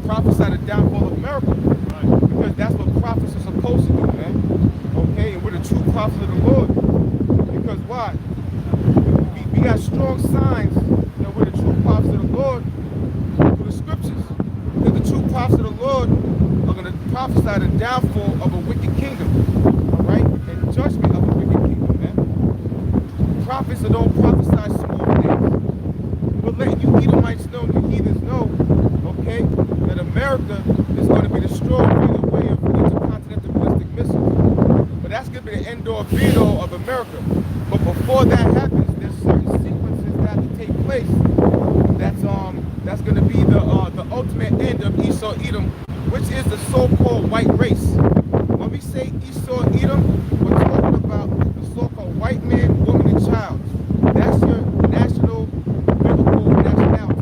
prophesy the downfall of America. Right. Because that's what prophets are supposed to do, man. Okay, and we're the true prophets of the Lord. Because why? We got strong signs that we're the true prophets of the Lord through the scriptures. Because the true prophets of the Lord are going to prophesy the downfall of a wicked kingdom, all right, and judgment of a wicked kingdom, man. Prophets that don't prophesy small things. We're letting you Edomites know, you heathens know, okay, that America is going to be destroyed through the way of intercontinental ballistic missiles. But that's going to be the end-all, be-all of America. But before that happens, there's certain sequences that have to take place. That's going to be the ultimate end of Esau Edom, which is the so-called white race. When we say Esau Edom, we're talking about the so-called white man, woman, and child. That's your national, biblical nationality.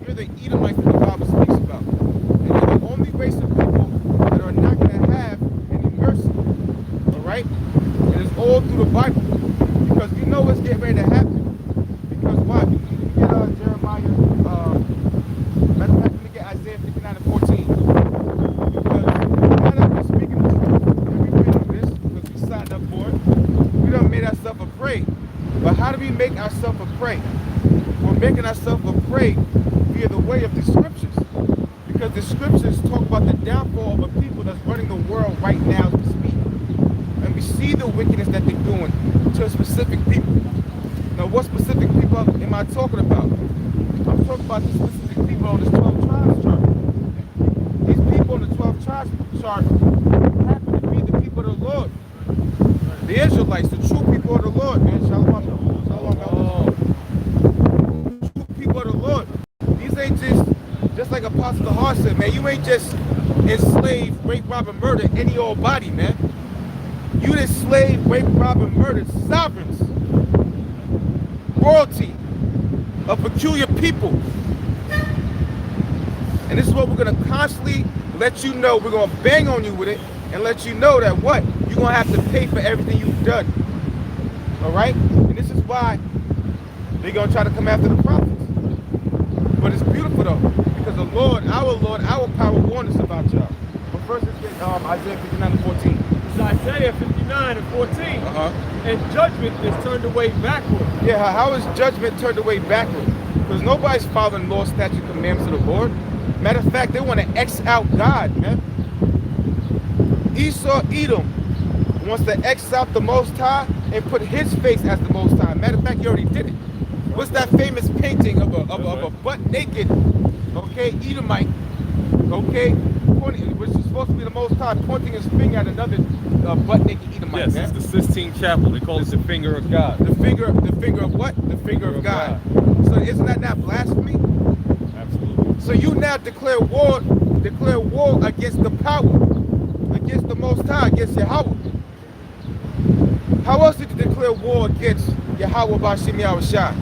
You're the Edomites that the Bible speaks about. And you're the only race of people that are not going to have any mercy. All right? And it's all through the Bible. Because you know what's getting ready to happen. Because why? You can get Jeremiah, matter of fact, let me get Isaiah 59 and 14. Because now that we're speaking the truth, and we read this because we signed up for it, we done made ourselves a prey. But how do we make ourselves a prey? We're making ourselves a prey via the way of the scriptures. Because the scriptures talk about the downfall of a people that's running the world right now as we speak. And we see the wickedness that they're doing to specific people. Now, what specific people am I talking about? I'm talking about the specific people on this 12 tribes chart. These people on the 12 tribes chart happen to be the people of the Lord. The Israelites, the true people of the Lord, man. Shalom. True people of the Lord. These ain't just like Apostle 𝙱𝙁 said, man. You ain't just enslaved, rape, rob, and murder any old body, man. You enslaved, rape, rob, and murdered sovereigns, royalty, a peculiar people. And this is what we're going to constantly let you know. We're going to bang on you with it and let you know that what? You're going to have to pay for everything you've done. All right? And this is why they're going to try to come after the prophets. But it's beautiful, though, because the Lord, our power warned us about y'all. But first, let's get Isaiah 59 and 14. It's Isaiah 59 and 14. And judgment is turned away backward. Yeah, how is judgment turned away backward? Because nobody's following law, statute, commandments of the Lord. Matter of fact, they want to X out God, man. Esau Edom wants to X out the Most High and put his face as the Most High. Matter of fact, you already did it. What's that famous painting of a butt naked, okay, Edomite, okay, pointing, which is supposed to be the Most High, pointing his finger at another butt naked Edomite? Yes, man. it's the Sistine Chapel. They call it the finger of God. The finger of what? The finger of God. So isn't that not blasphemy? Absolutely. So you now declare war against the power, against the Most High, against Yahweh. How else did you declare war against Yahweh 𝙱𝚾?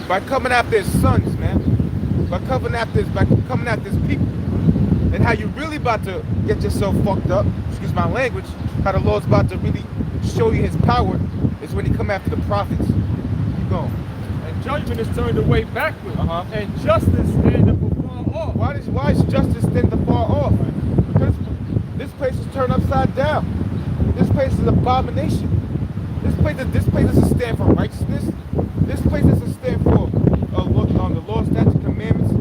By coming after his sons, man. By coming after his people. And how you really about to get yourself fucked up, excuse my language, how the Lord's about to really show you his power is when he come after the prophets. Keep going. And judgment is turned away backward. And justice stand afar off. Why is justice stand afar off? Because this place is turned upside down. This place is an abomination. This place doesn't stand for righteousness. This place doesn't stand for the law, statute, commandments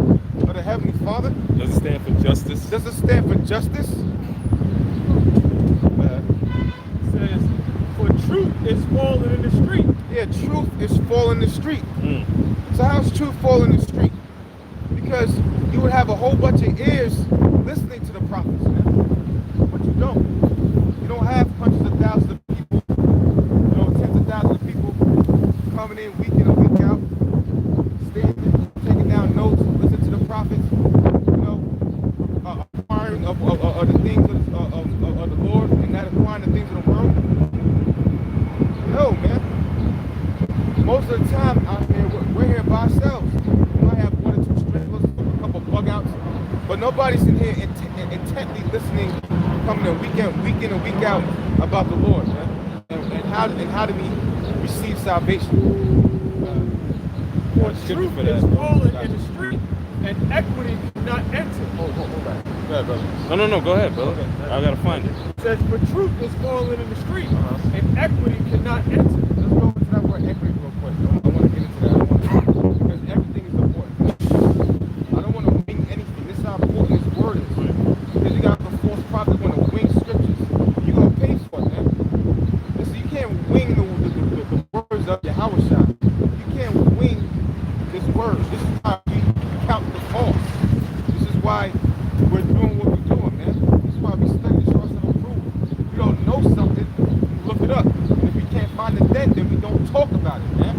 of the Heavenly Father. Does it stand for justice? Does it stand for justice? It says, for truth is falling in the street. Yeah, truth is falling in the street. So how's truth falling in the street? Because you would have a whole bunch of ears listening to the prophets, man. But you don't. You don't have hundreds of thousands of people, tens of thousands of people coming in week in and week out, standing, taking down notes, listening to the prophets, acquiring of the things of the Lord and not acquiring the things of the world. No, man. Most of the time out here, we're here by ourselves. We might have one or two stragglers, a couple bug outs, but nobody's in here intently listening, coming in week in and week out about the Lord, man. And how do we receive salvation? For truth is falling in the street, and equity cannot enter. Hold on. Go ahead, brother. No, go ahead, brother. Okay. I gotta find it. It says, for truth is fallen in the street, and equity cannot enter. Let's go into that word equity real quick. I want to get into that. Because everything is important. I don't want to wing anything. This is how important this word is. Because you got the false prophet want to wing scriptures. You're going to pay for it, man. Listen, you can't wing the words of Yahweh Shah. You can't wing this word. This is how we count the false. This is why we're doing what we're doing, man. This is why we study to show ourselves approved. If you don't know something, look it up. And if we can't find it then we don't talk about it, man.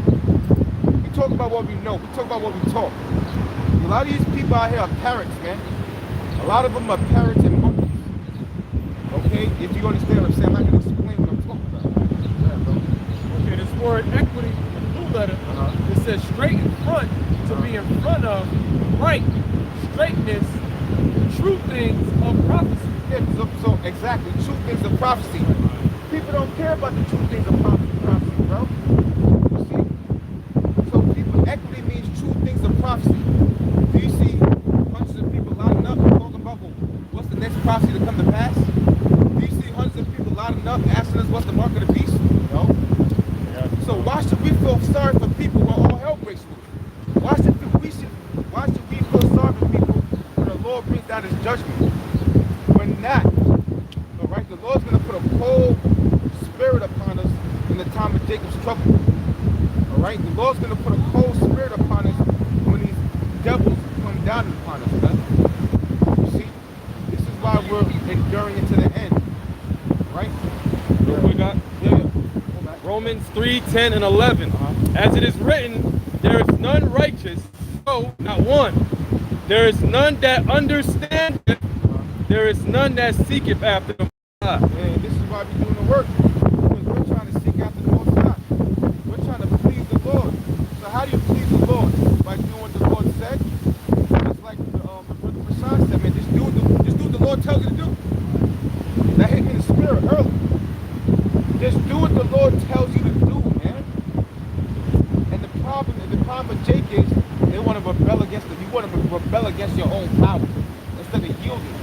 We talk about what we know. We talk about what we talk. A lot of these people out here are parents, man. A lot of them are parents and monkeys. Okay? If you understand what I'm saying, I'm not going to explain what I'm talking about. Yeah, bro. Okay, this word equity in the blue letter, it says straight in front, to be in front of, right, straightness, true things of prophecy. Yeah, so exactly, true things of prophecy. People don't care about the true things of prophecy, bro. You see? So equity means true things of prophecy. Do you see hundreds of people lining up talking about what's the next prophecy to come to pass? Do you see hundreds of people lining up asking us what's the mark of the beast? No. So why should we feel sorry for people when all hell breaks loose? Why should we feel sorry for people when the Lord brings down his judgment? When not. All right, the Lord's going to put a cold spirit upon us in the time of Jacob's trouble. All right, the Lord's going to put a cold spirit upon us when these devils come down upon us, man. You see, this is why we're enduring into the end. Right? What we got? Yeah. Romans 3, 10, and 11. As it is written, there is none righteous, no, not one. There is none that understandeth. There is none that seeketh after the Most High. And this is why we're doing the work. Because we're trying to seek after the Most High. We're trying to please the Lord. So how do you please the Lord? By doing what the Lord said? Just like the brother 𝙱𝚀 said, man, just do what the Lord tells you to do. That hit me in the spirit early. Just do what the Lord tells you to do, man. And the problem with Jake is they want to rebel against it. You want to rebel against your own power instead of yielding.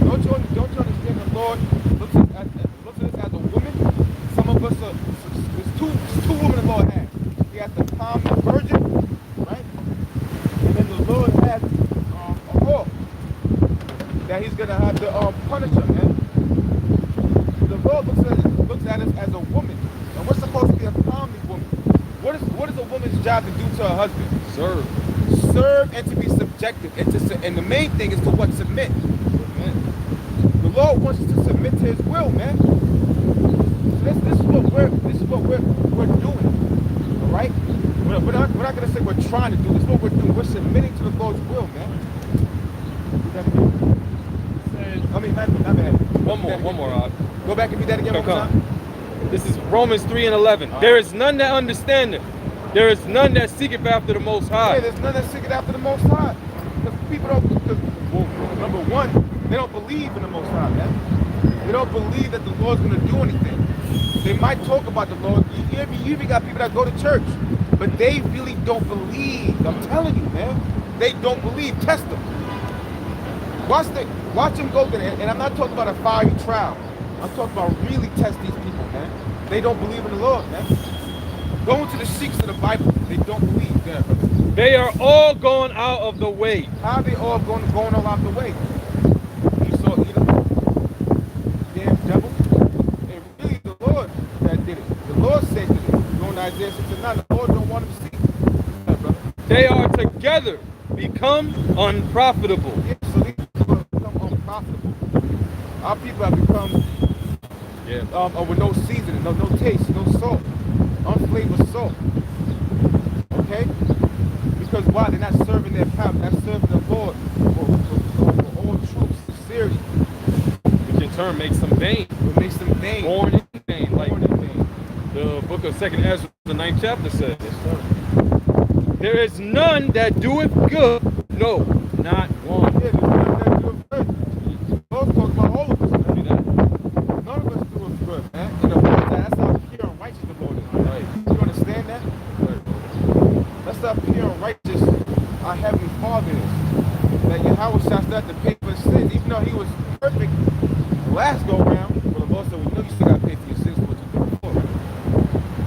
Don't you understand the Lord looks at us as a woman? Some of us there's two women the Lord has. He has the common virgin, right? And then the Lord has a whore that he's gonna have to punish her, man. The Lord looks at us as a woman, and we're supposed to be a calming woman. What is a woman's job to do to her husband? Serve and to be subjective, and the main thing is to what? Submit. The Lord wants us to submit to his will, man. So this is what we're doing. All right? We're not gonna say we're trying to do this. Is what we're doing. We're submitting to the Lord's will, man. My bad. One more, Odd. Go back and read that again one more time. This is Romans 3 and 11. There is none that understandeth. There is none that seeketh after the Most High. Yeah, there's none that seeketh after the Most High. Because people number one, they don't believe in the Most High, man. They don't believe that the Lord's going to do anything. They might talk about the Lord. You even got people that go to church, but they really don't believe. I'm telling you, man. They don't believe. Test them. Watch them go through it. And I'm not talking about a fiery trial. I'm talking about really test these people, man. They don't believe in the Lord, man. Go into the seeks of the Bible. They don't believe. Yeah, brother. They are all gone out of the way. How are they all going all out the way? You saw damn devil. And really the Lord that did it. The Lord said to them, going to Isaiah 69, the Lord don't want them to see. Yeah, brother. They are together become unprofitable. Yeah, so these people have become unprofitable. Our people have become with no seasoning, no taste, no salt, unflavored salt. Okay? Because why? They're not serving their power, they're not serving the Lord for all truth, sincerity. Which in turn makes them vain. It makes them vain. Born in vain. Like the book of 2nd Ezra, the 9th chapter says. Yes, sir. There is none that doeth good, no, not one. Yeah, there's none that doeth good. Lord's talking about all of us, man. None of us do it good, man. And the Lord, that's how pure and righteous the Lord is. Right. You understand that? Right. That's how pure and righteous our Heavenly Father is. That Yahweh Shah still had to pay for his sins, even though he was perfect the last go around. But the Lord said, well, you know you still got to pay for your sins for what you did before, right?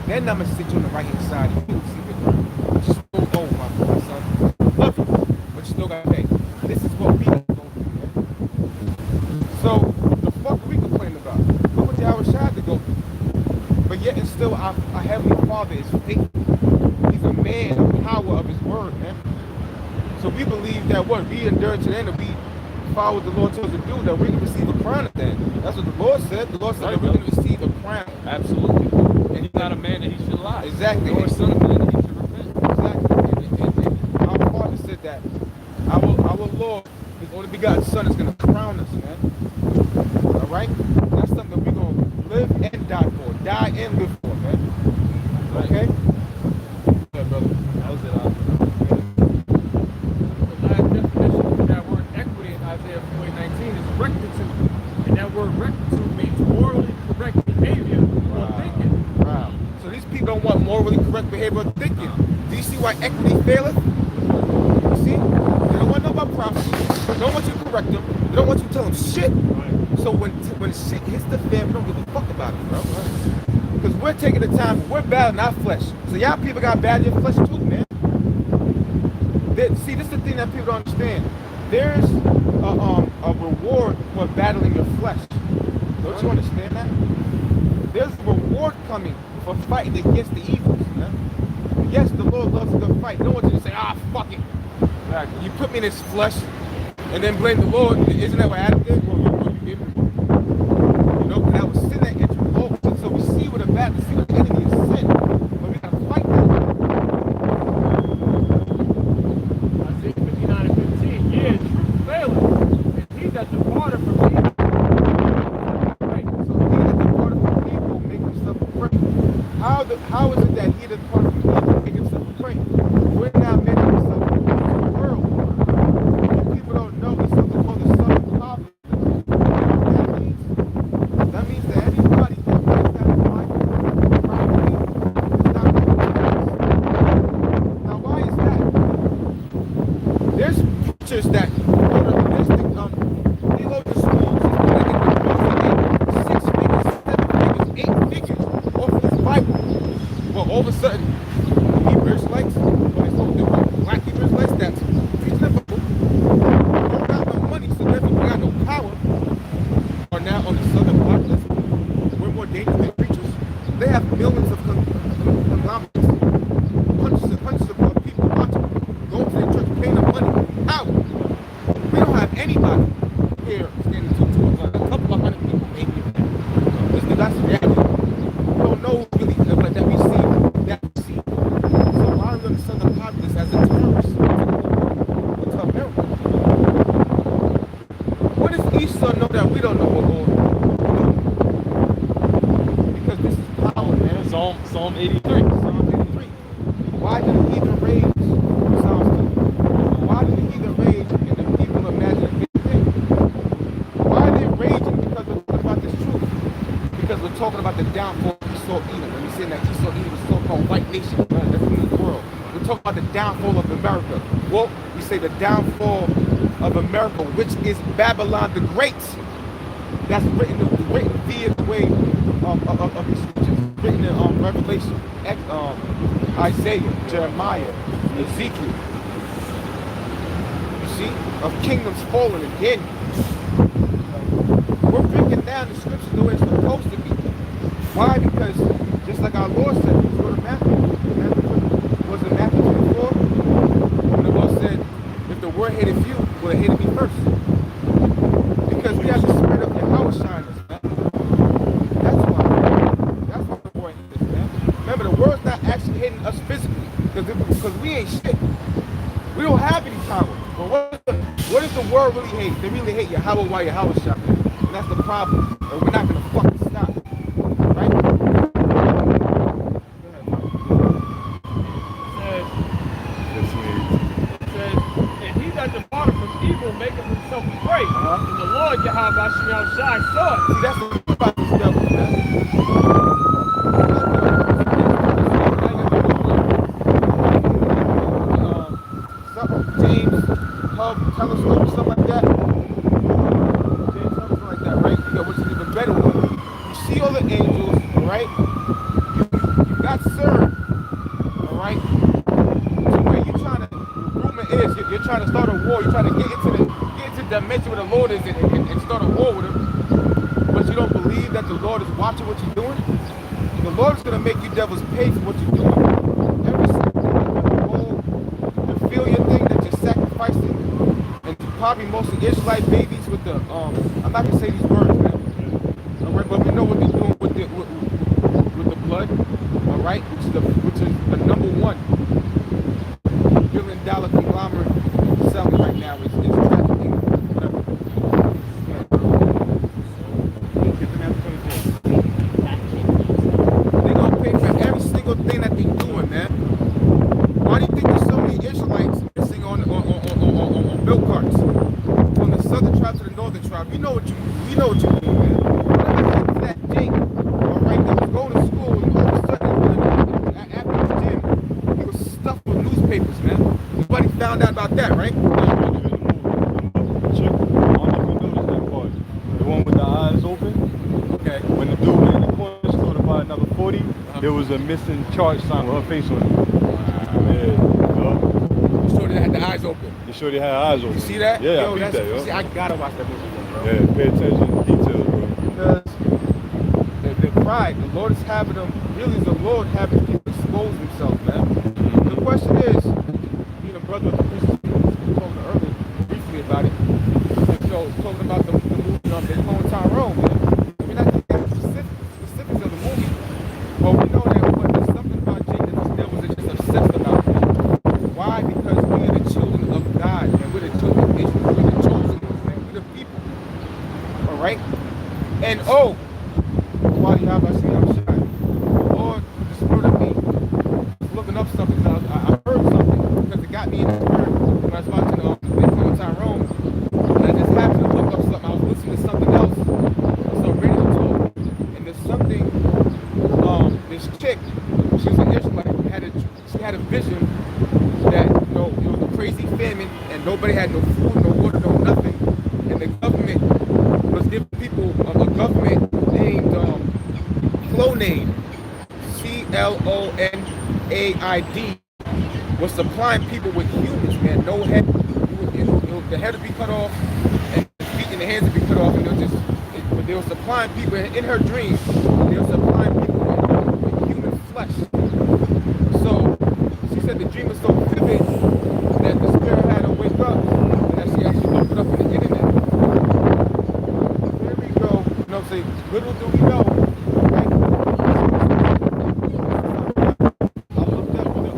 Then I'm going to sit you on the right hand side. You will see the ground. Just go home, my son. Love you, but you still got to pay. This is what we got to go through, man. So, the fuck are we complaining about? Look what 𝙱𝚻𝙾𝙺 to go through. But yet and still, our Heavenly Father is faithful. He's a man of power of his word, man. So we believe that what we endure to the end, and we follow what the Lord tells us to do, that we can receive a crown at the end. That's what the Lord said. The Lord said that we're going to receive a crown. Absolutely. And he's not a man that he should lie. Exactly. Nor a son of man that he should repent. Exactly. And our Father said that our Lord, his only begotten Son, is going to crown us, man. All right? That's something that we're going to live and die for. Die and live for, man. Okay? Yeah, brother. That was it. The last definition of that word equity in Isaiah 40:19 is rectitude. And that word rectitude means morally correct behavior or thinking. Wow. So these people don't want morally correct behavior or thinking. Do you see why equity faileth? You see? They don't want to know about prophecy. They don't want you to correct them. They don't want you to tell them shit. So when shit hits the fan, we don't give a fuck about it, bro. Because we're taking the time, we're battling our flesh. So y'all people got bad in your flesh too, man. See, this is the thing that people don't understand. There's a reward for battling your flesh. Don't you understand that? There's a reward coming for fighting against the evils, man. Yes, the Lord loves a good fight. No one just say, fuck it. Exactly. You put me in this flesh and then blame the Lord. Isn't that what Adam did? Well, you gave me the word. You know, that was sin that entered. So we see what a battle, see what the enemy is sin. But we gotta fight that. Isaiah 59:15, yeah, truth faileth, and he that departed from evil. Right. So he that departed from evil make himself a prey. How is it that he that departed from evil make himself a prey? We're now making ourselves a prey to the world. What people don't know is something called the son of poverty. That means that anybody that makes that life property is not going to be. Now why is that? There's preachers that go to theological schools and they get 6 figures, 7 figures, 8 figures off of this Bible. Well, all of a sudden, Hebrew Israelites, black Hebrew Israelites that's preaching the Bible, don't got no money, so therefore we got no power, are now on the southern block list. We're more dangerous than preachers. They have millions of conglomerates, hundreds of people watching, going to their church, paying them money. How? We don't have anybody here standing to us, like a couple of hundred people maybe. That's the reality. We don't know really like that we see. So why are we on the southern populace as a terrorist to America? What does Esau know that we don't know what Lord knows? Because this is power, man. Psalm 83. Psalm 83. Why did the heathen rage? Psalms 2. Why did the heathen rage and the people imagine a big thing? Why are they raging? Because we're talking about this truth. Because we're talking about the downfall of Esau Edom. And we're saying that Esau Edom is so-called white nation. That's in the world. We're talking about the downfall of America. Well, we say the downfall of America, which is Babylon the Great. That's written via the way of these scriptures. Written in Revelation, Isaiah, Jeremiah, Ezekiel. You see? Of kingdoms falling again. We're breaking down the scriptures the way it's supposed to be. Why? Because just like our Lord said, let's go to Matthew. Was it Matthew 24? When the Lord said, if the world hated you, will it hate me first? Because we have the spirit of 𝙱𝙻𝙾𝙺, man. That's why. That's why the world hates us, man. Remember, the world's not actually hating us physically. Because we ain't shit. We don't have any power. But what does the world really hate? They really hate Yahweh 𝙱𝙻𝙾𝙺. And that's the problem. And we're not going to fucking stop. Right? And he that departed from evil maketh himself afraid. And the Lord 𝙱𝙻𝙾𝙺 saw it. See, that's the thing about this devil, man. James, Hub, telescope, something like that. trying to start a war. You're trying to get into the dimension where the Lord is and start a war with him. But you don't believe that the Lord is watching what you're doing. The Lord is going to make you devils pay for what you're doing. Every single thing, the failure thing that you're sacrificing, and probably mostly Israelite babies with the I'm not gonna say these words, man. All right, but we know what they're doing with the blood. All right, which is the number one $1 billion conglomerate selling right now is trafficking. Whatever. They're gonna pay for every single thing that they're doing, man. Why do you think there's so many Israelites missing on milk carts? From the southern tribe to the northern tribe. We know what you're doing, man. Whatever happened to that Jake, all right, that was going to school and all of a sudden after the gym, he was stuffed with newspapers, man. Nobody found out about that, right? Check. I don't even notice that part. The one with the eyes open. Okay. When the dude went in the corner store to buy another 40, there was a missing charge sign with her face on it. You sure they had the eyes open? You sure they had eyes open? You see that? Yeah, Yo, I peeped that, yo. See, I gotta watch that movie, bro. Yeah, pay attention to details, bro. Because the pride, the Lord is having them, really is the Lord having people expose themselves, man. The question is, me and a brother, talking earlier, briefly about it, and, you know, talking about the movie on 𝙱𝚁𝙾𝙾, man. We're not getting the specifics of the movie, but we know that there's something about Jacob that the devils are just obsessed about. Why? Because we are the children of God, and we're the children of Israel. We're the chosen ones, man. We're the people. All right? And oh, while you have, I see I'm shy. Lord, the spirit of me looking up something. I heard something because it got me in the spirit when I was watching 𝙱𝚁𝙾𝙾, and I just happened to look up something. I was listening to something else, some radio talk, and there's something. This chick, she was an Israelite, she had a vision that, you know, it was a crazy famine and nobody had no food, no water, no nothing, and the government was giving people a government named clonade, CLONAID, was supplying people with humans, man. No head, the head would be cut off, and the feet and the hands would be cut off, and but they were supplying people in her dreams. They were supplying people with human flesh. So she said the dream was so vivid that the spirit had to wake up, and that she actually looked it up on the internet. Here we go. You know what I'm saying? Little do we know, right? I looked up the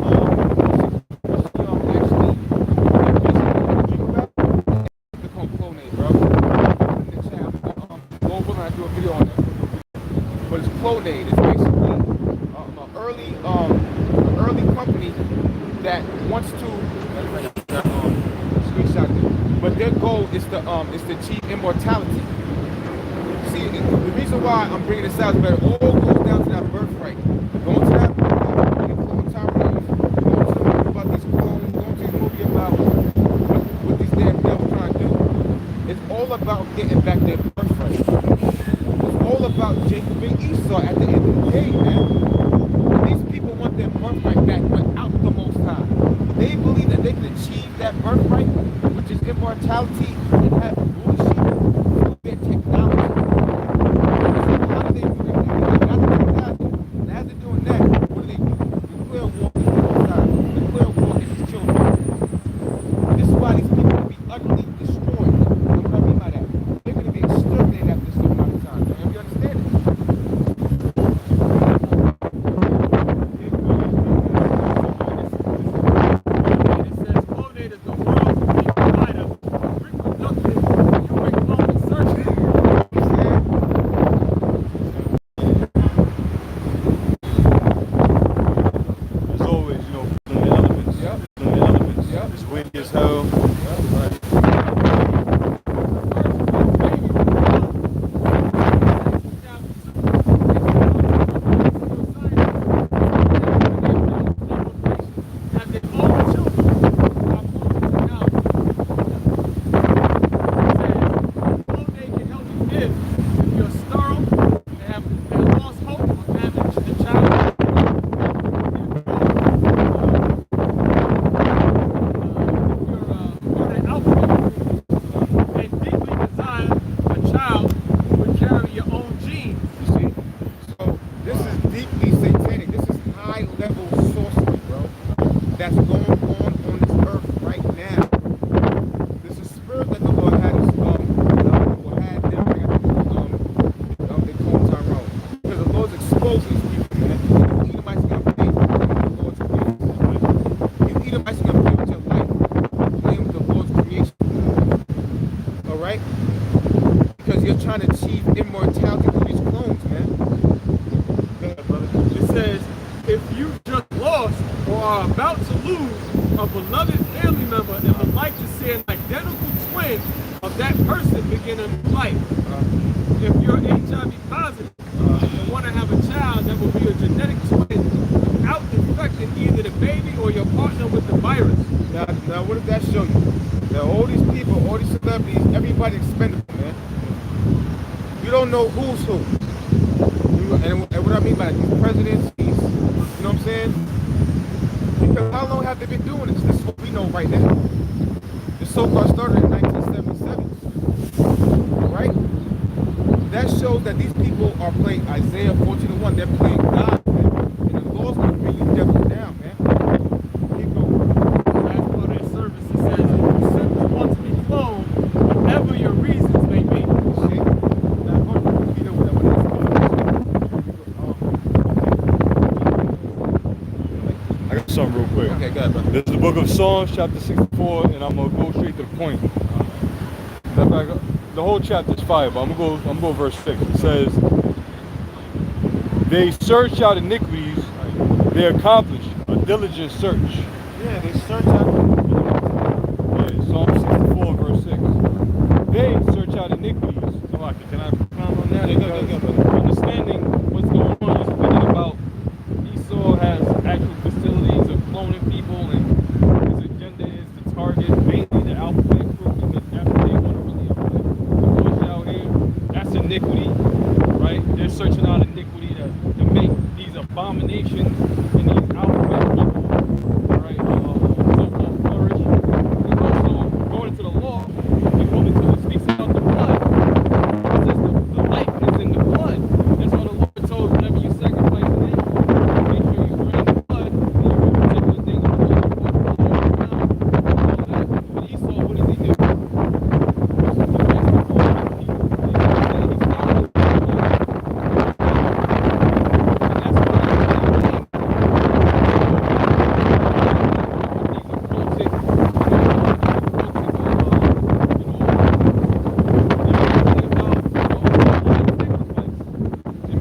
clonade. It's basically an early company that wants to screenshot it, but their goal is to achieve immortality. See, the reason why I'm bringing this out is that it all goes down to that birthright. Going to that movie about these clones, going to this movie about what these damn devils trying to do. It's all about getting back their birthright. It's all about Jacob and Esau at the end of the day, man. These people want their birthright back without the Most High. They believe that they can achieve that birthright, which is immortality, and have bullshit through their technology. How do they do that? They got the technology. And as they're doing that, what do? Declare war against the Most High. Declare war against His children. This is why these people will be utterly destroyed. And what I mean by that? They're going to be exterminated after this certain amount of time. You understand it? because you're trying to achieve immortality through these clones, man. Go ahead, brother. It says, if you just lost or are about to lose a beloved family member and would like to see an identical twin of that person begin a new life. If you're HIV positive and want to have a child that will be a genetic twin without infecting either the baby or your partner with the virus. Now what does that show you? That all these people, all these celebrities, everybody expendable, man. You don't know who's who. And what I mean by these presidents, these, you know what I'm saying? Because how long have they been doing this? This is what we know right now. The so-called started in 1977, right? That shows that these people are playing Isaiah 14:1. They're playing God, man. And the Lord's going to bring you devils down, man. Keep going. Last part of that service, it says, if you simply want to be cloned, whatever your reasons may be. See? Now, go to repeat it with that one. I got something real quick. Okay, go ahead, brother. This is the book of Psalms, chapter 64, and I'm gonna go straight to the point. Matter of fact, the whole chapter is fire, but I'm gonna go verse 6. It says, "They search out iniquities; they accomplish a diligent search." Yeah, they search out. Yeah, Psalm 64, verse 6. They search out iniquities. Can I comment on that? Yeah, go, brother. Understanding what's going on, you're speaking about Esau has actual facilities of cloning people, and his agenda is to target mainly the alphabet group because that's what they want to really push out here. That's iniquity, right? They're searching out iniquity to make these abominations and these alphabet people, right, so-called flourish. And also, going into the law, and going into it speaks about the blood. It says the life is in the blood. That's why the Lord told whenever you sacrifice an animal, make sure you bring the blood, and you do particular things with the blood before the Lord comes down, all that. But Esau, what does he do? He brings the blood. He follows the blood. And that's why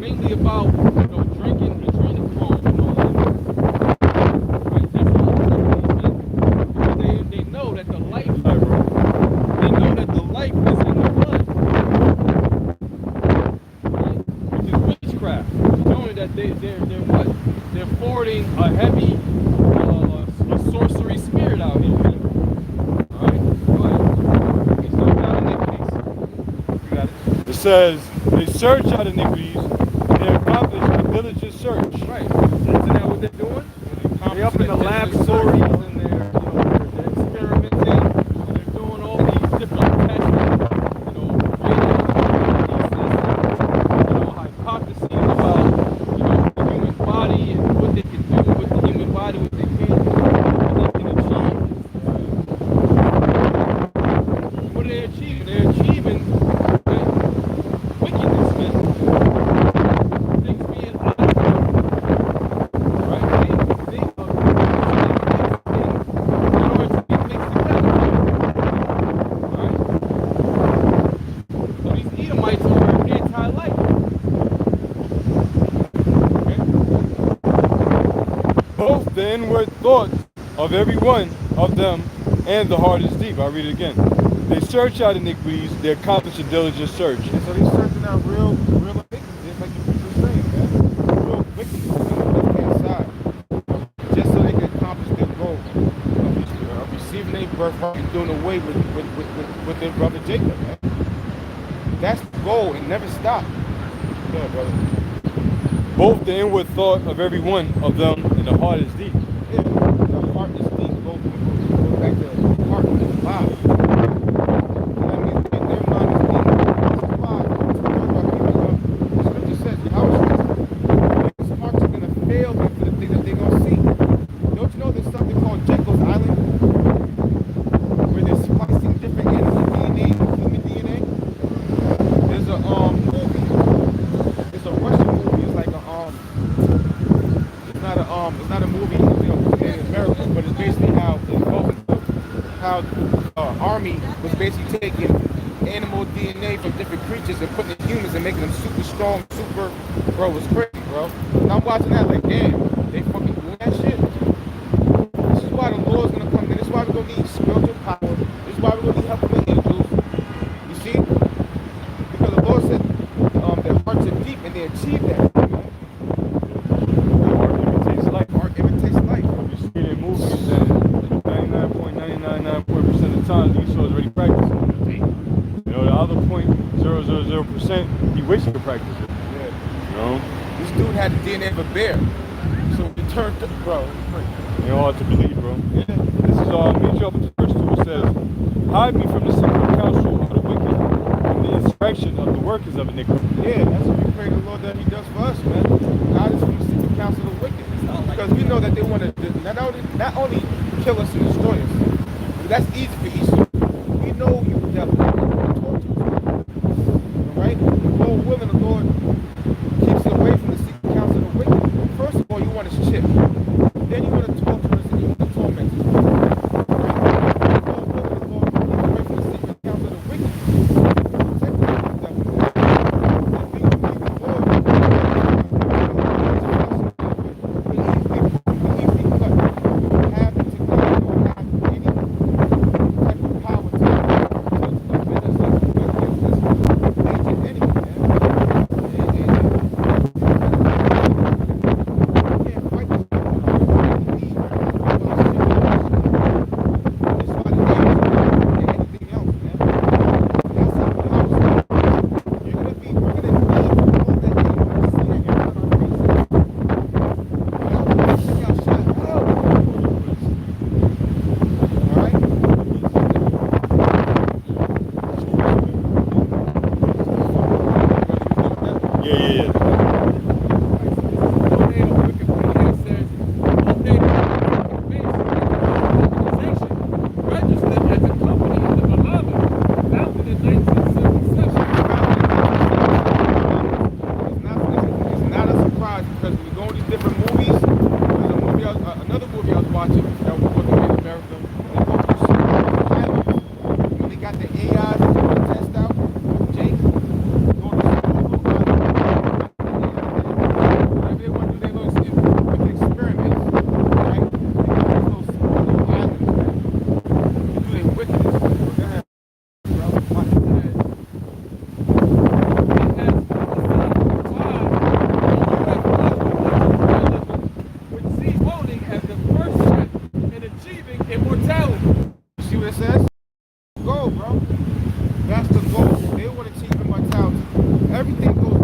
mainly about drinking and trying to clone and all that. Right? That's what because they know that the life is in the blood. Right? Which is witchcraft. Knowing that they're what? They're forwarding a heavy a sorcery spirit out here. Alright? Go ahead. They search out iniquities. You got it. It says, "They search out iniquities; they accomplish a diligent search." Right. Isn't that what they're doing? They're up in the and laboratory. they're experimenting and they're doing all these different tests, hypotheses about, the human body and what they can do with the human body, what they can do, what they can achieve. What are they achieving? They're achieving wickedness, man. Things being out of order. Right? They are in order to be mixed together. Right? So these Edomites are anti-life. Okay? Both the inward thoughts of every one of them and the heart is deep. I'll read it again. They search out iniquities; they accomplish a diligent search. And so they're searching out real iniquities, just like you were saying, man. Real wickedness on the left-hand side. Just so they can accomplish their goal of receiving their birthright and doing away with their brother Jacob, man. That's the goal and never stop. Yeah, brother. Both the inward thought of every one of them and the heart is deep. Yeah, the heart is deep. Go back to the heart and the body. That means that their mind is deep. That's why the scripture says, how is his hearts are going to fail them for the thing that they're going to see. Don't you know there's something called Jekyll's Island? Where they're splicing different animal DNA and human DNA? There's a movie. It's a Russian movie. It's like a it's not a movie, in America, but it's basically how army was basically taking animal DNA DNA from different creatures and putting in humans and making them super strong, super, bro, it's crazy, bro. And I'm watching that like, damn, they fucking doing that shit. This is why the Lord's gonna come in. This is why we're gonna need spiritual power. This is why we're gonna need help from the angels. You see? Because the Lord said their hearts are deep and they achieve that. Art imitates life. You see it in movies that 99.999% of the time Esau is already practicing. You know, the other 0.000%, he wishes to practice it. Yeah. You know? This dude had the DNA of a bear. So it turned to, bro. They're hard to believe, bro. Yeah. This is Matthew verse 2. It says, hide me from the secret counsel of the wicked, from the insurrection of the workers of iniquity. Yeah, that's what we pray to the Lord that he does for us, man. God is from the secret counsel of the wicked. Because we know that they want to not only kill us and destroy us, but that's easy for Esau. We know you the devil. Alright? The Lord willing, the Lord keeps it away from the secret counsel of the wicked. First of all, you want his chip. Then you want to talk to us and you want to torment us. The Lord willing, the Lord keeps away from the secret counsel of the wicked. Protect us from the devil. And we believe the Lord.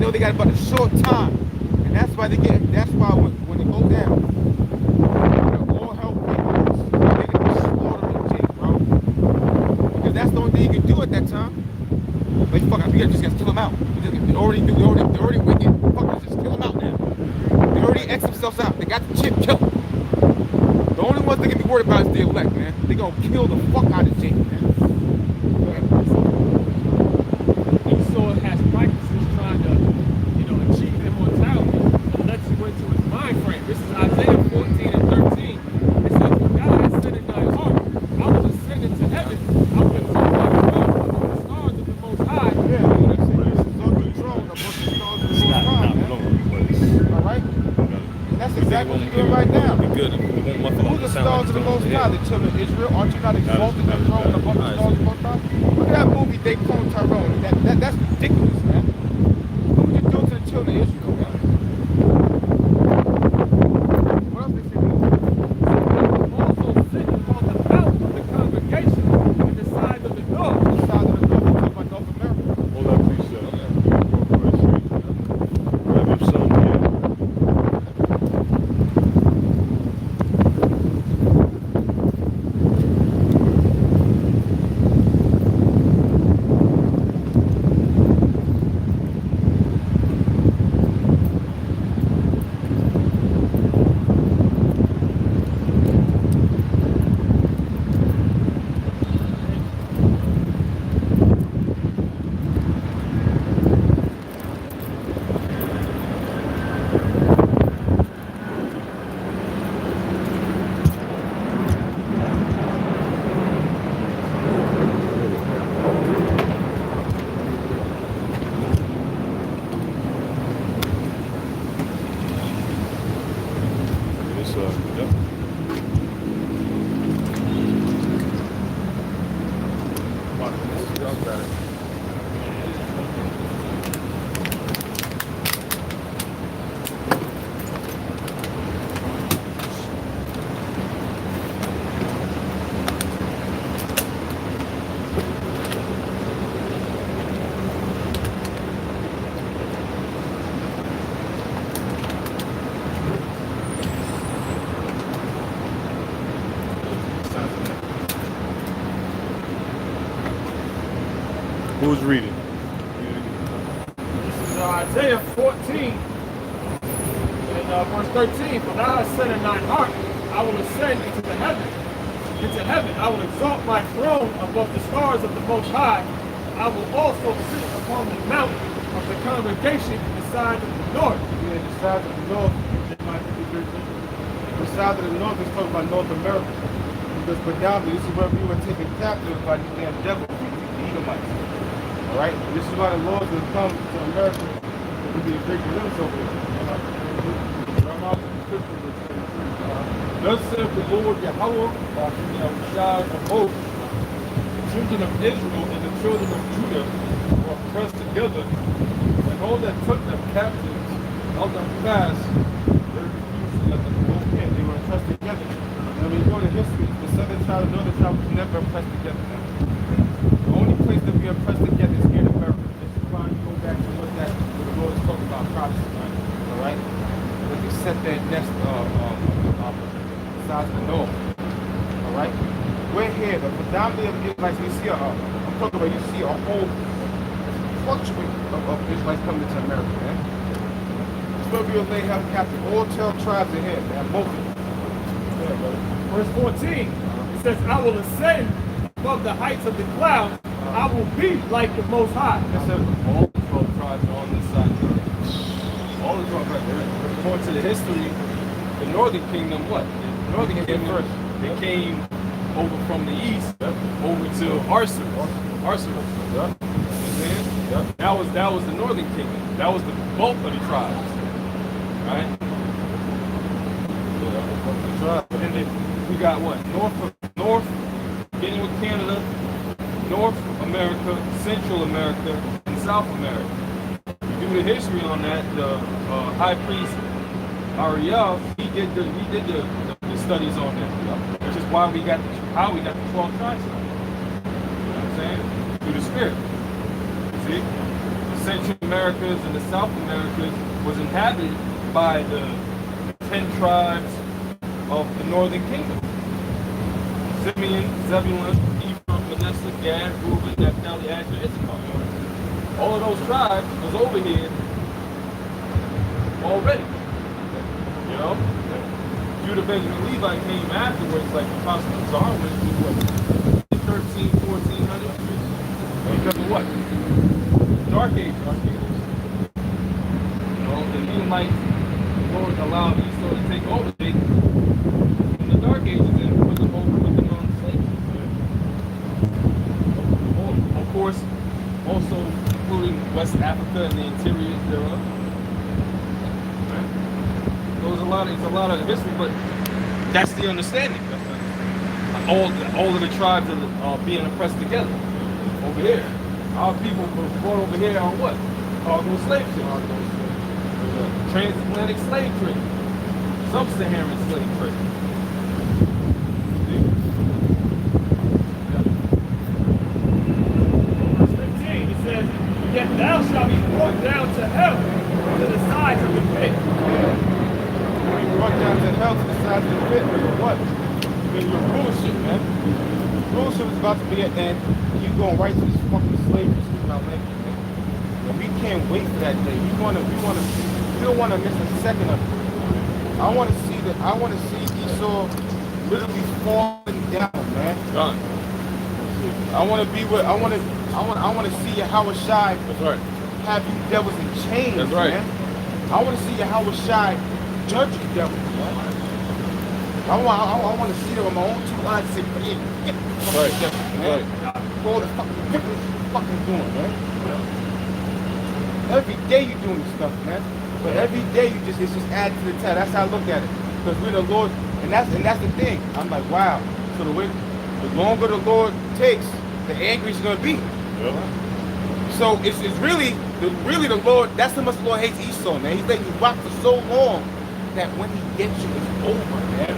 They got about a short time, and that's why they get. That's why when they go down, all hell breaks loose. They get slaughtered in Jake, bro. Because that's the only thing you can do at that time. Like fuck, we just gotta kill them out. They're already wicked. Fuck, let's just kill them out now. They already X themselves out. They got the chip, kill them. The only ones they can be worried about is the elect, man. They gonna kill the fuck out of Jake, man. Esau has practices trying to achieve immortality unless you went to his mind frame. This is Isaiah 14 and 13. It says, "For God has said in thy heart, I will ascend into heaven. I will exalt thy throne above the stars of the Most High." Yeah, that's it. This is on the throne above the stars of the Most High, man. All right? And that's exactly what you're doing right now. Who's the stars of the Most High? The children of Israel. Aren't you not exalted the throne above the stars of the Most High? Look at that movie, They Clone Tyrone. That's ridiculous, man. What would you do to the children of Israel, man? What else they say? Also sit upon the mount of the congregation and the side of the door. The side of the door, we talk about North America. Hold that, please, sir. Grab your son here. Yep. Who's reading? This is Isaiah 14 and verse 13. For thou hast said in thine heart, I will ascend into the heaven. Into heaven, I will exalt my throne above the stars of the Most High. I will also sit upon the mount of the congregation in the side of the north. Yeah, the side of the north. The side of the north is talking about North America. Because predominantly, this is where we were taken captive by these damn devils, the Edomites. Alright? This is why the Lord will come to America to be a great deliverance over here. Thus saith the Lord Yahweh, Shai of hosts, the children of Israel and the children of Judah were pressed together, and all that took them captives held them fast, they refused to let them go. Yeah, they were pressed together. When you go to history, the southern tribe and northern tribe was never pressed together. The only place that we are pressed together is here in America. This is why you go back to what the Lord is talking about prophecy, right? Alright? When they set their nest sides of the north. Alright? We're here, the predominantly of Israelites, we see I'm talking about, you see a whole fluctuate of Israelites coming to America, man. It's where we will lay have captive. All 12 tribes are here, man. Most of them. Verse 14, it says, I will ascend above the heights of the clouds. I will be like the Most High. That's all the 12 tribes are on this side. All the 12 tribes. According to the history, the northern kingdom, what? The northern kingdom first. They came over from the east, over to Ardeshir. That was the northern kingdom. That was the bulk of the tribes. Right? And then we got what? North, beginning with Canada, North America, Central America, and South America. You do the history on that. The high priest Ariel, he did the studies on that, which is why we got how we got the 12 tribes. You know what I'm saying? Through the Spirit. See, the Central Americas and the South Americas was inhabited by the 10 tribes of the Northern Kingdom: Simeon, Zebulun, Ephraim, Manasseh, Gad, Reuben, Naphtali, Asher, Issachar. All of those tribes was over here already. You know, Judah, Benjamin, Levi came afterwards, like Apostle Czar went to what, 13, 1400. Because of what? Dark Age. You know, the Edomites, the Lord allowed Esau to take over. In the Dark Ages, and put them on slavery. Of course, also including West Africa and the interior thereof. So it's a lot of history, but that's the understanding. All of the tribes are being oppressed together over here. Our people were brought over here on what? Cargo slave trade. Transatlantic slave trade. Sub-Saharan slave trade. Verse 15, it says, yet thou shalt be brought down to hell, to the sides of the pit. When you brought down to hell to the sides of the pit, for what? Because your rulership, man. Rulership is about to be at the end. You going right to this fucking slavery system out there, man. And we can't wait for that day. We don't want to miss a second of it. I want to see Esau literally falling down, man. Done. I want to see Yahweh Shai. That's right. Have you devils in chains, That's right. man. I want to see Yahweh Shai judge you devils, man. I want to see them on my own two eyes and say, get the fucking devils, man. All the fucking doing, man. Every day you're doing this stuff, man. But every day it's just add to the tide. That's how I look at it. Because we're the Lord, and that's the thing. I'm like, wow. So the longer the Lord takes, the angrier it's gonna be. Yeah. So it's really the Lord. That's how much the Lord hates Esau, man. He's letting you rock for so long that when he gets you, it's over, man.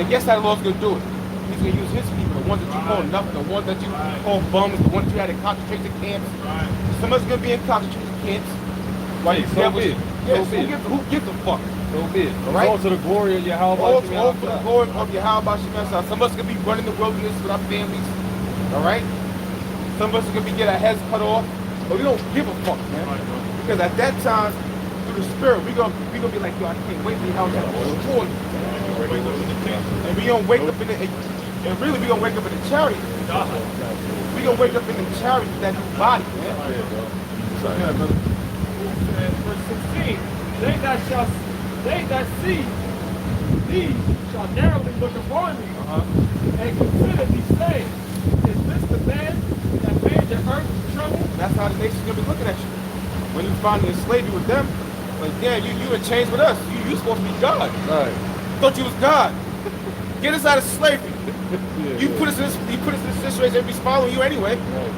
And guess how the Lord's gonna do it? He's gonna use his people, the ones that you call nothing, the ones that you call bums, the ones you had in concentration camps. Somebody's gonna be in concentration camps. Why you So be it. Yes, So be it. who gives a fuck? So be it. Right? All to the glory of Yahweh. All for the glory of 𝙱𝙾𝙻𝙾. Some of us gonna be running the wilderness with our families. All right? Some of us are gonna be getting our heads cut off, but we don't give a fuck, man. Because at that time, through the Spirit, we gonna be like, yo, I can't wait for how that destroy you. And we gonna wake up in the, and really we gonna wake up in the chariot. We gonna wake up in the chariot with that new body, man. And verse 16, they that see thee shall narrowly look upon thee and consider these things. Is this the man that made the earth trouble? That's how the nation's gonna be looking at you. When you finally enslave you with them, like, damn, you in chains with us. You supposed to be God. Right. Thought you was God. Get us out of slavery. Yeah, You put us in this situation, everybody's following you anyway. Right.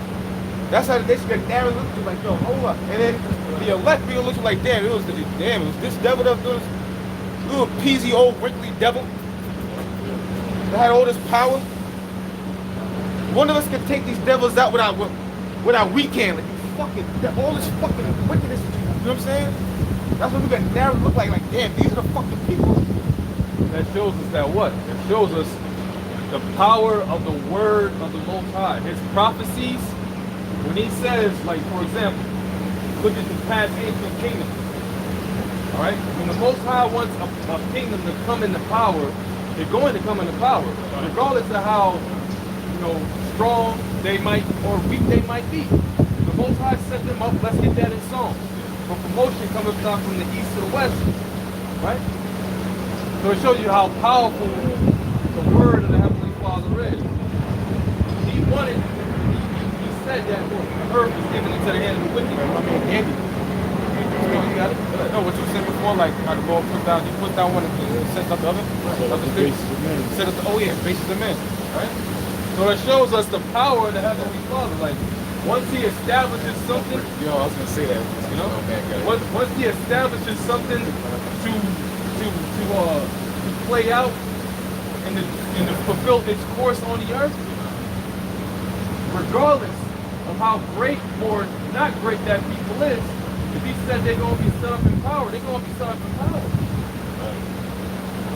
That's how the nation gonna narrowly look at you like, yo, hold up. And then the elect people look at you like, damn, it was this devil that was doing this little peasy old wrinkly devil that had all this power. One of us can take these devils out without we can. Like, all this fucking wickedness. You know what I'm saying? That's what we got narrowly look like damn, these are the fucking people. That shows us that what? It shows us the power of the word of the Most High. His prophecies, when he says, like, for example, look at the past ancient kingdoms. All right? When the Most High wants a kingdom to come into power, they're going to come into power, regardless of how, strong they might or weak they might be. The Most High set them up. Let's get that in song. For promotion coming down from the east to the west, right? So it shows you how powerful the word of the Heavenly Father is. He said that the earth was given into the hand of the wicked. I mean, Andy. You got it? No, what you said before, like how the Lord put down one and sets up the other. Set up bases of men. Right? So it shows us the power of the Heavenly Father. Like, once he establishes something, Yo, I was gonna say that. once he establishes something to play out and to fulfill its course on the earth, regardless of how great or not great that people is, if he said they're going to be set up in power, they're going to be set up in power.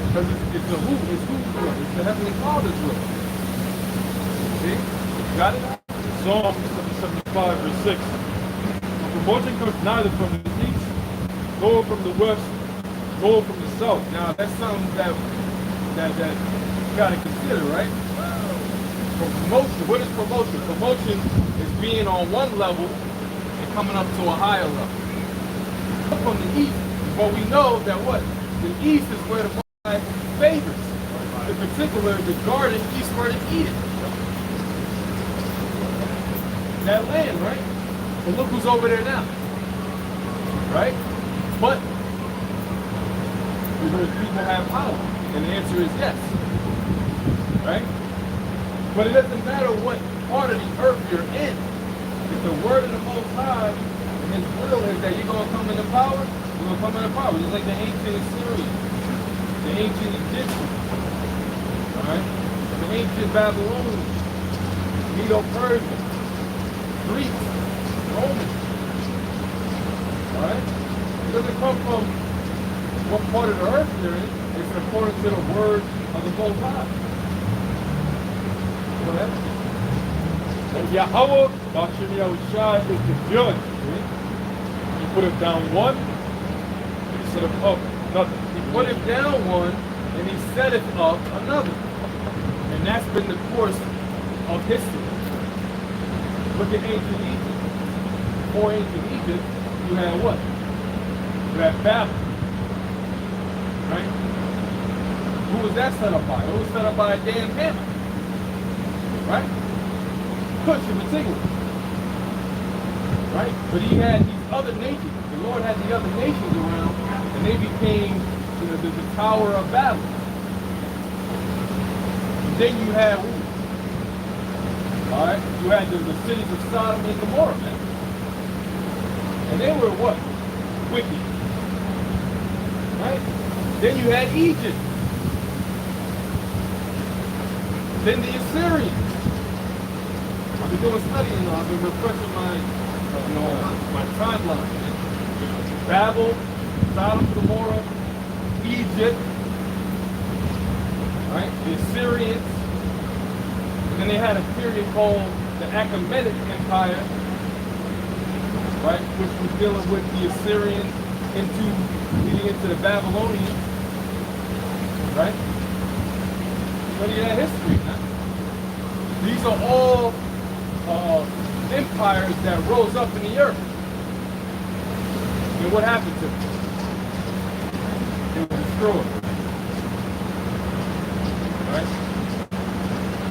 Because it's whose will? It's the Heavenly Father's will. See? Got it? Psalm 75, verse 6. Promotion comes neither from the east, nor from the west, nor from the south. Now, that's something that you got to consider, right? For promotion, what is promotion? Promotion is being on one level and coming up to a higher level. From the east, but we know that what? The east is where the Most High favors. In particular, the garden eastward in Eden. That land, right? But look who's over there now. Right? But do those people have power? And the answer is yes. Right? But it doesn't matter what part of the earth you're in. If the word of the Most High and his will is that you're going to come into power, you're going to come into power. Just like the ancient Assyrians, the ancient Egyptians, all right? The ancient Babylonians, Medo-Persians, Greeks, Romans, all right? It doesn't come from what part of the earth you're in. It's according to the word of the Most High. Go ahead. And Yahweh, 𝙱𝙾𝙻𝙾, is the judge. He put him down one, and he set him up another. He put him down one, and he set it up another. And that's been the course of history. Look at ancient Egypt. Before ancient Egypt, you had what? You had Babel. Right? Who was that set up by? It was set up by a damn hammer. Right? Cush in particular. Right? But he had these other nations. The Lord had the other nations around, and they became, the Tower of Babel. And then you had who? All right, you had the cities of Sodom and Gomorrah, man. And they were what? Wicked. Right? Then you had Egypt. Then the Assyrians. I've been doing studying, I've been refreshing my timeline. Babel, Sodom, Gomorrah, Egypt, right? The Assyrians. And then they had a period called the Achaemenid Empire, right? Which was dealing with the Assyrians leading into the Babylonians, right? Study that history, man. These are all empires that rose up in the earth. And what happened to them? They were destroyed. Right?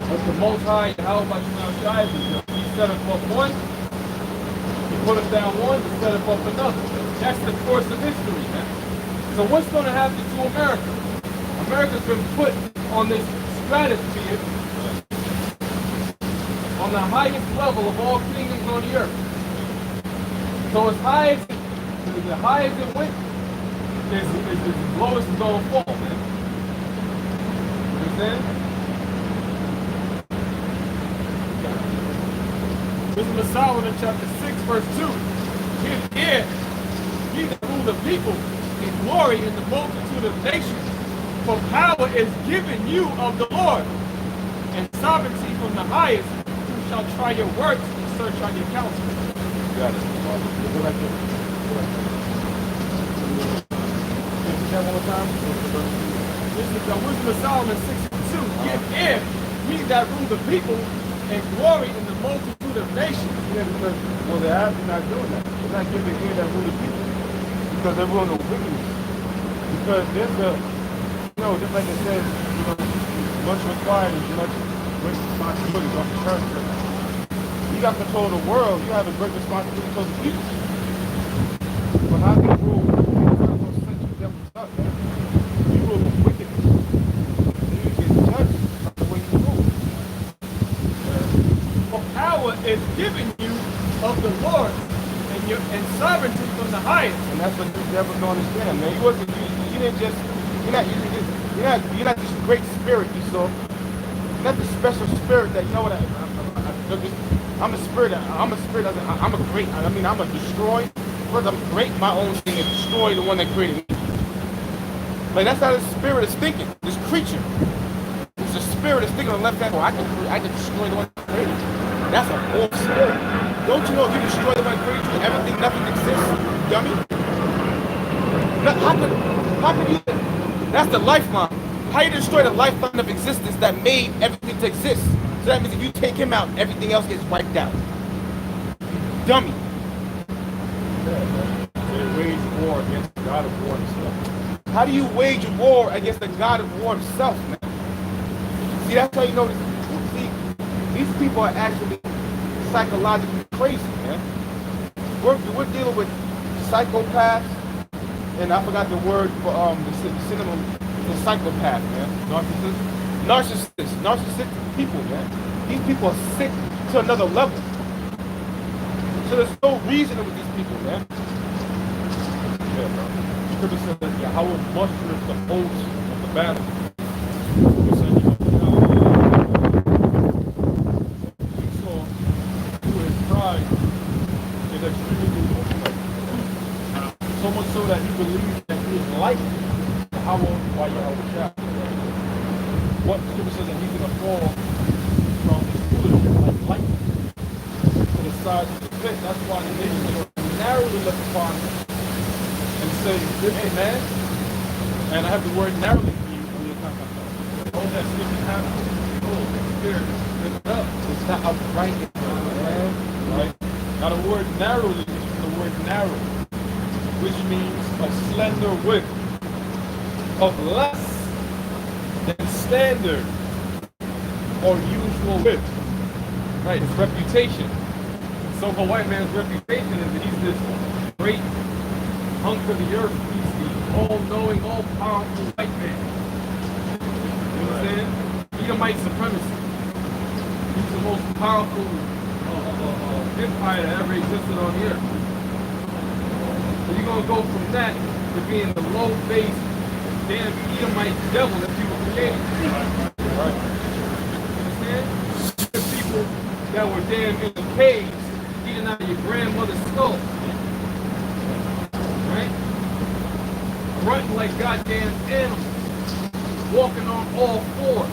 But the Most High, 𝙱𝚁𝙾𝙺𝙴𝙽, he set up one, he put us down one, to set up another. That's the course of history, man. So what's going to happen to America? America's been put on this stratosphere, on the highest level of all kingdoms on the earth. So as high as the highest it went, is the lowest is going to fall, man. You understand? Wisdom of Solomon, chapter 6, verse 2. Give ear, ye that rule the people, and glory in the multitude of nations. For power is given you of the Lord, and sovereignty from the highest, who shall try your works and search out your counsel. Got it. Go back there. One more time. This is the Wisdom of Solomon 6:2. Give ear, ye that rule the people, and glory in the multitude of nations. Yeah, because, well, they're actually not doing that. They're not giving ear that rule the people. Because they're ruling the wickedness. Because there's just like it says, much required is much great responsibility on the church. You got control of the world, you have a great responsibility to the people. But how do you rule? You rule with wickedness. You get judged the way you rule. For power is given you of the Lord, and sovereignty from the highest. And that's what the devil don't understand, man. You didn't just, you're not this great spirit you saw. You're not the special spirit that, you know what, I'm a spirit, I'm a great, I'm a destroy. First, I'm great my own thing and destroy the one that created me. Like, that's how the spirit is thinking, this creature. It's the spirit is thinking on the left hand, I can destroy the one that created me. That's a old spirit. Don't you know if you destroy the one that created you, nothing exists, dummy? How could you? That's the lifeline. How you destroy the lifeline of existence that made everything to exist? So that means if you take him out, everything else gets wiped out. Dummy. They wage war against the God of war himself. How do you wage war against the God of war himself, man? See, that's how you know this. See, these people are actually psychologically crazy, man. We're dealing with psychopaths, and I forgot the word for the synonym for psychopath, man. Narcissistic people, man. These people are sick to another level. So there's no reasoning with these people, man. Yeah, bro. Scripture says that Yahweh musters the hosts of the battle. Esau, who his pride is extremely overwhelmed. So much so that he believes that he is like 𝙱𝚁𝙾𝙺𝙴𝙽. What scripture says that he's going to fall from his foolishness like lightning to the sides of the pit. That's why the nation will narrowly look upon him and say, hey man, and I have the word narrowly for you. Oh, that scripture happened. Oh, the spirit lift up. It's not upright, man. Right? Now the word narrowly is from the word narrow, which means a slender width of less than standard or usual width. Right, it's reputation. So for white man's reputation is that he's this great hunk of the earth. He's the all-knowing, all-powerful white man. You know what I'm saying? Edomite supremacy. He's the most powerful empire that ever existed on the earth. So you're going to go from that to being the low-based, damn Edomite devil that people created. Right. You understand? The people that were damn in the caves eating out of your grandmother's skull. Right? Running like goddamn animals. Walking on all fours.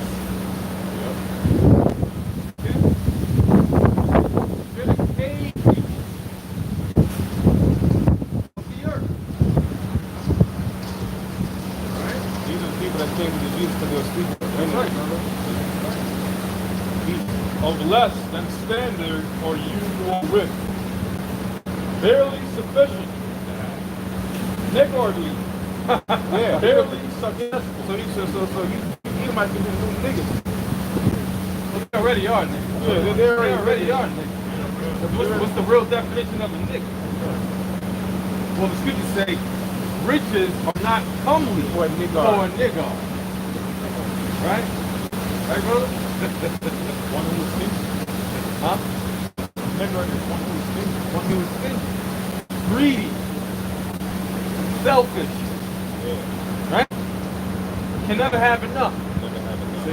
They're the cave people of the earth. Right? These are the people that came to Jesus because they were sleeping. That's right, brother. Of less than standard for you or with. Barely sufficient. Niggardly. Yeah. Barely successful. So he might be new niggas. Well, they already are niggas. Yeah, they already are niggas. What's the real definition of a nigga? Well, the scriptures say riches are not comely For a nigga. Right? Right, brother? One who is stingy. Huh? Niggard is one who is stingy. One who is stingy, greedy, selfish, Yeah. right? Can never have enough. Never have enough.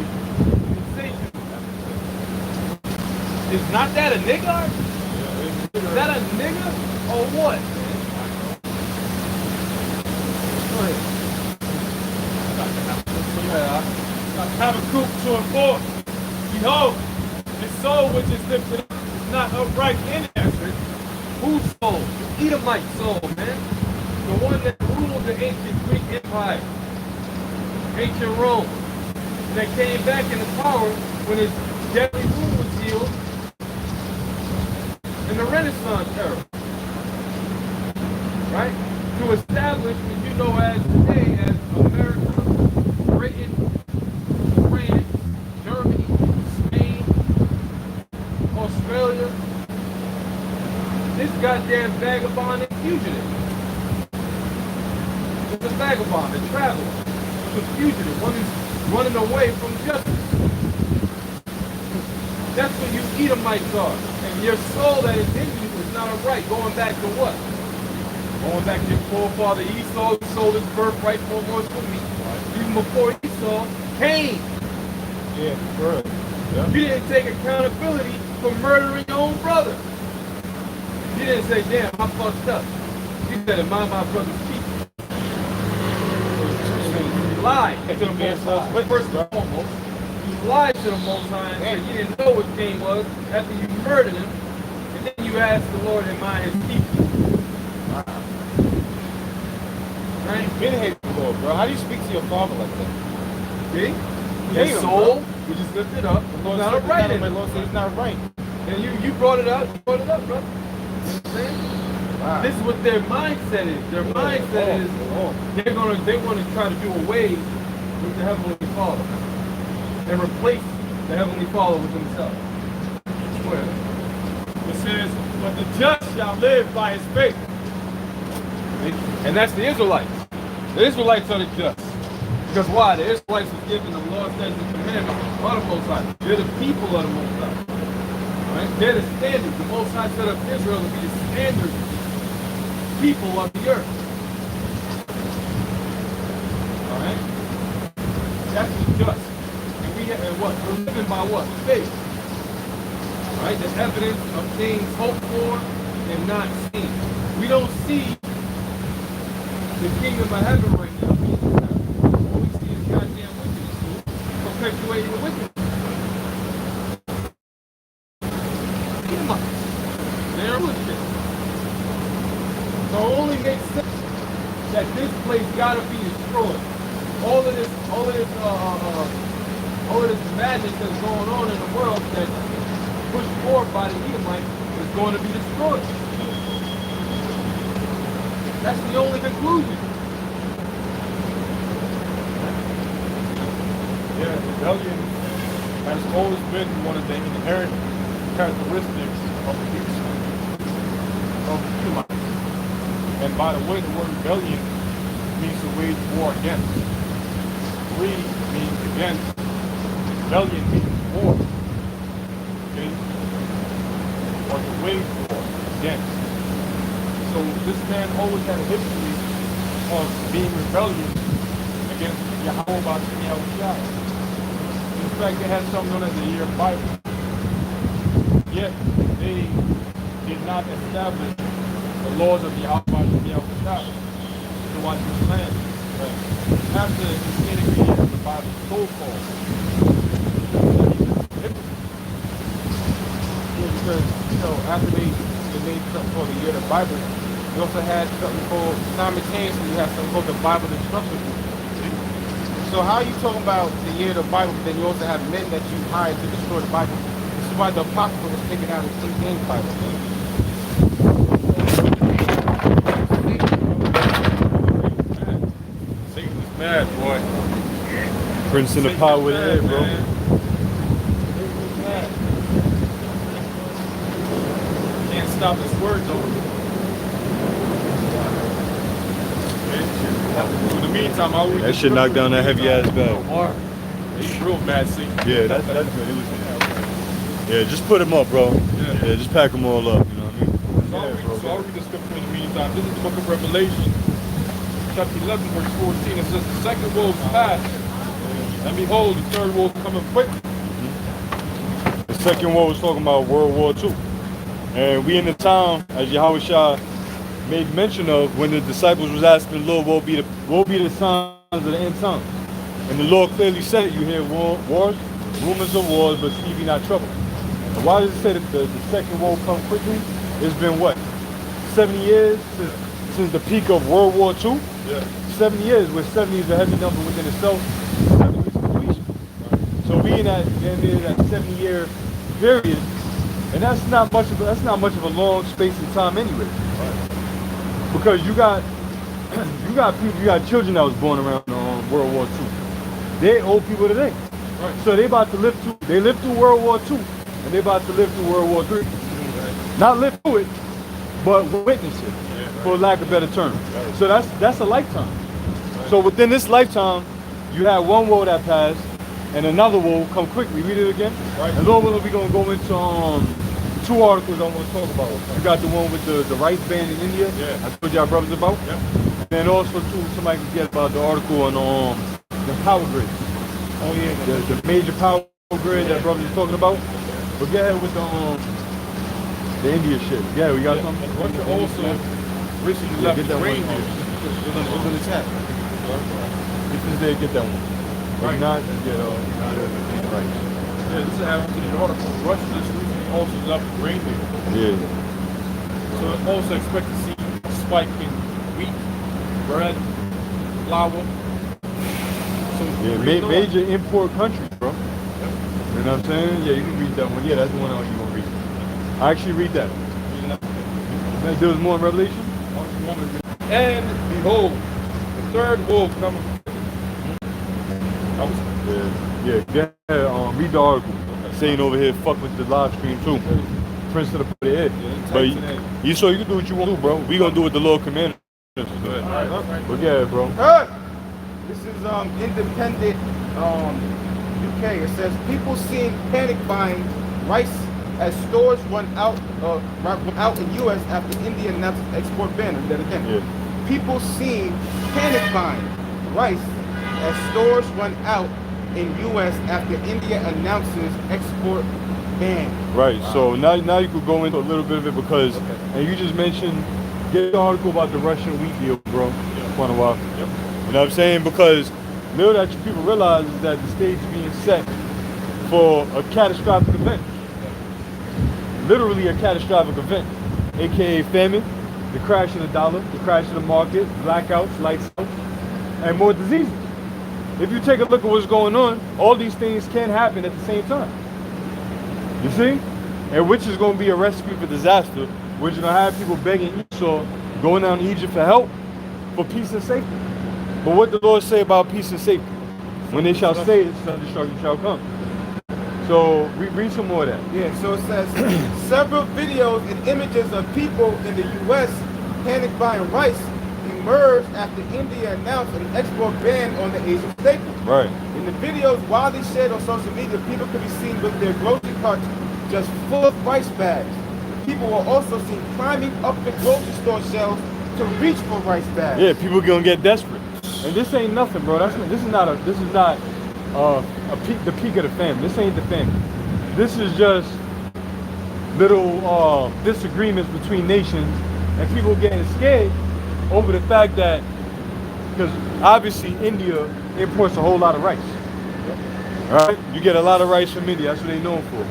Insatiable. Is not that a nigga? Is that a nigga or what? Go ahead. Habakkuk 2:4. Behold, his soul which is lifted up is not upright in essence. Whose soul? The Edomite soul, man. The one that ruled the ancient Greek Empire, ancient Rome, that came back into power when his deadly rule was healed in the Renaissance era. Right? To establish what you know as today as America, Britain, France, Germany, Spain, Australia. This goddamn vagabond and fugitive. It's a vagabond, a traveler. It's a fugitive, one who's running away from justice. That's what you Edomites are. And your soul that is in you is not right. Going back to what? Going back to your forefather Esau, who sold his birthright for more for me. Even before Esau, Cain. Yeah, correct. Yeah. You didn't take accountability for murdering your own brother. You didn't say, damn, I fucked up. You said, mind my brother's keeper. You lied to the Most High. First and foremost, you lied to the Most High and said you didn't know what Cain was after you murdered him. And then you asked the Lord, am I his keeper? Right? You've been hating the Lord, bro. How do you speak to your father like that? See? Hate Your him, soul, bro. we just lifted up. The It's Lord not said a right it's in not, it. the Lord said it's not right. And you brought it up. You brought it up, bro. You know what I'm saying? Wow. This is what their mindset is. Their mindset is they want to try to do away with the Heavenly Father and replace the Heavenly Father with themselves. Where? It says, but the just shall live by his faith. And that's the Israelites. The Israelites are the just. Because why? The Israelites were given the law, statutes, and commandments by the Most High. They're the people of the Most High. Right? They're the standard. The Most High set up Israel to be the standard people of the earth. Alright? That's the just. And we have, and what? We're living by what? Faith. Alright? The evidence of things hoped for and not seen. We don't see the kingdom of heaven right now. All we see is goddamn wickedness. Perpetuating the wickedness. They're wicked. So it only makes sense that this place gotta be destroyed. All of this madness that's going on in the world that's pushed forward by the Edomites is going to be destroyed. That's the only conclusion. Yeah, rebellion has always been one of the inherent characteristics of the Edomites. And by the way, the word rebellion means to wage war against. Three means against. Rebellion means war. Okay? Or to wage war against. So this man always had a history of being rebellious against Yahweh 𝙱𝙾𝙻𝙾. In fact, they had something known as the year of Bible. Yet they did not establish the laws of Yahweh 𝙱𝙾𝙻𝙾 to watch this land. After the beginning of the year of the Bible, so-called. Because, you know, after they made something called the year of the Bible, we also had something called, simultaneously, we had something called the Bible Destruction Group. So how are you talking about the year of the Bible, but then you also have men that you hired to destroy the Bible? This is why the Apocrypha was taken out of the King James Bible. Satan is mad, boy. Prince in the power with it, bro. Can't stop his words over. In the meantime, I always That shit knocked down that heavy ass bag. He's real mad, see. Yeah, that's good. It was. Yeah, just put him up, bro. Yeah, just pack them all up. You know what I mean? So I'll read the scripture in the meantime. This is the book of Revelation, chapter 11, verse 14. It says, the second woe is past, and behold, the third woe is coming quick. The second war was talking about World War II. And we in the town, as Yahweh Shah made mention of, when the disciples was asking the Lord, what will be the signs of the end time? And the Lord clearly said it. You hear wars, rumors of wars, but see be not troubled. And why does it say that the second war come quickly? It's been what? 70 years since the peak of World War II? Yeah. 70 years, where 70 is a heavy number within itself. 70 is completion. So we in that 70-year period, and that's not much of a long space in time anyway. Because you got people, you got children that was born around World War II. They old people today. Right. So they about to live through World War II, and they about to live through World War III. Not live through it, but witness it, for lack of a better term. Right. So that's a lifetime. Right. So within this lifetime, you have one war that passed, and another war come quickly. Read it again. Right. And then we're gonna go into two articles I want to talk about. You got the one with the rice ban in India. Yeah. I told y'all brothers about. Yep. And also too, somebody can get about the article on the power grid. Oh yeah. The major power grid that brothers is talking about. But go ahead with the India shit. Yeah, we got something. And Russia also recently left reindeer. It was in the chat. If it's there, get that one. Right. If not, get right. Yeah, this is after the article. Russia just recently also left reindeer. Yeah. So I also expect to see a spike in wheat, bread, flour. Yeah, major import countries, bro. You know what I'm saying? Yeah, you can read that one. Yeah, that's the one you want to read. I actually read that. There was more in Revelation? And behold, the third wolf coming. Yeah. Read the article. Saying over here, fuck with the live stream too. Prince of the put it in. But you can do what you want to do, bro. We gonna do what the Lord commanded us to do. But yeah, bro. This is independent UK. It says people seeing panic buying rice as stores run out in U.S. after India announced export ban. Read that again. Yeah. People seeing panic buying rice as stores run out in U.S. after India announces export ban. Right. Wow. So now you could go into a little bit of it because, and you just mentioned, get the article about the Russian wheat deal, bro. Quite a while. Yep. You know what I'm saying? Because little that you people realize is that the stage is being set for a catastrophic event. Literally a catastrophic event, aka famine, the crash of the dollar, the crash of the market, blackouts, lights out, and more diseases. If you take a look at what's going on, all these things can happen at the same time. You see? And which is going to be a recipe for disaster, which is going to have people begging Esau, going down to Egypt for help, for peace and safety. But what the Lord say about peace and safety? When they shall say it, such destruction shall come. So read some more of that. Yeah, so it says several videos and images of people in the U.S. panic buying rice in emerged after India announced an export ban on the Asian staple. Right. In the videos widely shared on social media, people could be seen with their grocery carts just full of rice bags. People were also seen climbing up the grocery store shelves to reach for rice bags. Yeah, people gonna get desperate. And this ain't nothing, bro. This is not the peak of the family. This ain't the family. This is just little disagreements between nations and people getting scared over the fact that, because obviously India imports a whole lot of rice. All right, you get a lot of rice from India. That's what they're known for.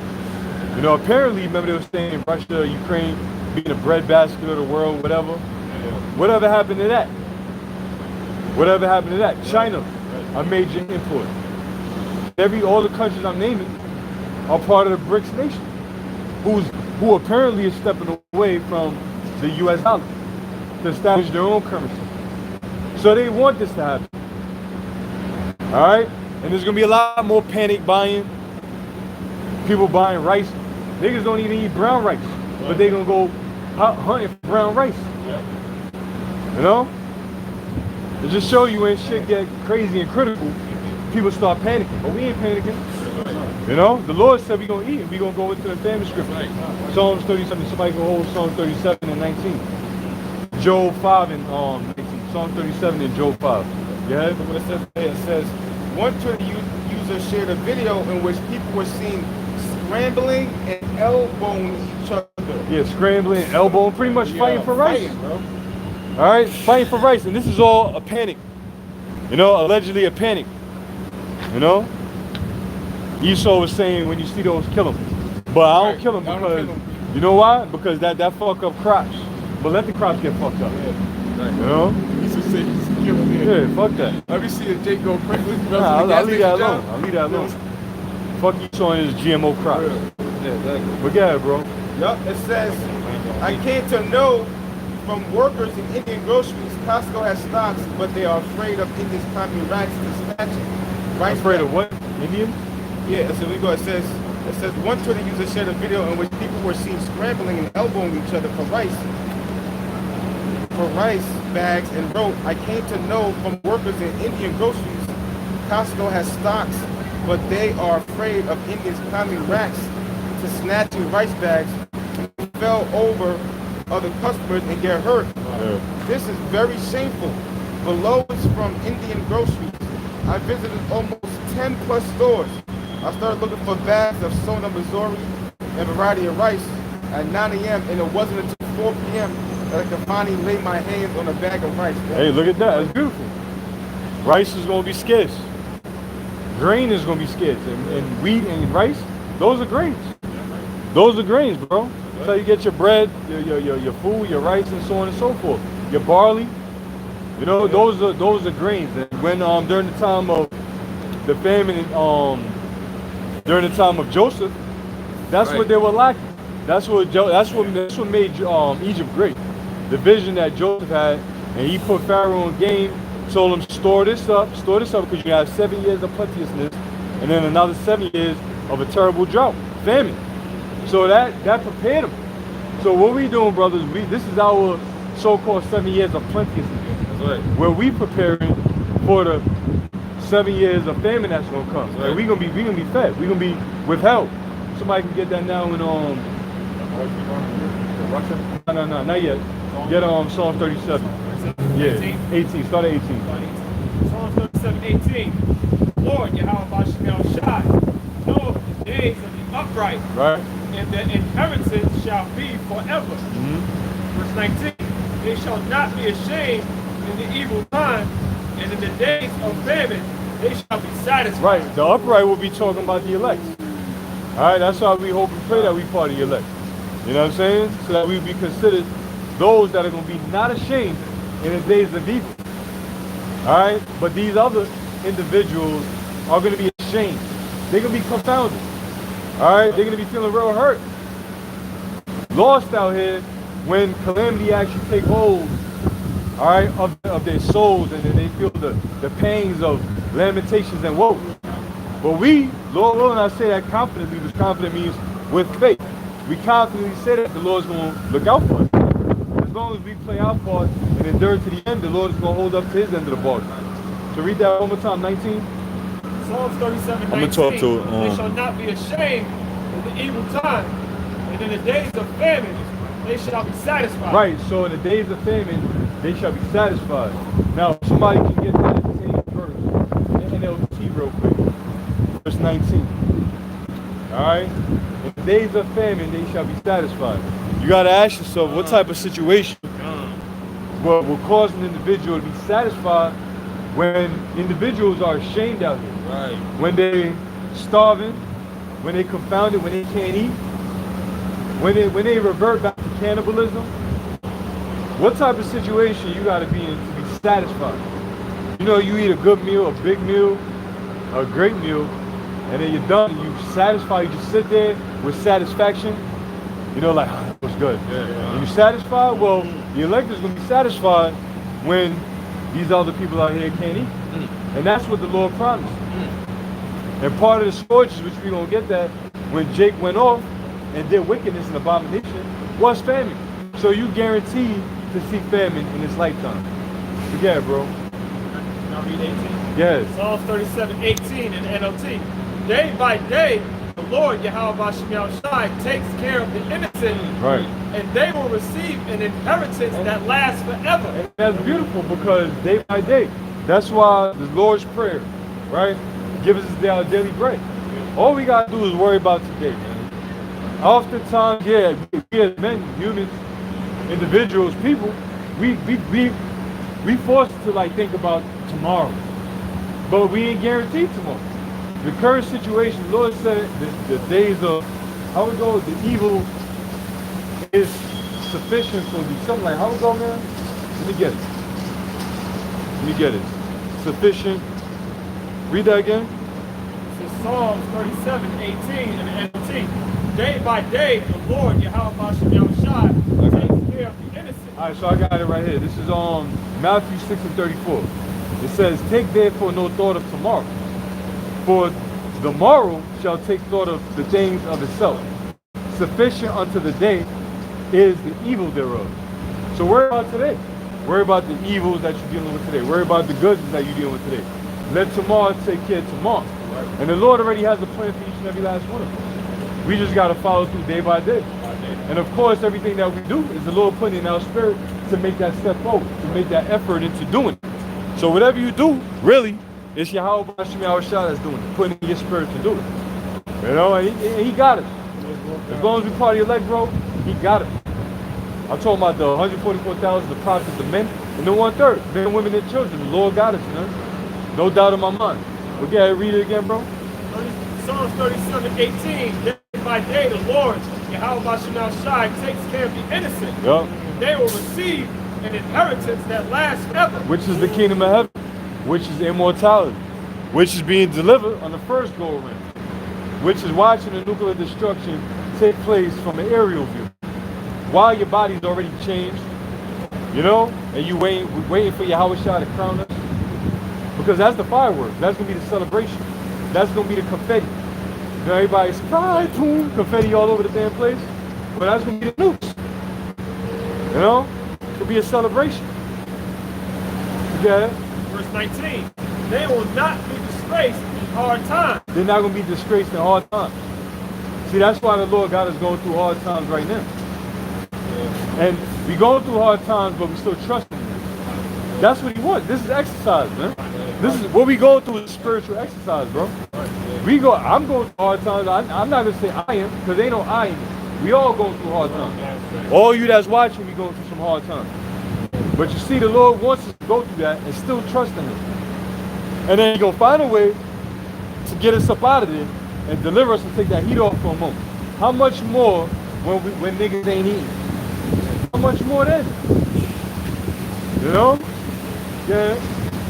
You know, apparently, remember they were saying Russia, Ukraine being the breadbasket of the world, whatever. Whatever happened to that? Whatever happened to that? China, a major import. All the countries I'm naming are part of the BRICS nation, who apparently is stepping away from the U.S. dollar to establish their own currency. So they want this to happen. All right, and there's gonna be a lot more panic buying. People buying rice. Niggas don't even eat brown rice, but they gonna go hunting for brown rice. You know? To just show you when shit get crazy and critical, people start panicking. But we ain't panicking. You know? The Lord said we gonna eat and we gonna go into the famine scripture. Psalms 37, somebody can hold Psalm 37 and 19. Job 5 and 19. Psalm 37 and Job 5. Yeah? What it says, one Twitter user shared a video in which people were seen scrambling and elbowing each other. Yeah, scrambling, elbowing, pretty much fighting for rice. Fighting, bro. All right, fighting for rice, and this is all a panic. You know, allegedly a panic. You know, Esau was saying when you see those, kill them. But I don't kill them because you know why? Because that fuck up crops. But let the crops get fucked up. Yeah. You know? He should say he's killing me. Yeah, fuck that. Let me see if Jake go quickly. Nah, I'll leave that alone. I'll leave that alone. Fuck Esau and his GMO crops. Yeah, exactly. But yeah, bro. Yup, it says, I came to know from workers in Indian groceries, Costco has stocks, but they are afraid of Indians climbing racks and snatching rice. Afraid of what? Indian? Yeah, so we go. It says one Twitter user shared a video in which people were seen scrambling and elbowing each other for rice bags, and wrote, I came to know from workers in Indian groceries, Costco has stocks, but they are afraid of Indians climbing racks to snatching rice bags and fell over other customers and get hurt. Yeah. This is very shameful. Below is from Indian groceries. I visited almost 10 plus stores. I started looking for bags of Sona Missouri and a variety of rice at 9 a.m. and it wasn't until 4 p.m. that I could finally lay my hands on a bag of rice. Hey, look at that. That's beautiful. Rice is going to be scarce. Grain is going to be scarce. And wheat and rice, those are grains. Those are grains, bro. That's how you get your bread, your food, your rice, and so on and so forth. Your barley, you know, those are grains. And when during the time of the famine, during the time of Joseph, that's what they were lacking. That's what made Egypt great. The vision that Joseph had, and he put Pharaoh on game, told him store this up because you have 7 years of plenteousness, and then another 7 years of a terrible drought, famine. So that prepared them. So what we doing, brothers? This is our so-called 7 years of plenteousness. That's right. Where we preparing for the 7 years of famine that's gonna come. Right. And we gonna be fed. We gonna be withheld. Somebody can get that now in Russia? No, not yet. Get Psalm 37. Yeah, 18. Start at 18. Psalm 37, 18. Lord, Yahweh 𝙱𝚾𝙴, know the days of the upright, Right. and their inheritance shall be forever. Verse 19. They shall not be ashamed in the evil time, and in the days of famine they shall be satisfied. Right. The upright will be talking about the elect. All right. That's why we hope and pray that we part of the elect. You know what I'm saying? So that we be considered those that are going to be not ashamed in the days of evil. All right. But these other individuals are going to be ashamed. They're going to be confounded. All right. They're going to be feeling real hurt, lost out here when calamity actually take hold. All right, of their souls, and then they feel the pangs of lamentations and woe. But we, Lord willing, I say that confidently, because confident means with faith. We confidently say that the Lord's going to look out for us. There's long as we play our part and endure to the end, the Lord is going to hold up to his end of the bargain. So read that one more time, 19. Psalms 37, I'm gonna talk to it, They shall not be ashamed in the evil time, and in the days of famine they shall be satisfied. Right, so in the days of famine, they shall be satisfied. Now, somebody can get that same verse in NLT real quick. Verse 19. Alright? In the days of famine, they shall be satisfied. You got to ask yourself, what type of situation will cause an individual to be satisfied when individuals are ashamed out here? Right. When they starving, when they confounded, when they can't eat, when they revert back to cannibalism. What type of situation you got to be in to be satisfied? You know, you eat a good meal, a big meal, a great meal, and then you're done, you satisfied, you just sit there with satisfaction, you know, like, oh, that was good. And you satisfied? Well, the elect is going to be satisfied when these other people out here can't eat. And that's what the Lord promised. And part of the scourges, which we're going to get that, when Jake went off and did wickedness and abomination, was famine. So you guaranteed to see famine in his lifetime. Yeah, bro. Now read 18. Yes. Psalms 37, 18 in NLT. Day by day, the Lord 𝙱𝚾𝙴𝙾 takes care of the innocent, Right. and they will receive an inheritance that lasts forever. And that's beautiful because day by day, that's why the Lord's Prayer, right? Give us our daily bread. All we got to do is worry about today, man. Oftentimes, yeah, we as men, humans, individuals, people, we forced to like think about tomorrow, but we ain't guaranteed tomorrow. The current situation, the Lord said, the days of, how it goes, the evil is sufficient for you. Something like, how it go, man? Let me get it. Let me get it. Sufficient. Read that again. It's Psalms 37, 18 in the NLT. Day by day, the Lord 𝙱𝚾𝙴𝙾 takes care of the innocent. All right, so I got it right here. This is on Matthew 6 and 34. It says, take therefore no thought of tomorrow, for the morrow shall take thought of the things of itself. Sufficient unto the day is the evil thereof. So worry about today. Worry about the evils that you're dealing with today. Worry about the goods that you're dealing with today. Let tomorrow take care of tomorrow. And the Lord already has a plan for each and every last one of us. We just got to follow through day by day. And of course, everything that we do is the Lord putting in our spirit to make that step forward, to make that effort into doing it. So whatever you do, really, it's 𝙱𝚾𝙴𝙾 that's doing it, putting in your spirit to do it. You know, and he got it. As long as we part of your leg, bro, he got it. I'm talking about the 144,000, the prophets, the men, and the 1/3, men, women, and children. The Lord got us, man. No doubt in my mind. Okay, read it again, bro. Psalms 37, 18. Day by day, the Lord 𝙱𝚾𝙴𝙾 takes care of the innocent. Yup. They will receive an inheritance that lasts forever. Which is the kingdom of heaven, which is immortality, which is being delivered on the first go around, which is watching the nuclear destruction take place from an aerial view. While your body's already changed, you know, and you waiting for your 𝙱𝚾 to crown us. Because that's the fireworks. That's going to be the celebration. That's going to be the confetti. You know, everybody's surprise, boom, confetti all over the damn place. But that's going to be the nukes. You know? It'll be a celebration. You get it? Verse 19. They will not be disgraced in hard times. They're not going to be disgraced in hard times. See, that's why the Lord got us going through hard times right now. And we going through hard times, but we still trust Him. That's what He wants. This is exercise, man. This is what we go through is spiritual exercise, bro. I'm going through hard times. I'm not gonna say I am, because ain't no I am. We all go through hard times. All you that's watching, we going through some hard times. But you see, the Lord wants us to go through that and still trust in Him. And then He gonna find a way to get us up out of there and deliver us and take that heat off for a moment. How much more when niggas ain't eating? How much more then? You know? Yeah.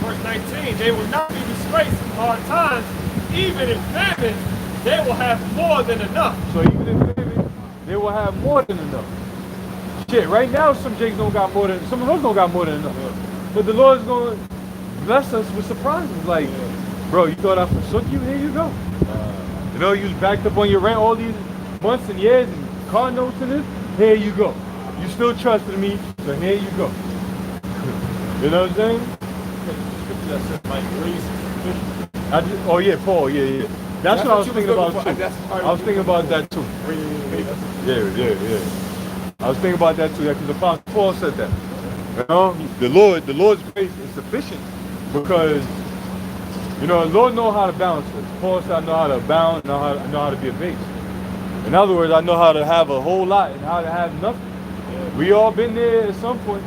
Verse 19, they will not be disgraced in hard times. Even in famine, they will have more than enough. So even in famine, they will have more than enough. Shit, right now some Jakes don't got more than, some of us don't got more than enough. But the Lord is going to bless us with surprises. Like, bro, you thought I forsook you? Here you go. You know, you was backed up on your rent all these months and years and car notes and this. Here you go. You still trusted me, so here you go. You know what I'm saying? That said, like, grace is sufficient. Oh yeah, Paul, yeah. That's what I was thinking about too. That's I was thinking about that too. Yeah. I was thinking about that too. Because the Apostle Paul said that. You know, the Lord's grace is sufficient because, you know, the Lord knows how to balance us. Paul said, I know how to abound, I know how to be a base. In other words, I know how to have a whole lot and how to have nothing. We all been there at some point.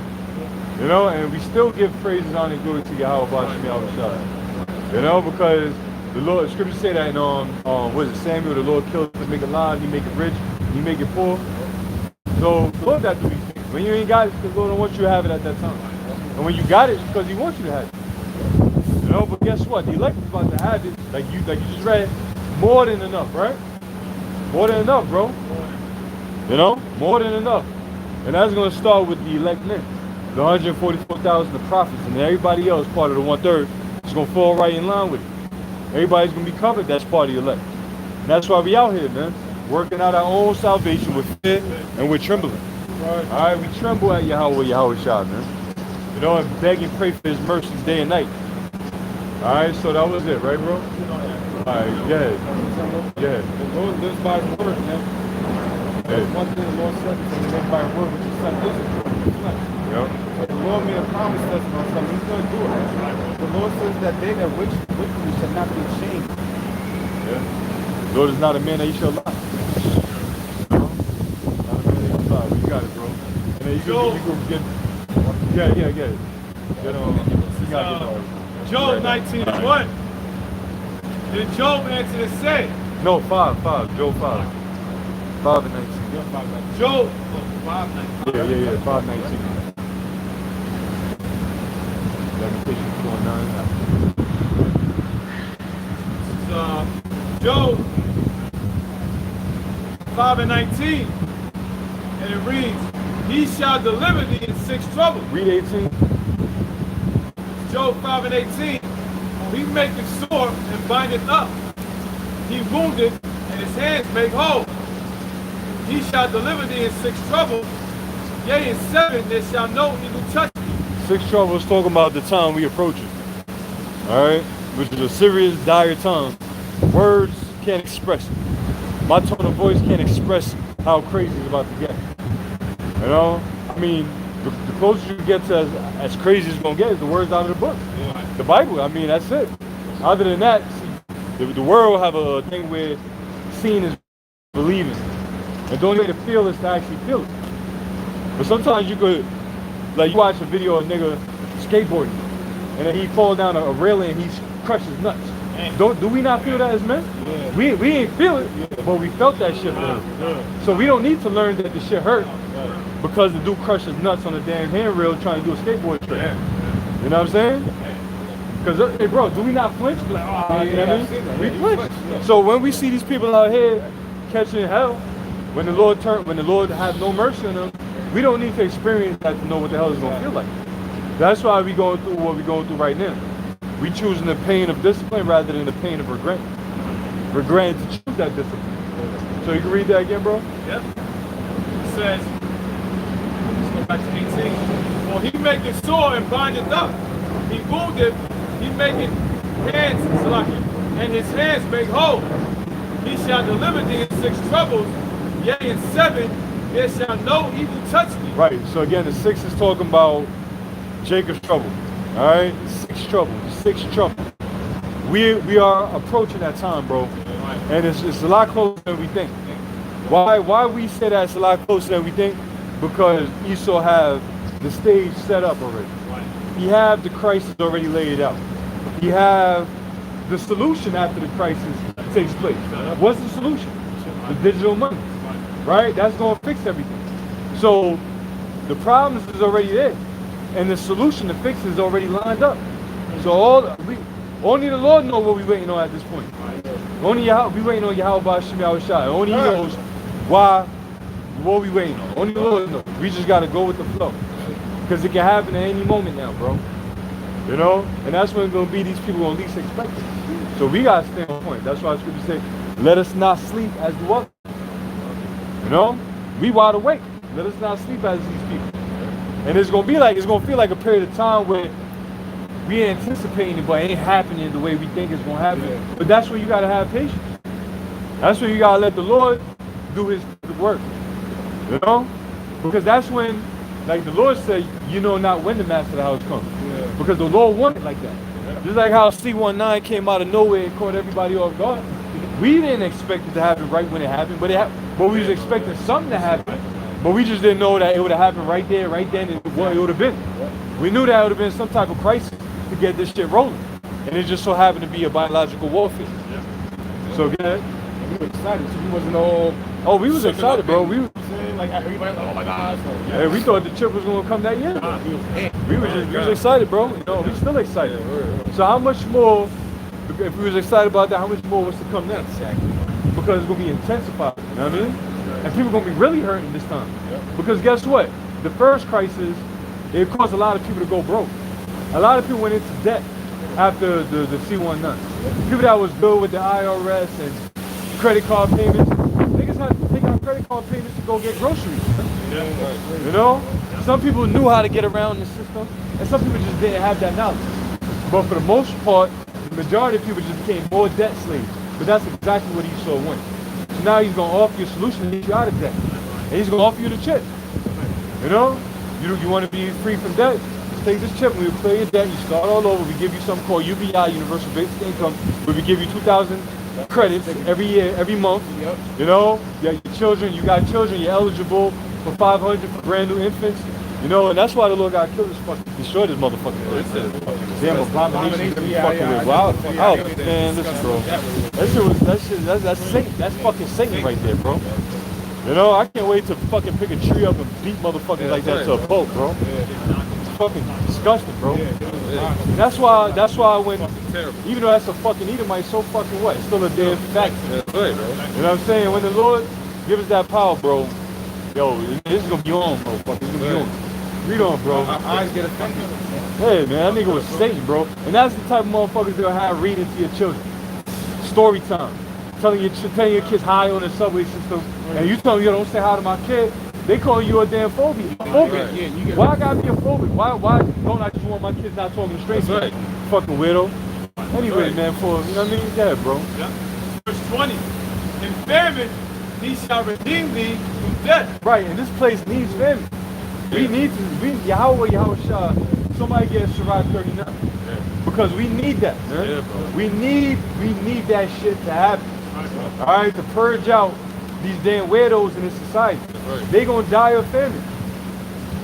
You know, and we still give praises, honor, and glory to Yahweh 𝙱𝚾𝙴𝚾𝙽. You know, because the Lord, Scripture say that in what is it, Samuel, the Lord kills to make it alive, he make it rich, he make it poor. So the Lord got to be things. When you ain't got it, the Lord don't want you to have it at that time. And when you got it, it's because he wants you to have it. You know, but guess what? The elect is about to have it, like you just read, more than enough, right? More than enough, bro. You know, more than enough. And that's gonna start with the elect men. The 144,000 the prophets, and everybody else, part of the 1/3, is going to fall right in line with it. Everybody's going to be covered, that's part of the elect. And that's why we out here, man, working out our own salvation with fear and with trembling. All right, we tremble at Yahweh 𝙱𝚾𝙴𝙾, man. You know, and beg and pray for his mercies day and night. All right, so that was it, right, bro? All right, go ahead. The Lord lives by his word, man. That's one thing the Lord said, he lives by his word, which is something. Yep. But the Lord made a promise to us on something. He's going to do it. The Lord says that they that wish wickedly shall not be ashamed. Yeah. The Lord is not a man that he shall lie. No? Not a man that he shall lie. You got it, bro. And then you can get. Yeah. Get you got it. Job 19:1. Did Job answer and say? No, 5. Job 5. 5 and 19. Job 5:19. Yeah. 5:19. Lamentation 4:9. Job 5:19, and it reads, "He shall deliver thee in 6 troubles." Read 18. Job 5:18, "He maketh sore and bindeth up. He wounded, and his hands make whole. He shall deliver thee in 6 troubles. Yea, in 7 there shall no evil touch thee." 6 troubles talking about the time we approaching. Alright? Which is a serious, dire time. Words can't express it. My tone of voice can't express how crazy it's about to get. You know? I mean, the closer you get to as crazy as it's going to get is the words out of the book. The Bible, I mean, that's it. Other than that, see, the world have a thing where seeing is believing. And the only way to feel is to actually feel it. But sometimes you could, like, you watch a video of a nigga skateboarding, and then he falls down a railing and he crushes nuts. Do we not feel that as men? Yeah. We ain't feel it, but we felt that shit. So we don't need to learn that the shit hurt because the dude crushes nuts on a damn handrail trying to do a skateboard trick. You know what I'm saying? Because, hey, bro, do we not flinch? Like, oh, you know what I mean? We flinch. So when we see these people out here catching hell, when the Lord have no mercy on them, we don't need to experience that to know what the hell it's going to feel like. That's why we going through what we're going through right now. We choosing the pain of discipline rather than the pain of regret. Regretting to choose that discipline. So you can read that again, bro? Yep. It says, let's go back to 18. "For he maketh sore and bindeth up. He wounded, he maketh hands, and his hands make whole. He shall deliver thee in 6 troubles. Yea, in 7 there shall no evil touch thee." Right. So again, the 6 is talking about Jacob's trouble. All right, 6 trouble. We are approaching that time, bro, and it's a lot closer than we think. Why we say that it's a lot closer than we think? Because Esau have the stage set up already. He have the crisis already laid out. He have the solution after the crisis takes place. What's the solution? The digital money, right? That's gonna fix everything. So the problems is already there, and the solution to fix is already lined up. So only the Lord knows what we're waiting on at this point. Only we waiting on Yahweh 𝙱𝚾𝙴𝙾. Only He knows what we waiting on. Only the Lord knows. We just gotta go with the flow, because it can happen at any moment now, bro. You know, and that's when it's gonna be these people gonna least expect it. So we gotta stay on point. That's why the Scripture say, "Let us not sleep as the others." You know, we wide awake. Let us not sleep as these people. And it's gonna feel like a period of time where we anticipating it, but it ain't happening the way we think it's gonna happen. Yeah. But that's where you gotta have patience. That's where you gotta let the Lord do his work. You know? Because that's when, like the Lord said, you know not when the master of the house comes. Yeah. Because the Lord wanted it like that. Just like how 𝙱𝚾𝙴𝙾𝙽 came out of nowhere and caught everybody off guard. We didn't expect it to happen right when it happened, but we was expecting something to happen. But we just didn't know that it would have happened right there, right then, and what it would have been. We knew that it would have been some type of crisis to get this shit rolling. And it just so happened to be a biological warfare. So yeah. We were excited, so we wasn't all. Oh, we was excited, bro. We like everybody like, oh my gosh. Like, yeah, we thought the chip was gonna come that year. We was excited, bro. You know, we still excited. So how much more, if we was excited about that, how much more was to come next? Because it's gonna be intensified. You know what I mean? And people gonna be really hurting this time. Because guess what? The first crisis, it caused a lot of people to go broke. A lot of people went into debt after the 𝙱𝚾𝙴𝙾𝙽. People that was good with the IRS and credit card payments, niggas had to take out credit card payments to go get groceries. You know? Some people knew how to get around the system, and some people just didn't have that knowledge. But for the most part, the majority of people just became more debt slaves. But that's exactly what Esau wanted. So now he's gonna offer you a solution to get you out of debt. And he's gonna offer you the chip. You know? You wanna be free from debt? Just take this chip, we will clear your debt, you start all over, we give you something called UBI, Universal Basic Income, where we give you 2,000 credits every year, every month. You know, you got your children, you're eligible for 500 for brand new infants. You know, and that's why the Lord got killed this fucking, destroy this motherfucker. Damn abomination to be fucking with. Wow, man, listen, bro. That's Satan. That's fucking Satan right there, bro. You know, I can't wait to fucking pick a tree up and beat motherfuckers like that to a pulp, bro. It's fucking disgusting, bro. That's why when, even though that's a fucking Edomite, so fucking what? It's still a damn fact. You know what I'm saying? When the Lord gives us that power, bro, yo, this is gonna be on, bro. Fuck, it's gonna be on. Read on, bro. our eyes get offended. Hey, man, that nigga was Satan, bro. And that's the type of motherfuckers they'll have reading to your children. Story time. Telling your kids hi on the subway system, and you tell them, yo, don't say hi to my kid. They call you a damn phobia. Phobic. Why I gotta be a phobic? Why don't I just want my kids not talking to strangers? Right. Fucking weirdo. Anyway, man, you know what I mean? Yeah, bro. Yeah. Verse 20. In famine, he shall redeem thee from death. Right, and this place needs famine. We need to, Yahweh, somebody get 𝙱𝚾𝙴𝙾𝙽. Because we need that, man. Yeah, bro. We need that shit to happen. Alright, to purge out these damn weirdos in this society. Right. They gonna die of famine.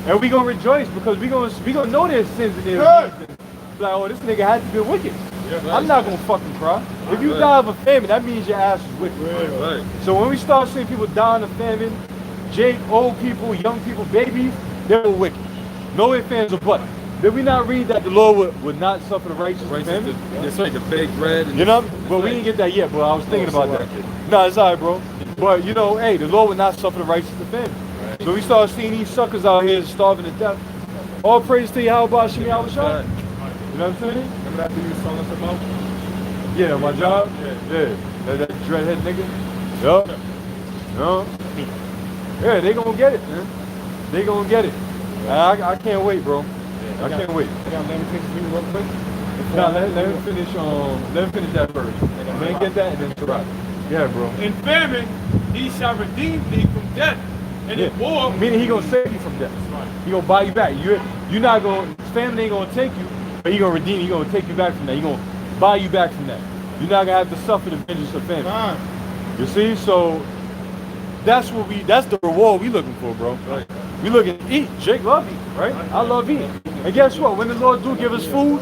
And we gonna rejoice because we gonna know their sins and their deeds. Like, oh, this nigga had to be wicked. Yeah, right. I'm not gonna fucking cry. If you die of a famine, that means your ass is wicked. Right. So when we start seeing people dying of famine, Jake, old people, young people, babies, they're wicked. No ifs, ands, or buts. Did we not read that the Lord would not suffer the righteous from famine? It's like the baked bread. You know? But we didn't get that yet, bro. I was thinking about that. No, it's alright, bro. But you know, hey, the Lord would not suffer the righteous to famine. Right. So we start seeing these suckers out here starving to death. All praise to 𝙱𝚾𝙴𝙾𝙽. You know what I'm saying? Remember that thing you was telling us about? Yeah, my job? Yeah. That dreadhead nigga? Yup. No? Yeah, they gonna get it, man. They gonna get it. I can't wait, bro. I can't wait. I got let me take this video real quick. No, let him finish that first. Then get that and then Shabbat. Yeah, bro. In famine, he shall redeem thee from death. And in war, meaning he gonna save you from death. He gonna buy you back. You're not gonna, famine ain't gonna take you, but he gonna redeem you. He gonna take you back from that. He gonna buy you back from that. You're not gonna have to suffer the vengeance of famine. You see, so that's the reward we looking for, bro. Right. We looking to eat. Jake love eating, right? I love eating. And guess what? When the Lord do give us food,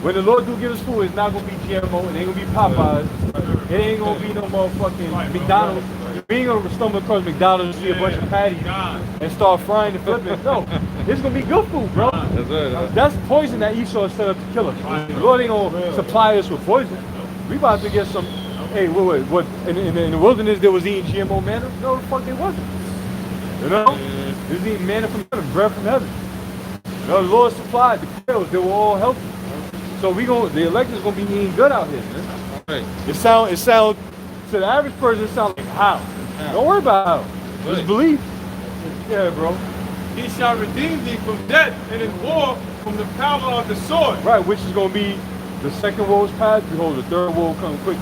it's not gonna be GMO. It ain't gonna be Popeyes. It ain't gonna be no motherfucking McDonald's. We ain't gonna stumble across McDonald's and see a bunch of patties and start frying and flipping. No, it's gonna be good food, bro. That's right. That's poison that Esau set up to kill us. The Lord ain't gonna supply us with poison. We about to get some. Hey, what? In the wilderness, there was eating GMO manna? No, the fuck, they wasn't. You know? They was eating manna from heaven, bread from heaven. You know, the Lord supplied the quails. They were all healthy. So the elect is gonna be eating good out here, man. Right. It sound to the average person, it sounds like how. Don't worry about how. Just believe. Yeah, bro. He shall redeem thee from death, and in war from the power of the sword. Right, which is going to be the second woe's past. Behold, the third woe come quick,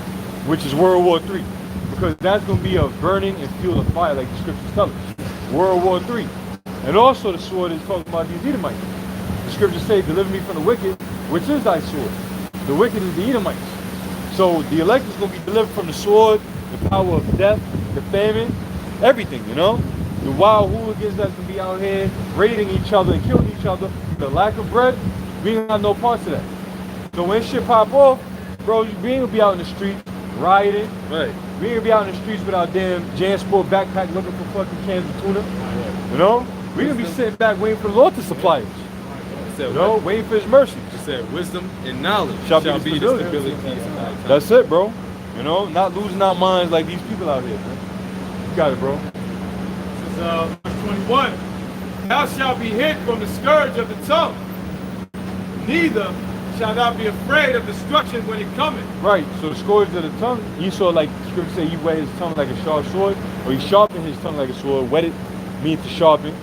which is World War III. Because that's going to be a burning and fuel of fire, like the scriptures tell us. World War III. And also the sword is talking about these Edomites. The scriptures say, deliver me from the wicked, which is thy sword. The wicked is the Edomites. So the elect is going to be delivered from the sword, the power of death, the famine, everything, you know? The wild hooligans that's going to be out here raiding each other and killing each other. The lack of bread, we ain't got no parts of that. So when shit pop off, bro, we ain't going to be out in the streets rioting. Right. We ain't going to be out in the streets with our damn JanSport backpack looking for fucking cans of tuna. You know? We're going to be sitting back waiting for the Lord to supply us. You know? Waiting for his mercy. It said wisdom and knowledge Shall shall be be the the stability. stability of our time. That's it, bro. You know? Not losing our minds like these people out here, man. You got it, bro. This is verse 21. Thou shalt be hid from the scourge of the tongue, neither shalt thou be afraid of destruction when it cometh. Right, so the scourge of the tongue, Esau, like the scripture say, he whet his tongue like a sharp sword, or he sharpened his tongue like a sword. Whet it means to sharpen,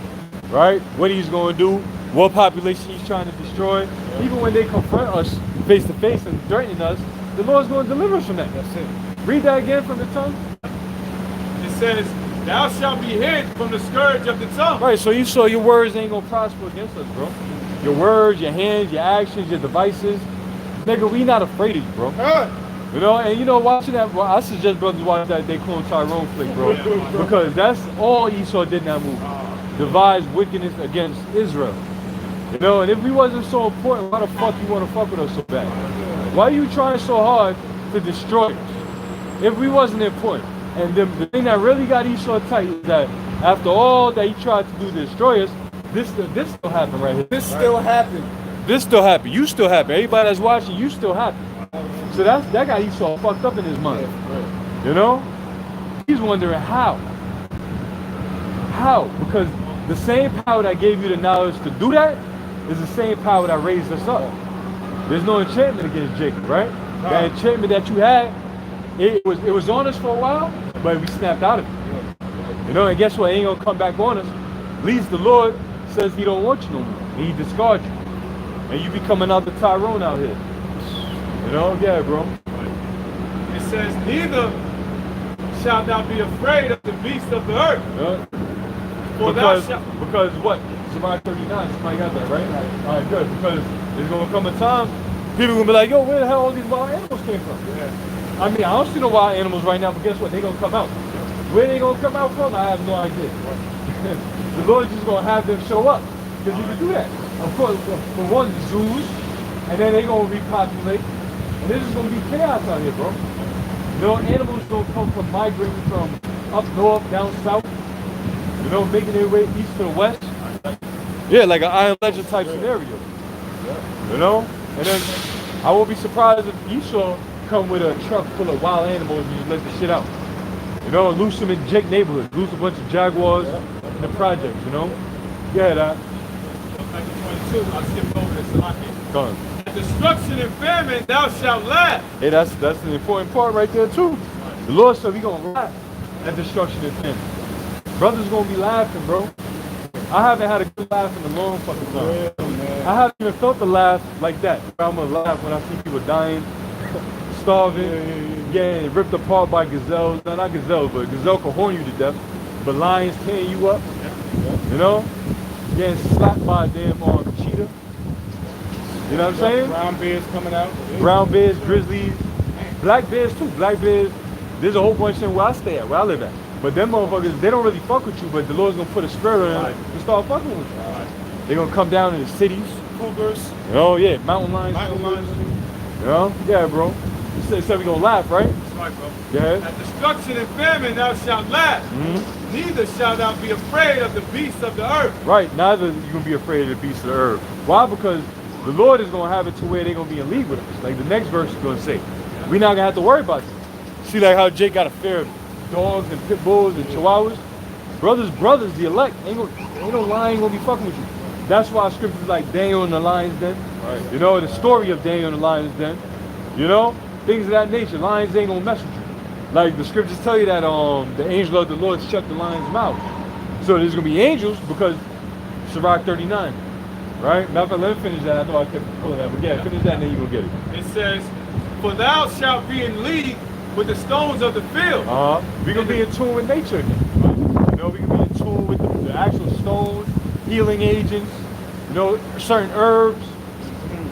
right? What he's going to do, what population he's trying to destroy. Even when they confront us face to face and threatening us, the Lord's going to deliver us from that. That's it. Read that again from the tongue. It says, thou shalt be hid from the scourge of the tongue. Right, so Esau, your words ain't going to prosper against us, bro. Your words, your hands, your actions, your devices. Nigga, we not afraid of you, bro. You know, and you know, watching that, well, I suggest brothers watch that They Clone Tyrone flick, bro. Because that's all Esau did in that movie. Devise wickedness against Israel. You know, and if we wasn't so important, why the fuck you want to fuck with us so bad? Why are you trying so hard to destroy us? If we wasn't important. And the thing that really got Esau tight is that after all that he tried to do to destroy us, this still happened right here. This still happened. This still happened. You still happy. Everybody that's watching, you still happy. So that got Esau fucked up in his mind. You know? He's wondering how. How? Because the same power that gave you the knowledge to do that is the same power that raised us up. There's no enchantment against Jacob, right? That enchantment that you had, it was on us for a while, but we snapped out of it. You know, and guess what? It ain't gonna come back on us. At least the Lord says he don't want you no more. And he discards you. And you be coming out the Tyrone out here. You know? Yeah, bro. It says, neither shalt thou be afraid of the beasts of the earth. Yeah. For Because what? Somebody 39, somebody got that, right? All right, good. Because there's going to come a time, people going to be like, yo, where the hell all these wild animals came from? Yeah. I mean, I don't see no wild animals right now, but guess what? They're going to come out. Where they going to come out from? I have no idea. The Lord is just going to have them show up. Because you can do that. Of course, for one, the zoos, and then they're going to repopulate. And this is going to be chaos out here, bro. You know, animals don't come from migrating from up north, down south. You know, making their way east to the west. Yeah, like an Iron Legend type scenario. You know? And then I won't be surprised if Esau come with a truck full of wild animals and just let the shit out. You know, loose them in Jake neighborhood. Loose a bunch of jaguars in the projects, you know? Yeah, that. I'll skip over this. Go on. At destruction and famine thou shalt laugh. Hey, that's the important part right there too. The Lord said we gonna laugh at destruction and famine. Brothers gonna be laughing, bro. I haven't had a good laugh in a long fucking time. I haven't even felt a laugh like that. I'm gonna laugh when I see people dying, starving, getting ripped apart by gazelles. No, not gazelles, but gazelle can horn you to death. But lions tearing you up, you know? Getting slapped by a damn cheetah. You know what I'm saying? Brown bears coming out. Brown bears, grizzlies, black bears too. Black bears, there's a whole bunch of them where I stay at, where I live at. But them motherfuckers, they don't really fuck with you, but the Lord's gonna put a spirit on them and start fucking with you. They're gonna come down in the cities. Cougars. Oh yeah, mountain lions. Mountain lions. You know? Yeah, bro. You said we gonna laugh, right? That's right, bro. Yeah. At destruction and famine thou shalt laugh. Neither shalt thou be afraid of the beasts of the earth. Right, neither you gonna be afraid of the beasts of the earth. Why? Because the Lord is gonna have it to where they're gonna be in league with us. Like the next verse is gonna say. We're not gonna have to worry about it. See like how Jake got a fear of dogs and pit bulls and chihuahuas? Brothers, the elect, ain't no lion gonna be fucking with you. That's why scriptures like Daniel and the lion's den. Right. You know, the story of Daniel and the lion's den. You know? Things of that nature. Lions ain't gonna mess with you. Like the scriptures tell you that the angel of the Lord shut the lion's mouth. So there's going to be angels because Sirach 39. Right? Matter of fact, let me finish that. I know I kept pulling that, but yeah, finish that and then you're going to get it. It says, for thou shalt be in league with the stones of the field. We're going to be in tune with nature again. You know, we're going to be in tune with the actual stones, healing agents, you know, certain herbs,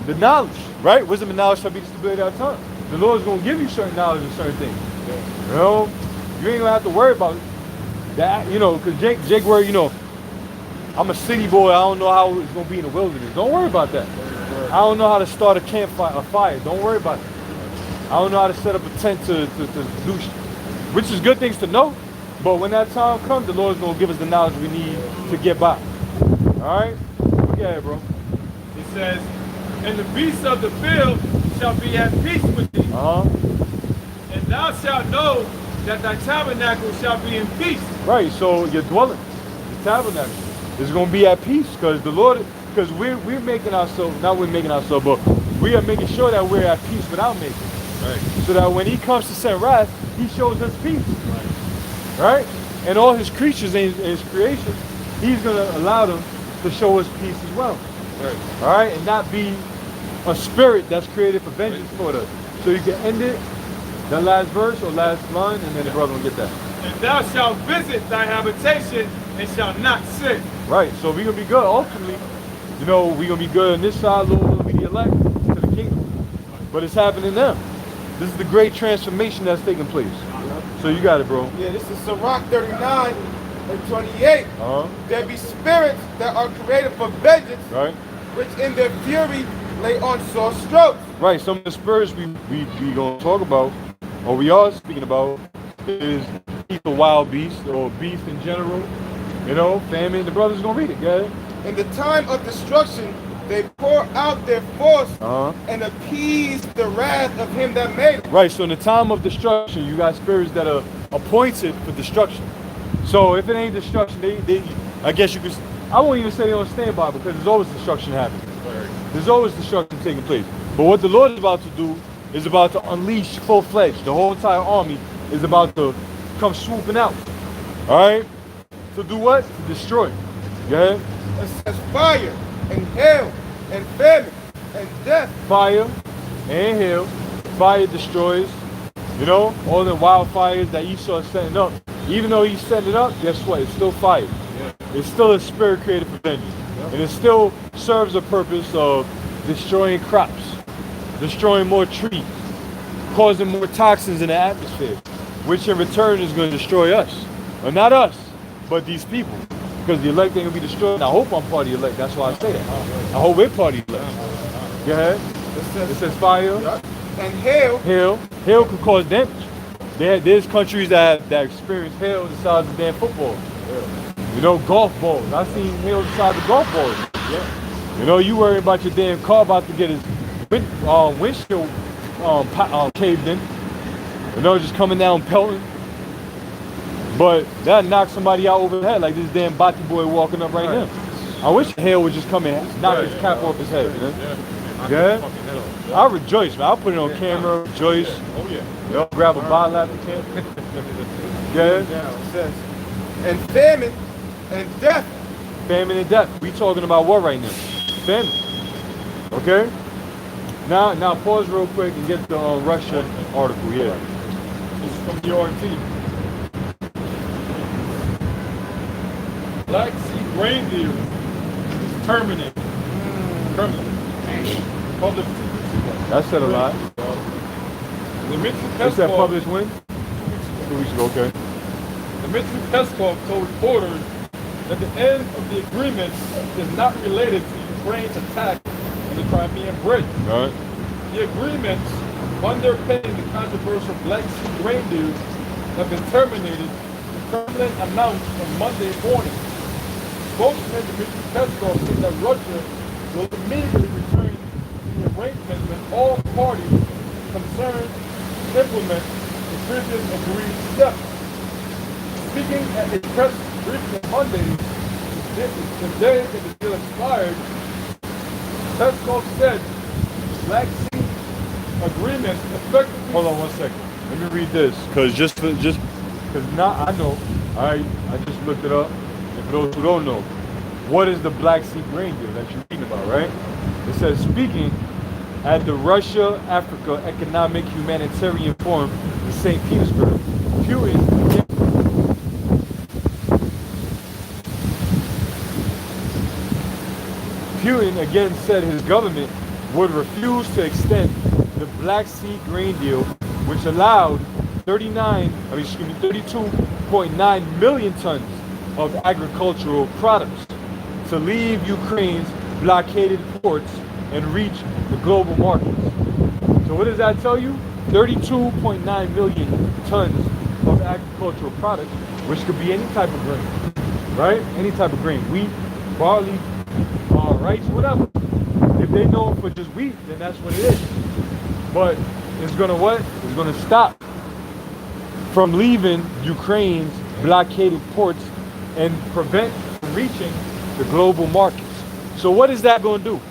the knowledge, right? Wisdom and knowledge shall be the stability of our tongue. The Lord's going to give you certain knowledge of certain things. You know, you ain't going to have to worry about that, you know, because Jake worried, you know, I'm a city boy, I don't know how it's going to be in the wilderness. Don't worry about that. I don't know how to start a campfire, a fire. Don't worry about it. I don't know how to set up a tent to do, which is good things to know. But when that time comes, the Lord's going to give us the knowledge we need to get by. All right? Look at it, bro. It says, and the beasts of the field shall be at peace with thee. And thou shalt know that thy tabernacle shall be in peace. Right, so your dwelling, the tabernacle, is going to be at peace because the Lord, because we're making ourselves, not we're making ourselves, but we are making sure that we're at peace without making. Right. So that when he comes to send wrath, he shows us peace. Right? And all his creatures and his creation, he's going to allow them to show us peace as well. Right. All right? And not be a spirit that's created for vengeance for us. So you can end it, that last verse or last line, and then the brother will get that. And thou shalt visit thy habitation and shalt not sin. Right. So we're going to be good. Ultimately, you know, we're going to be good on this side, Lord, will be the elect to the kingdom. But it's happening now. This is the great transformation that's taking place. So you got it, bro. Yeah, this is Sirach 39 and 28. There be spirits that are created for vengeance, right, which in their fury lay on sore strokes. Right, some of the spirits we gonna talk about, or we are speaking about, is the wild beast or beast in general. You know, famine. The brother's gonna read it, guys. In the time of destruction, they pour out their force and appease the wrath of him that made them. Right, so in the time of destruction, you got spirits that are appointed for destruction. So if it ain't destruction, they I guess you could, I won't even say they on standby because there's always destruction happening. There's always destruction taking place. But what the Lord is about to do is about to unleash full-fledged. The whole entire army is about to come swooping out. All right? To do what? To destroy. Yeah? It says fire and hail and famine and death. Fire and hail. Fire destroys. You know, all the wildfires that Esau is setting up. Even though he's setting it up, guess what? It's still fire. Yeah. It's still a spirit created for vengeance. Yeah. And it still serves a purpose of destroying crops, destroying more trees, causing more toxins in the atmosphere, which in return is going to destroy us. Or not us, but these people. Because the elect ain't going to be destroyed. And I hope I'm part of the elect. That's why I say that. I hope we're part of the elect. Go ahead. It says fire. And hail. Hail could cause damage. There's countries that experience hail the size of damn football. Yeah. You know, golf balls. I've seen hail the size of golf balls. Yeah. You know, you worry about your damn car about to get his windshield caved in. You know, just coming down pelting. But that knocked somebody out over the head, like this damn Bati boy walking up right now. I wish hail would just come and knock his cap off his head. You know? Yeah. I rejoice, man. I'll put it on camera, rejoice. Oh yeah. You know, grab a bottle after camp. Yeah. It says, and famine and death. Famine and death. We talking about what right now? Famine. Okay. Now pause real quick and get the Russia article. Yeah. This is from the RT. Black Sea reindeer is terminated. Published 2 weeks ago. That said a lot. Dmitry Is that Peskov published when? 2 weeks ago, okay. Dmitry Peskov told reporters that the end of the agreement is not related to Ukraine's attack on the Crimean Bridge. All right. The agreements underpinning the controversial Black Sea reindeers have been terminated. The Kremlin announced on Monday morning. Spokesman Dmitry Peskov said that Russia will immediately return to the arrangement when all parties concerned implement the previous agreed steps. Speaking at a press briefing on Monday, the day that the deal expired, Peskov said Black Sea agreements effectively. Hold on 1 second. Let me read this, because just because now I know. I just looked it up. For those who don't know, what is the Black Sea grain deal that you're reading about, right? It says, speaking at the Russia-Africa Economic Humanitarian Forum in St. Petersburg, Putin again said his government would refuse to extend the Black Sea grain deal, which allowed 32.9 million tons of agricultural products to leave Ukraine's blockaded ports and reach the global markets. So what does that tell you? 32.9 million tons of agricultural products, which could be any type of grain, right? Any type of grain, wheat, barley, rice, whatever. If they know for just wheat, then that's what it is. But it's gonna what? It's gonna stop from leaving Ukraine's blockaded ports and prevent from reaching the global markets. So what is that going to do?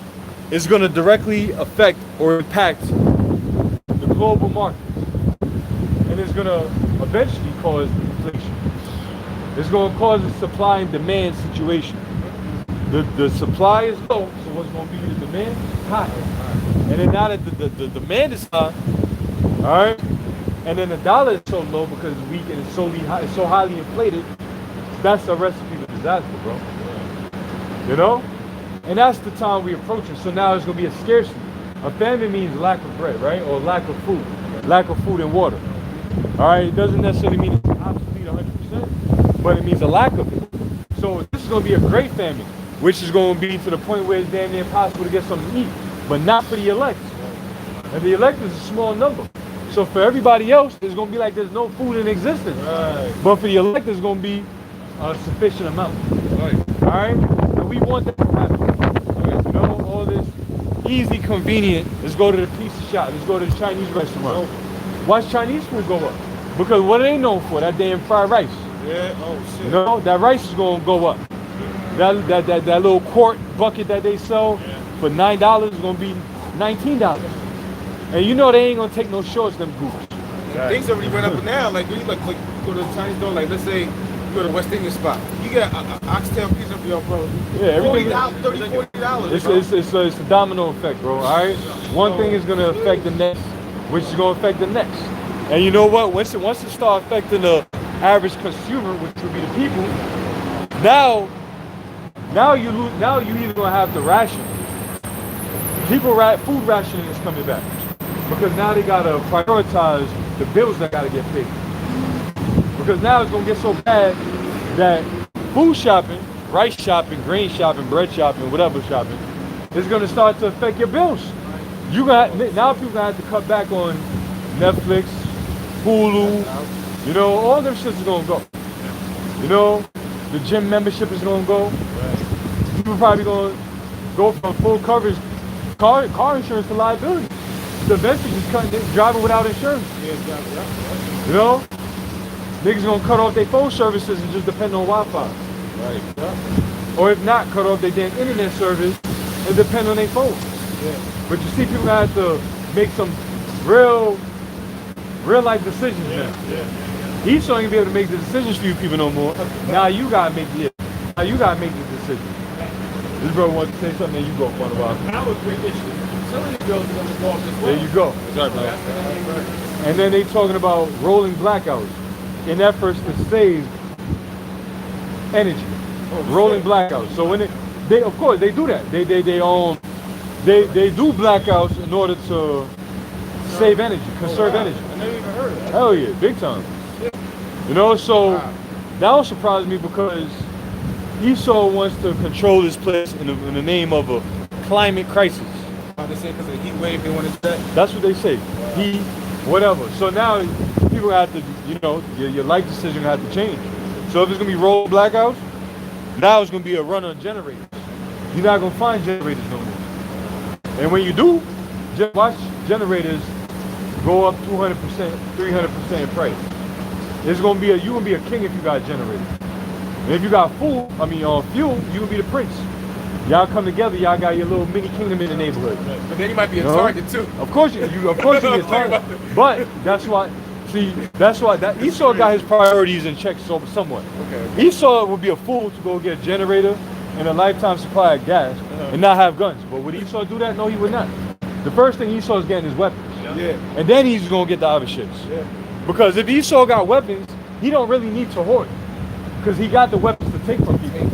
It's going to directly affect or impact the global markets. And it's going to eventually cause inflation. It's going to cause a supply and demand situation. The supply is low, so what's going to be the demand? High. And then now that the demand is high, all right, and then the dollar is so low because it's weak and it's so highly inflated, that's a recipe for disaster, bro. You know? And that's the time we're approaching. So now it's going to be a scarcity. A famine means lack of bread, right? Or lack of food and water. All right? It doesn't necessarily mean it's obsolete 100%, but it means a lack of it. So this is going to be a great famine, which is going to be to the point where it's damn near impossible to get something to eat, but not for the elect. And the elect is a small number. So for everybody else, it's going to be like there's no food in existence. Right. But for the elect, it's going to be a sufficient amount. Right. All right? And we want that to happen. Right. You know, all this easy, convenient. Let's go to the pizza shop. Let's go to the Chinese restaurant. Watch Chinese food go up. Because what are they known for? That damn fried rice. Yeah, oh shit. You know, that rice is going to go up. That little quart bucket that they sell for $9 is going to be $19. And you know they ain't going to take no shorts, them goofs. Right. Things already went up now. Like, when you like go to the Chinese store, like, let's say, you go to West Indian spot. You get an oxtail pizza for your bro. Yeah, everything. $40. It's a domino effect, bro. All right. One thing is gonna affect the next, which is gonna affect the next. And you know what? Once it start affecting the average consumer, which would be the people, now you lose. Now you either gonna have to ration. Food rationing is coming back because now they gotta prioritize the bills that gotta get paid. Because now it's gonna get so bad that food shopping, rice shopping, grain shopping, bread shopping, whatever shopping, is gonna start to affect your bills. Now people gonna have to cut back on Netflix, Hulu, you know, all them shits is gonna go. You know, the gym membership is gonna go. People probably gonna go from full coverage car insurance to liability. So eventually just driving without insurance. You know? Niggas gonna cut off their phone services and just depend on Wi-Fi. Right. Yeah. Or if not, cut off their damn internet service and depend on their phone. Yeah. But you see people have to make some real life decisions now. He's not gonna be able to make the decisions for you people no more. Now you gotta make the decision. This brother wants to say something and you go for a while. That was a great issue. Some of the bills are gonna go up as well. There you go. Exactly. And then they talking about rolling blackouts in efforts to save energy. Rolling blackouts. So when they of course they do that. They do blackouts in order to save energy, conserve energy. I never even heard of that. Hell yeah, big time. You know, so that don't surprise me because Esau wants to control this place in the name of a climate crisis. They say because of the heat wave they want to do that. That's what they say. Heat, whatever. So now people have to, you know, your life decision have to change. So if it's gonna be rolling blackouts, now it's gonna be a run on generators. You're not gonna find generators no more. And when you do, watch generators go up 200%, 300% in price. It's gonna be you're gonna be a king if you got generators. And if you got fuel, you gonna be the prince. Y'all come together, y'all got your little mini kingdom in the neighborhood. But then you might be a target too. Of course you be a target. But that's why. See, that's why that Esau got his priorities in check somewhat. Okay. Esau would be a fool to go get a generator and a lifetime supply of gas and not have guns. But would Esau do that? No, he would not. The first thing Esau is getting is weapons. Yeah. And then he's gonna get the other shits. Yeah. Because if Esau got weapons, he don't really need to hoard. Because he got the weapons to take from people.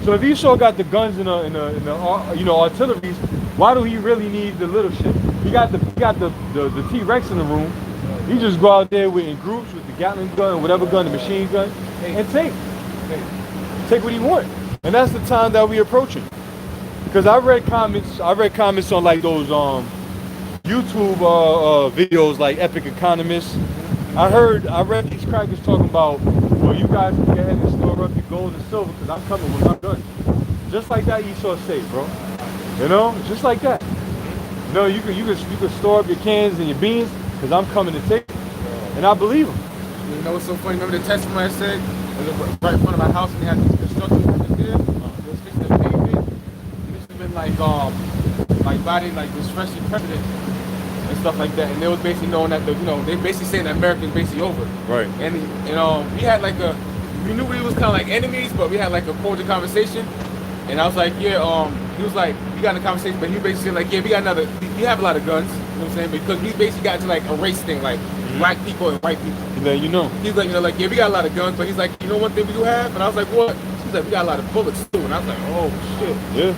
So if Esau got the guns and the you know, artilleries, why do he really need the little shit? He got the T-Rex in the room. He just go out there in groups with the Gatling gun or whatever gun, the machine gun, and take what he wants. And that's the time that we approaching. Because I read comments on like those YouTube videos like Epic Economists. I read these crackers talking about, well, you guys can go ahead and store up your gold and silver because I'm coming with my gun. Just like that Esau said, bro. You know, just like that. You know, you can store up your cans and your beans because I'm coming to take it. And I believe him. You know what's so funny? Remember the testimony I said? It was right in front of my house and they had these construction workers there. It was fixing the pavement. It used to have been like body like this freshly president and stuff like that. And they was basically knowing that they basically saying that America's basically over. Right. And we had like we knew we was kind of like enemies, but we had like a cordial conversation. And I was like, yeah, he was like, we got in a conversation, but he basically said like, yeah, we have a lot of guns, you know what I'm saying? Because we basically got to like a race thing, like black people and white people. He's like, you know. He's like, like, yeah, we got a lot of guns, but he's like, you know one thing we do have? And I was like, what? He's like, we got a lot of bullets too. And I was like, oh shit. Yeah.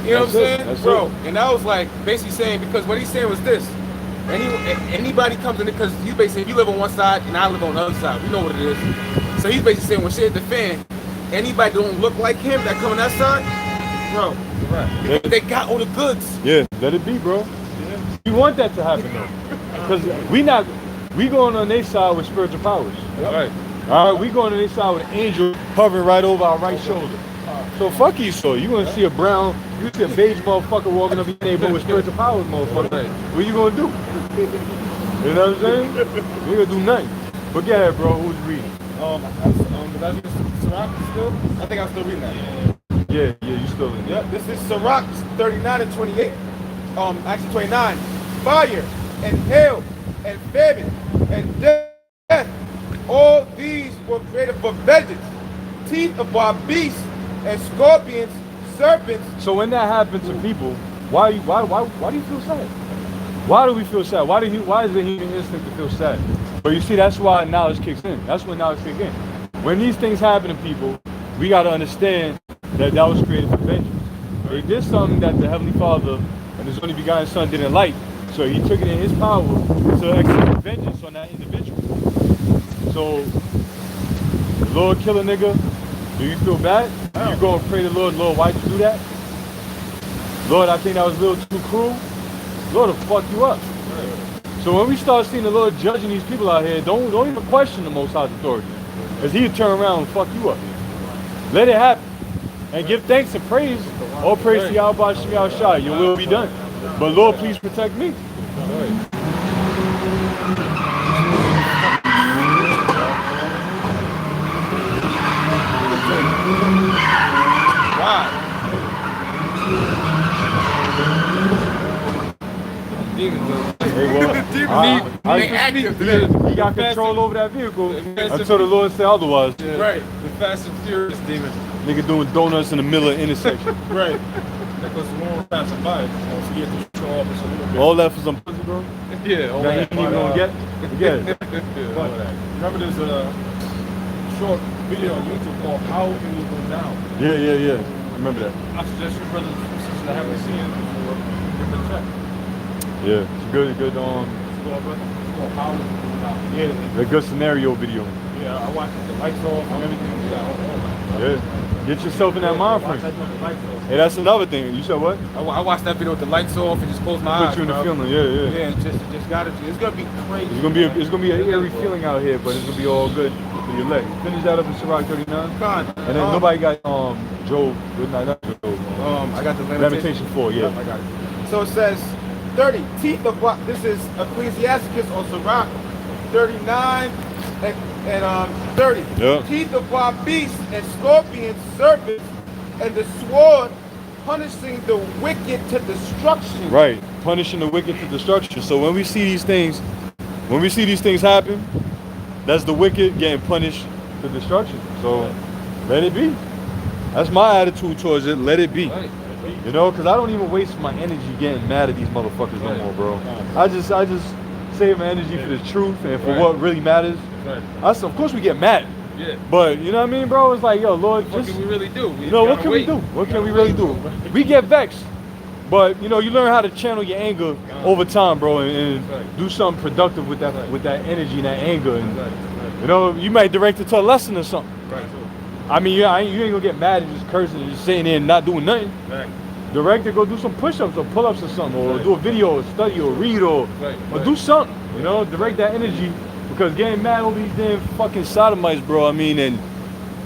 You know what I'm saying? That's Bro. it. And I was like, basically saying, because what he's saying was this. Anybody comes in, because he's basically, if you live on one side and I live on the other side, we know what it is. So he's basically saying, when shit hit the fan, anybody don't look like him that come on that side, bro, right. They got all the goods. Yeah, let it be, bro. Yeah. We want that to happen though. Because we going on their side with spiritual powers. Yep. Right. All right, we going on their side with an angel hovering right over our right shoulder. So fuck Esau. You gonna see a brown, you see a beige motherfucker walking up your neighborhood with spiritual powers, motherfucker. Right. What you gonna do? You know what I'm saying? We gonna do nothing. But get ahead, bro. Who's reading? Did I read 𝙱 still? I think I'm still reading that. Yeah, you still in. Yep, this is 𝙱 39 and 28. Actually 29. Fire and hail and famine and death. All these were created for vengeance. Teeth of wild beasts and scorpions, serpents. So when that happens to people, why do you feel sad? Why do we feel sad? Why is the human instinct to feel sad? But you see, that's why knowledge kicks in. That's when knowledge kicks in. When these things happen to people, we got to understand that was created for vengeance. They did something that the Heavenly Father and His only begotten Son didn't like. So He took it in His power to execute vengeance on that individual. So, the Lord kill a nigga, do you feel bad? You go and pray to the Lord, Lord, why'd you do that? Lord, I think that was a little too cruel. Lord will fuck you up. So when we start seeing the Lord judging these people out here, don't even question the Most High's authority. Because He'll turn around and fuck you up. Let it happen. And give thanks and praise. All praise to Yahweh 𝙱𝙾𝙻. Your will be done. But Lord, please protect me. Wow. Hey, well, he got control over that vehicle until the Lord said otherwise. Yeah. Right. The Fast and Furious demon. Nigga doing donuts in the middle of the intersection. Right. That goes more passing by. So you have to show off just a little bit. All that for some pussy, bro? Yeah, all That that. he ain't gonna get? Yeah. But remember there's a short video on YouTube called How It Will Go Down. Yeah. Remember that. I suggest you brothers and sisters that haven't seen it before, give it a check. Yeah, it's good. It's called How It Will Go Down. Yeah, A good scenario video. I watched it, the lights off and everything. Yeah. Get yourself in that mind frame. Watch that with the lights off. Hey, that's another thing. You said what? I watched that video with the lights off and just closed my eyes. Put you in the bro. feeling. Yeah. Yeah, just got it. It's gonna be crazy. It's gonna be an eerie feeling out here, but it's gonna be all good for your leg. Finish that up in 𝙱 39. God. And then nobody got Job. Not Job. I got the Lamentation 4. Yeah. Yep, I got it. So it says 30 teeth of what? This is Ecclesiasticus or 𝙱 39 and 30. Yeah. Teeth of wild beasts and scorpions, serpents, and the sword punishing the wicked to destruction. Right. Punishing the wicked to destruction. So when we see these things, when we see these things happen, that's the wicked getting punished to destruction. So let it be. That's my attitude towards it. Let it be. Right. You know, because I don't even waste my energy getting mad at these motherfuckers no more, bro. I just save my energy for the truth and for what really matters. Right. Of course we get mad. Yeah. But you know what I mean, bro? It's like, yo, Lord, What can we really do? You know, what can we do? What can we really do? We get vexed. But you know, you learn how to channel your anger over time, bro, and do something productive with that energy and that anger. And you know, you might direct it to a lesson or something. Right. I mean, you ain't gonna get mad and just cursing and just sitting there and not doing nothing. Right. Direct it, go do some push-ups or pull-ups or something, or do a video, or study, or read, or do something. You know, direct that energy, because getting mad over these damn fucking sodomites, bro. I mean, and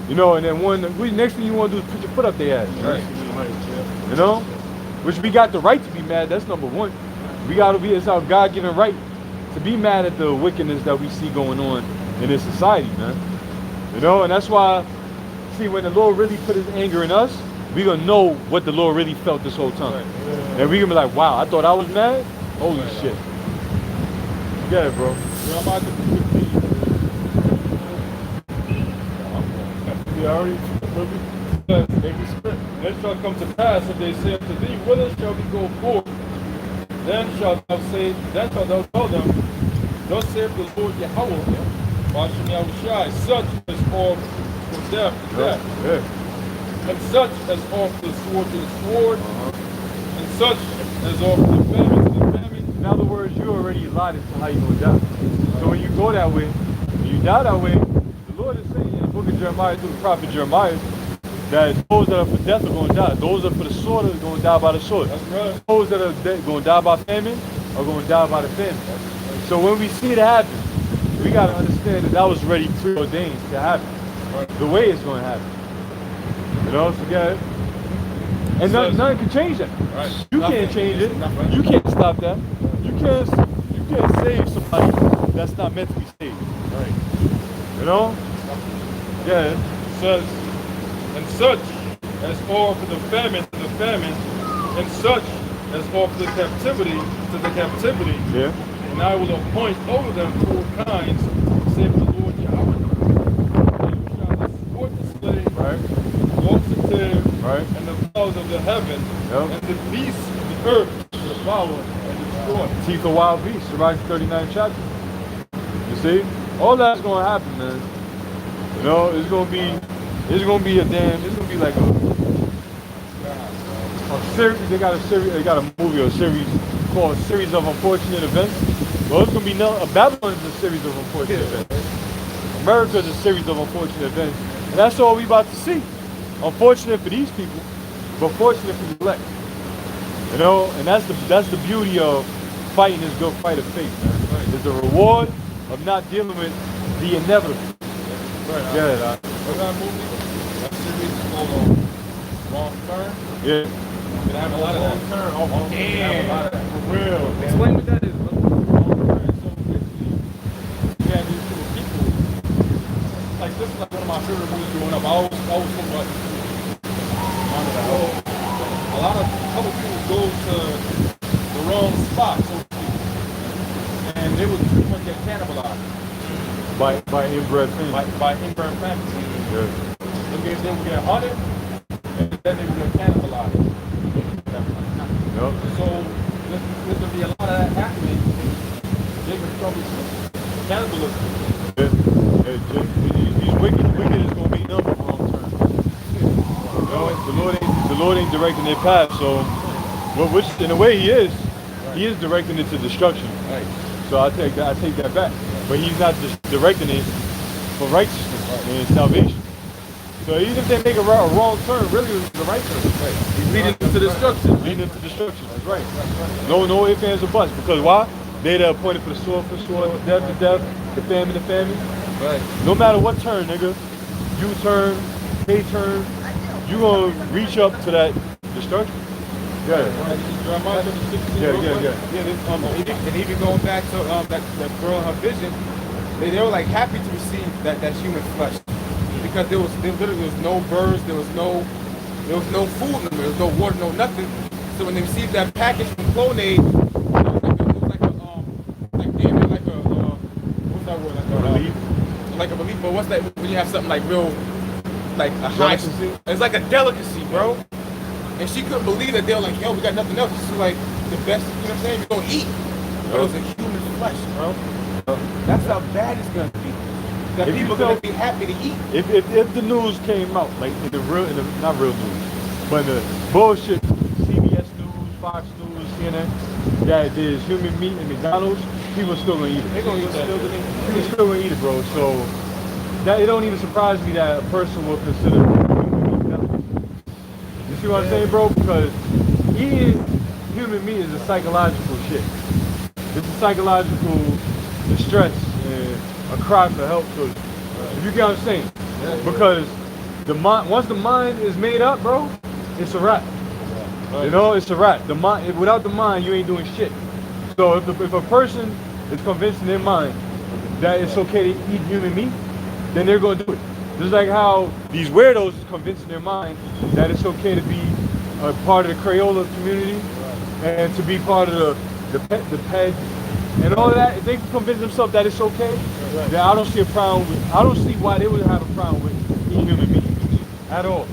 you know, and then next thing you want to do is put your foot up their ass. Right. You know, which we got the right to be mad. That's number one. We gotta be. It's our God-given right to be mad at the wickedness that we see going on in this society, man. You know, and that's why. See, when the Lord really put his anger in us, we gonna know what the Lord really felt this whole time. And we gonna be like, wow, I thought I was mad? Holy shit. Get it, bro. We already then shall come to pass if they say unto thee, whither shall we go forth? Then shalt thou tell them, thus saith the Lord Yahweh, 𝙱𝚁𝙴𝙰𝙾𝙺, such as fall from death to death, and such as off the sword to the sword, and such as off the famine to the famine. In other words, you already allotted to how you gonna die. So when you go that way, when you die that way, the Lord is saying in the book of Jeremiah through the prophet Jeremiah that those that are for death are going to die. Those that are for the sword are going to die by the sword. That's right. Those that are going to die by famine are going to die by the famine. So when we see it happen, we got to understand that was already preordained to happen. Right. The way it's going to happen. You know, so get it. And nothing can change that. Right. You can't change it. You can't stop that. You can't save somebody that's not meant to be saved. Right. You know? Yeah. It says, and such as offer the famine to the famine, and such as offer the captivity to the captivity. Yeah. And I will appoint over them 4 kinds, saith the Lord Yahweh. You shall escort the slave, Right. 𝙱𝚁𝙾𝙺, Right. and the fowls of the heaven, Yep. and the beasts of the earth to devour and destroy. Teeth of wild beasts, Sirach 39 chapter. You see? All that's gonna happen, man. You know, it's gonna be like a series. They got a movie or a series called Series of Unfortunate Events. Well, it's gonna be Babylon is a series of unfortunate events. America is a series of unfortunate events. And that's all we about to see. Unfortunate for these people, but fortunate for the elect. You know, and that's the beauty of fighting this good fight of faith, man. Right. It's the reward of not dealing with the inevitable. Right. Yeah. What's that movie? That series is called Wrong Turn. Yeah. Can I have a lot of that? Turn. Oh, yeah. For real. Explain what that is. So basically, yeah, these two people. Like this is like one of my favorite movies growing up. I always so much. A lot of other people go to the wrong spot, so to speak, and they would pretty much get cannibalized By inbred family. by inbred families. Yeah. They would get hunted, and then they would get cannibalized. Yep. So there's gonna be a lot of that happening. They could probably cannibalism. These wicked is gonna be number long term. You know, the Lord ain't directing their path, so which in a way he is directing it to destruction. Right. So I take that back. But he's not just directing it for righteousness and salvation. So even if they make a wrong turn, really it was the right turn. Right. He's leading them to destruction. Leading them to destruction. That's right. No ifs, ands, or buts. Because why? They're appointed for the sword, the death, the famine, the famine. Right. No matter what turn, nigga, you turn, they turn, you gonna reach up to that destruction. Yeah. And even going back to that girl and her vision, they were like happy to receive that human flesh, because there literally was no birds, there was no food in them, there was no water, no nothing. So when they received that package from Clonade, it was like like a belief, but what's that when you have something like real, like a high, it's like a delicacy, bro. And she couldn't believe that they were like, yo, we got nothing else. This is like the best, you know what I'm saying? We're gonna eat. But it was a human flesh, bro. That's how bad it's gonna be. That people are gonna be happy to eat. If the news came out, like in the not real news, but the bullshit, CBS News, Fox News, CNN, that there's human meat in McDonald's, people still gonna eat it. They're gonna eat that. People still gonna eat it, bro. So that it don't even surprise me that a person will consider human meat delicacy. You see what I'm saying, bro? Because eating human meat is a psychological shit. It's a psychological distress and a cry for help. So if you get what I'm saying, because the mind, once the mind is made up, bro, it's a wrap. You know, it's a wrap. The mind, without the mind, you ain't doing shit. So if a person is convinced in their mind that it's okay to eat human meat, then they're gonna do it. Just like how these weirdos is convinced in their mind that it's okay to be a part of the Crayola community and to be part of the ped and all of that. If they can convince themselves that it's okay, then I don't see a problem with. I don't see why they would have a problem with eating human meat at all.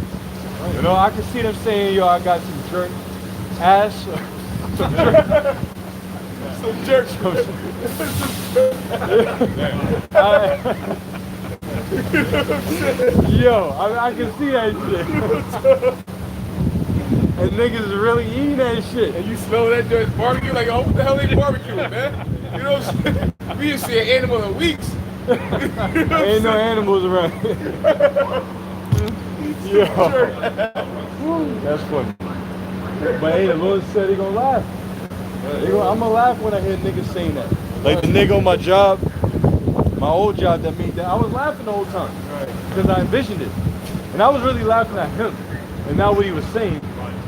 You know, I can see them saying, "Yo, I got some jerk ass, some jerk." Some jerk. Yo, I can see that shit. And niggas is really eating that shit. And you smell that joint barbecue like, oh, what the hell they barbecuing, man? You know what I'm saying? We didn't see an animal in weeks. Ain't no animals around. Yo, that's funny. But hey, the Lord said he gonna laugh. I'm gonna laugh when I hear niggas saying that. Like the nigga on my job, my old job that made that. I was laughing the whole time because I envisioned it, and I was really laughing at him, and not what he was saying.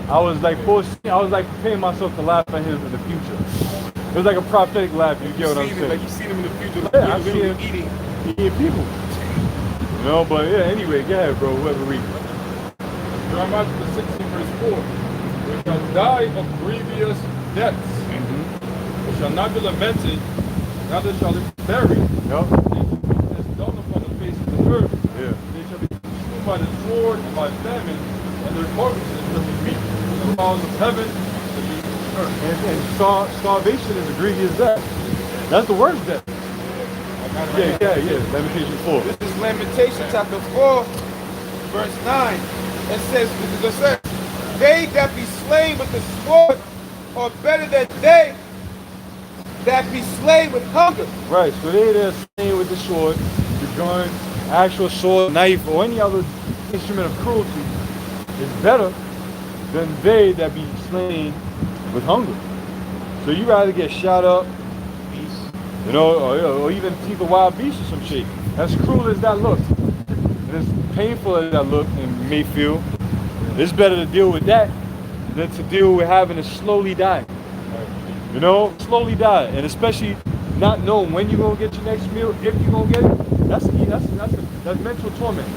I was like preparing myself to laugh at him in the future. It was like a prophetic laugh. You get what I'm saying? Like you seen him in the future. Like Yeah, I see him eating people. You know, but yeah. Anyway, go ahead, bro. Whoever read. Jeremiah 16 verse 4. We shall die of grievous deaths. It shall not be lamented, neither shall it be buried. Yup. As done upon the face of the earth. Yeah. They shall be consumed by the sword and by famine, and their carcasses shall be meat from the fowls of heaven and the beasts of the earth. And starvation is a grievous death. That's the worst death. Yeah. Lamentation 4. This is Lamentation chapter 4, verse 9. It says, they that be slain with the sword are better than they that be slain with hunger. Right, so they that are slain with the sword, the gun, actual sword, knife, or any other instrument of cruelty is better than they that be slain with hunger. So you rather get shot up, you know, or even keep a wild beast or some shit. As cruel as that looks, and as painful as that look and may feel, it's better to deal with that than to deal with having to slowly die. You know, slowly die, and especially not knowing when you're gonna get your next meal, if you're gonna get it. That's mental torment.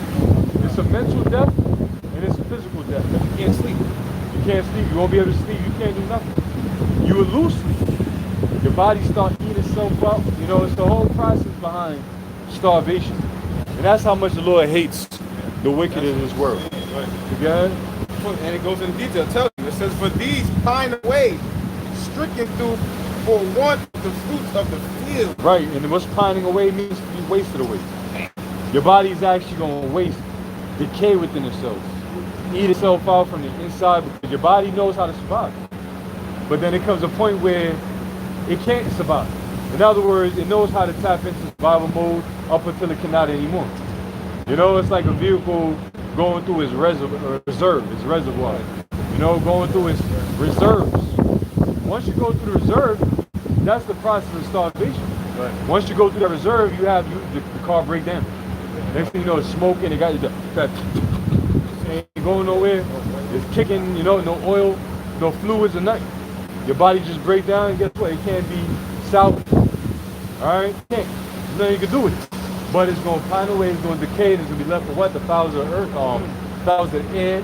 It's a mental death and it's a physical death. You can't sleep. You can't sleep. You won't be able to sleep. You can't do nothing. You will lose sleep. Your body starts eating itself up. You know, it's the whole process behind starvation, and that's how much the Lord hates the wicked in this world. Again, And it goes into detail. It tells you. It says, for these pine away, stricken through for want of the fruits of the field. right, and what's pining away means to be wasted away. Your body's actually going to waste, decay within itself, eat itself out from the inside, because your body knows how to survive. But then it comes a point where it can't survive. In other words, it knows how to tap into survival mode up until it cannot anymore. You know, it's like a vehicle going through its reservoir. You know, going through its reserves. Once you go through the reserve, that's the process of starvation. Right. Once you go through the reserve, the car break down. Next thing you know, it's smoking. It got ain't going nowhere. It's kicking. You know, no oil, no fluids, or nothing. Your body just break down, and guess what? It can't be salvaged. All right, can't. There's nothing you can do with it. But it's going to pine away. It's going to decay. It's going to be left for what? The fowls of the earth, fowls of the air,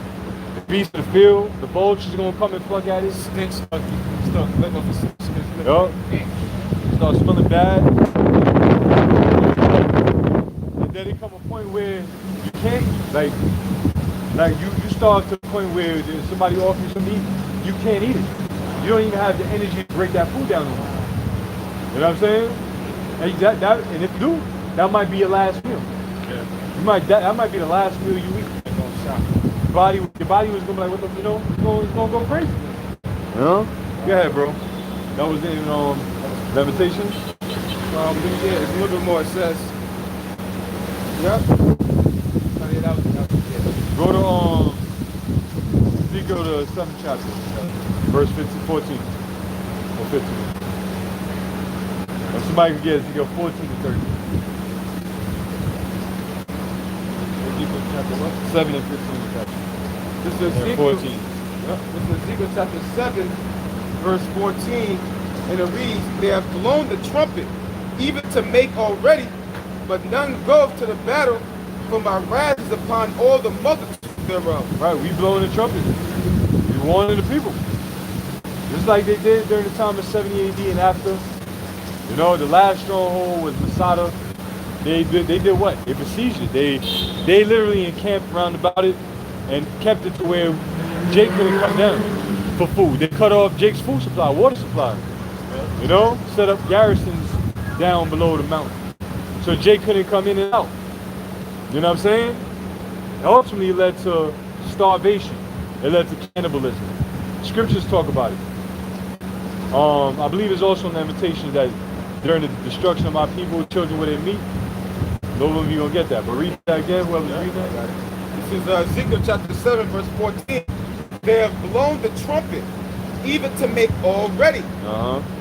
the beasts of the field. The vultures are going to come and pluck at it. Stench. Yup. Start smelling bad. that it come a point where you can't, like you start to the point where somebody offers you some meat, you can't eat it. You don't even have the energy to break that food down. You know what I'm saying? And and if you do, that might be your last meal. Yeah. That might be the last meal you eat. Your body was gonna be like, what the, you know, it's gonna go crazy. You know? Go ahead, bro. That was in Lamentations. Yeah, it's a little bit more. It says, yep. Go to Ezekiel the 7th chapter, verse 14 or 15. If somebody can get Ezekiel 14 to 13. Ezekiel chapter what? 7 and 15 chapter. This is And Ezekiel 14. Yep. This is Ezekiel chapter 7, verse 14, and it reads, "They have blown the trumpet, even to make already, but none goeth to the battle, for my wrath is upon all the multitude thereof." Right, we blowing the trumpet. We warning the people. Just like they did during the time of 70 AD and after. You know, the last stronghold was Masada. They did what? They besieged it. They literally encamped around about it and kept it to where Jake couldn't come down for food. They cut off Jake's food supply, water supply. You know, set up garrisons down below the mountain. So Jake couldn't come in and out. You know what I'm saying? It ultimately led to starvation. It led to cannibalism. Scriptures talk about it. I believe it's also in Lamentations that during the destruction of my people, children where they meet, no one of you gonna get that. But read that again, whoever's reading that. This is Ezekiel chapter 7, verse 14. "They have blown the trumpet, even to make all ready,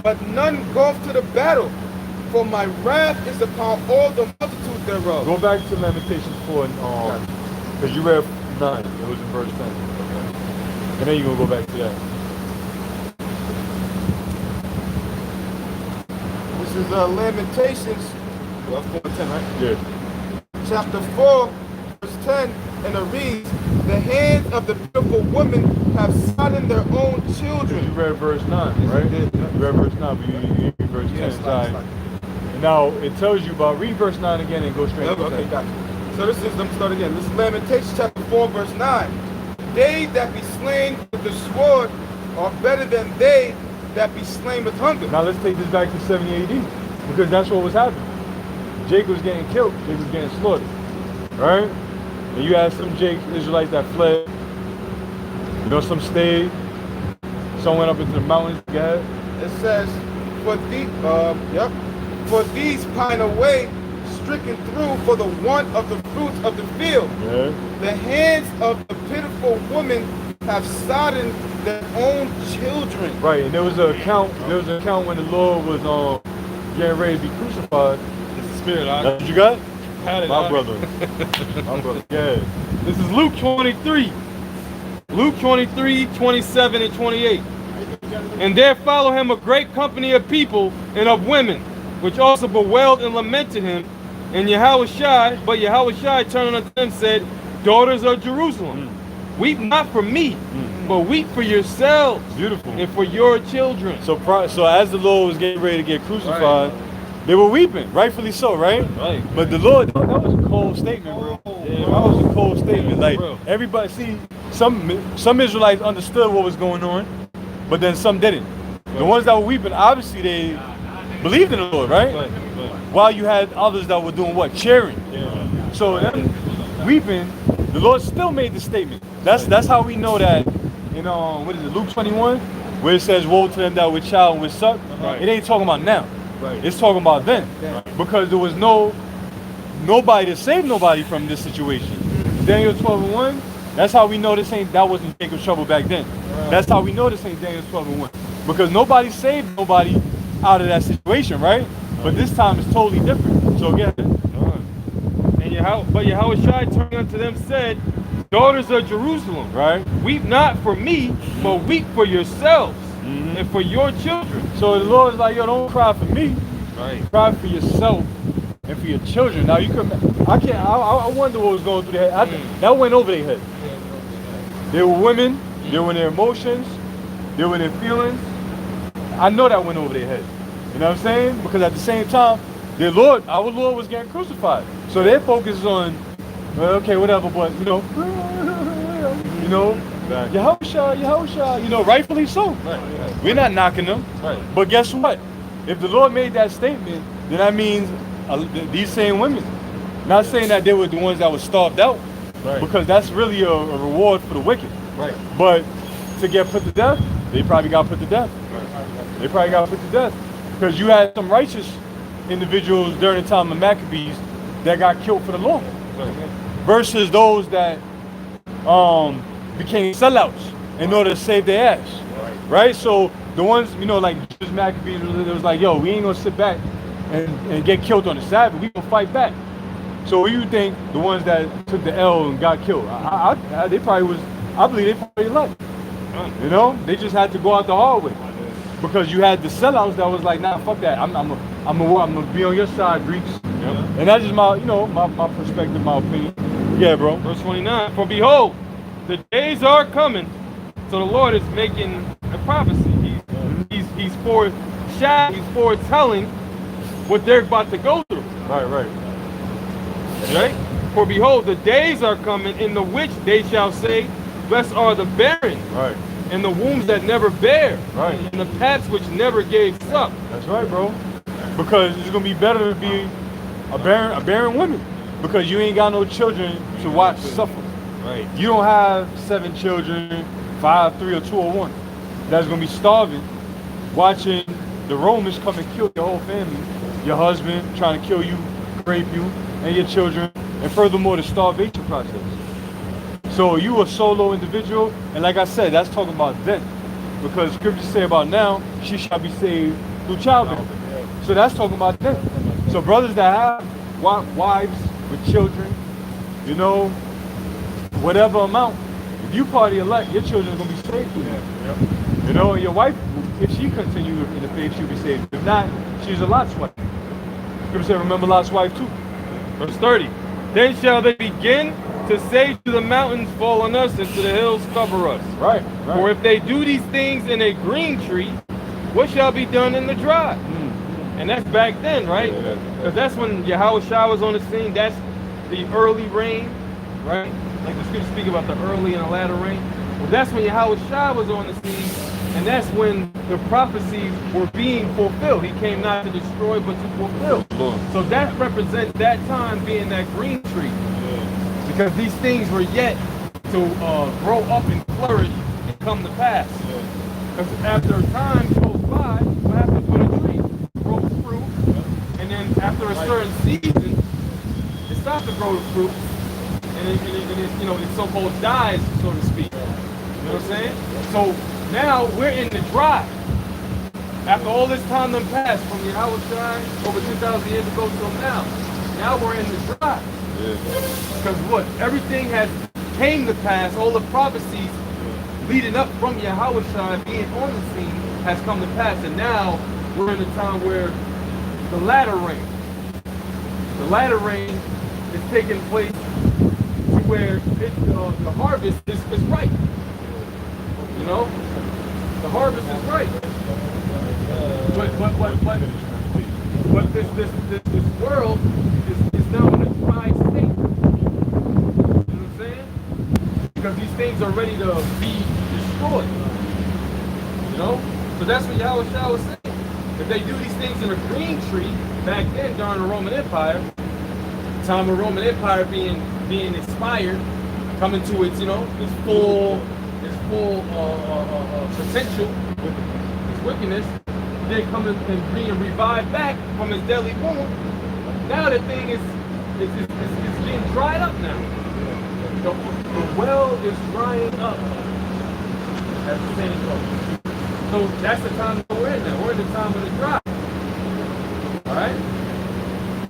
but none goeth to the battle, for my wrath is upon all the multitude thereof." Go back to Lamentations 4, because you read 9. It was in verse 10. And then you're gonna go back to that. This is Lamentations, 4:10, right? Yeah. Chapter 4, verse 10, and it reads, "The hands of the beautiful women have sodden their own children." You read verse 9, right? Yes, I did. You read verse 9, but you read verse 10. Yes, Sorry. And now it tells you about, read verse 9 again and go straight to Okay, 10. got you. So let me start again. This is Lamentations chapter 4, verse 9. "They that be slain with the sword are better than they that be slain with hunger." Now let's take this back to 70 AD, because that's what was happening. Jake was getting killed. Jake was getting slaughtered, right? And you had some Israelites that fled. You know, some stayed. Some went up into the mountains. Go ahead. It says, "For these pine away, stricken through for the want of the fruits of the field. Yeah. The hands of the pitiful women have sodden their own children." Right, and there was an account when the Lord was getting ready to be crucified. It's the spirit. That's what you got? Had it, My brother. My brother. Yeah. This is Luke 23. Luke 23, 27 and 28. "And there followed him a great company of people and of women, which also bewailed and lamented him. And Yahushua turning unto them said, Daughters of Jerusalem, weep not for me, but weep for yourselves Beautiful. and for your children." So as the Lord was getting ready to get crucified, they were weeping, rightfully so, right? Right. But the Lord, that was a cold statement, bro. Yeah, that was a cold statement. Like, everybody, see, some Israelites understood what was going on, but then some didn't. The ones that were weeping, obviously they believed in the Lord, right? While you had others that were doing what? Cheering. So them weeping, the Lord still made the statement. That's how we know that, what is it, Luke 21, where it says, "Woe to them that with child and with suck." It ain't talking about now. It's talking about then. Because there was nobody to save nobody from this situation. Daniel 12:1, that's how we know that wasn't Jacob's trouble back then. That's how we know this ain't Daniel 12:1. Because nobody saved nobody out of that situation, right? But this time it's totally different. So again, But Yahushua turning unto them said, Daughters of Jerusalem, right? Weep not for me, but weep for yourselves and for your children. So the Lord's like, yo, don't cry for me. Right. Cry for yourself and for your children. Now I wonder what was going through their head. That went over their head. They were women, they were in their emotions, they were in their feelings. I know that went over their head. You know what I'm saying? Because at the same time, their Lord, our Lord was getting crucified. So their focus is on, well, okay, whatever, but Yahushua, rightfully so. Right. We're not knocking them. Right. But guess what? If the Lord made that statement, then that means these same women, not saying that they were the ones that were starved out, right, because that's really a reward for the wicked. Right. But to get put to death, they probably got put to death. Right. They probably got put to death. Because you had some righteous individuals during the time of Maccabees that got killed for the Lord. Right. Versus those that became sellouts in order to save their ass. Right? So the ones, like Jesus Maccabees, it was like, yo, we ain't gonna sit back and get killed on the Sabbath. We gonna fight back. So what do you think the ones that took the L and got killed? They probably was, I believe they probably left. They just had to go out the hard way. Because you had the sellouts that was like, nah, fuck that. I'm gonna be on your side, Greeks. Yep. And that's just my, my perspective, my opinion. Yeah, bro. Verse 29. For behold, the days are coming. So the Lord is making a prophecy. He's foretelling what they're about to go through. Right. Right? For behold, the days are coming in the which they shall say, blessed are the barren. Right. And the wombs that never bear. Right. And the paps which never gave suck. That's right, bro. Because it's gonna be better to be a barren woman. Because you ain't got no children to watch suffer. Right. You don't have 7 children, 5, 3, or 2, or 1. That's gonna be starving, watching the Romans come and kill your whole family, your husband trying to kill you, rape you, and your children, and furthermore the starvation process. So you a solo individual, and like I said, that's talking about then. Because scriptures say about now, she shall be saved through childbearing. So that's talking about then. So brothers that have wives with children, whatever amount, if you part of the elect, your children are going to be saved through that. And your wife, if she continues in the faith, she'll be saved. If not, she's a Lot's wife. Scripture said, remember Lot's wife too. Verse 30. Then shall they begin to say to the mountains, fall on us, and to the hills, cover us. Right. For if they do these things in a green tree, what shall be done in the dry? And that's back then, right? Because that's when Yahushua was on the scene. That's the early rain, right? Like the scripture speak about the early and the latter rain. Well, that's when Yahushua was on the scene, and that's when the prophecies were being fulfilled. He came not to destroy, but to fulfill. So that represents that time being that green tree. Because these things were yet to grow up and flourish and come to pass. Because after time goes by, what happens with a tree? It grows fruit, and then after a certain season, it stops to grow fruit, and it so-called dies, so to speak. You know what I'm saying? So now we're in the dry. After all this time done passed from Yahushua over 2,000 years ago till now we're in the dry. Because what? Everything has came to pass, all the prophecies leading up from Yahushua being on the scene has come to pass, and now we're in a time where the latter rain is taking place to where the harvest is ripe. The harvest is ripe. But this world is now in a dry state. You know what I'm saying? Because these things are ready to be destroyed. So that's what Yahushua was saying. If they do these things in a green tree, back then during the Roman Empire, time of Roman Empire being inspired, coming to its full potential with its wickedness, then coming and being revived back from its deadly wound. Now the thing is being dried up now. The well is drying up. That's the saying goes. So that's the time that we're in now. We're in the time of the dry. Alright?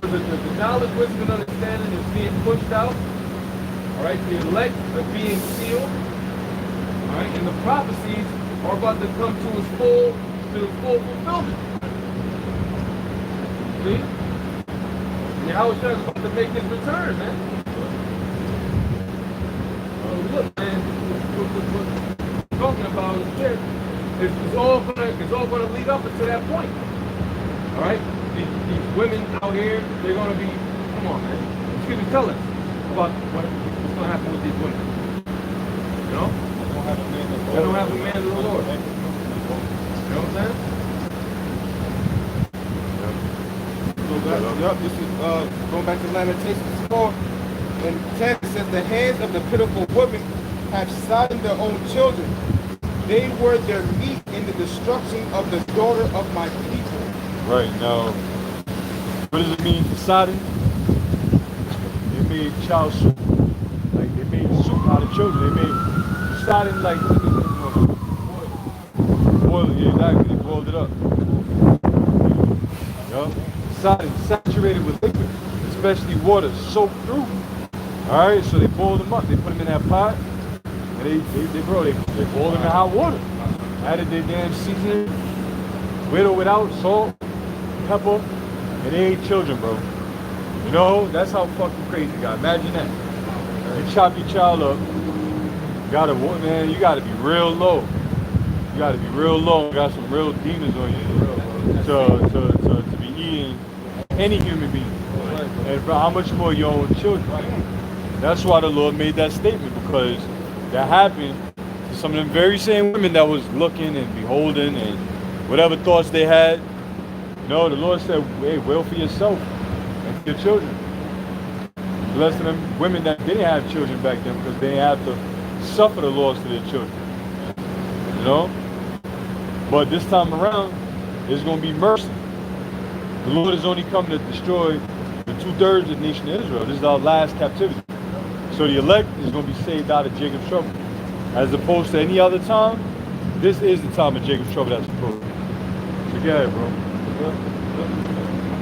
So the knowledge, wisdom, and understanding is being pushed out. Alright? The elect are being sealed. Alright? And the prophecies are about to come to the full fulfillment. See? Yahushua is about to make his return, man. Look, man, what we're talking about is all gonna lead up to that point. All right. these women out here, they're gonna be, come on, man. Excuse me, tell us about what's gonna happen with these women. You know? They don't have a man of the Lord. You know what I'm saying? This is going back to Lamentations 4 and 10. It says, the hands of the pitiful women have sodden their own children. They were their meat in the destruction of the daughter of my people. Right, now, what does it mean to sodden? They made child soup. Like, they made soup out of children. They made sodden, like, boil it, yeah, exactly. They boiled it up. Yup. Sodden, saturated with liquid, especially water, soaked through. Alright, so they boiled them up. They put them in that pot, and they boiled them in hot water. Added their damn seasoning, with or without, salt, pepper, and they ate children, bro. You know, that's how fucking crazy it got. Imagine that. You chop your child up, man, you gotta be real low. You gotta be real low. You got some real demons on you to be eating any human being. And for how much more your own children. That's why the Lord made that statement, because that happened to some of them very same women that was looking and beholding and whatever thoughts they had. You know, the Lord said, hey, wail for yourself and for your children. Bless them women that didn't have children back then, because they didn't have to suffer the loss of their children. You know? But this time around, there's going to be mercy. The Lord is only come to destroy the 2/3 of the nation of Israel. This is our last captivity. So the elect is going to be saved out of Jacob's trouble. As opposed to any other time, this is the time of Jacob's trouble that's supposed to. So go ahead, bro.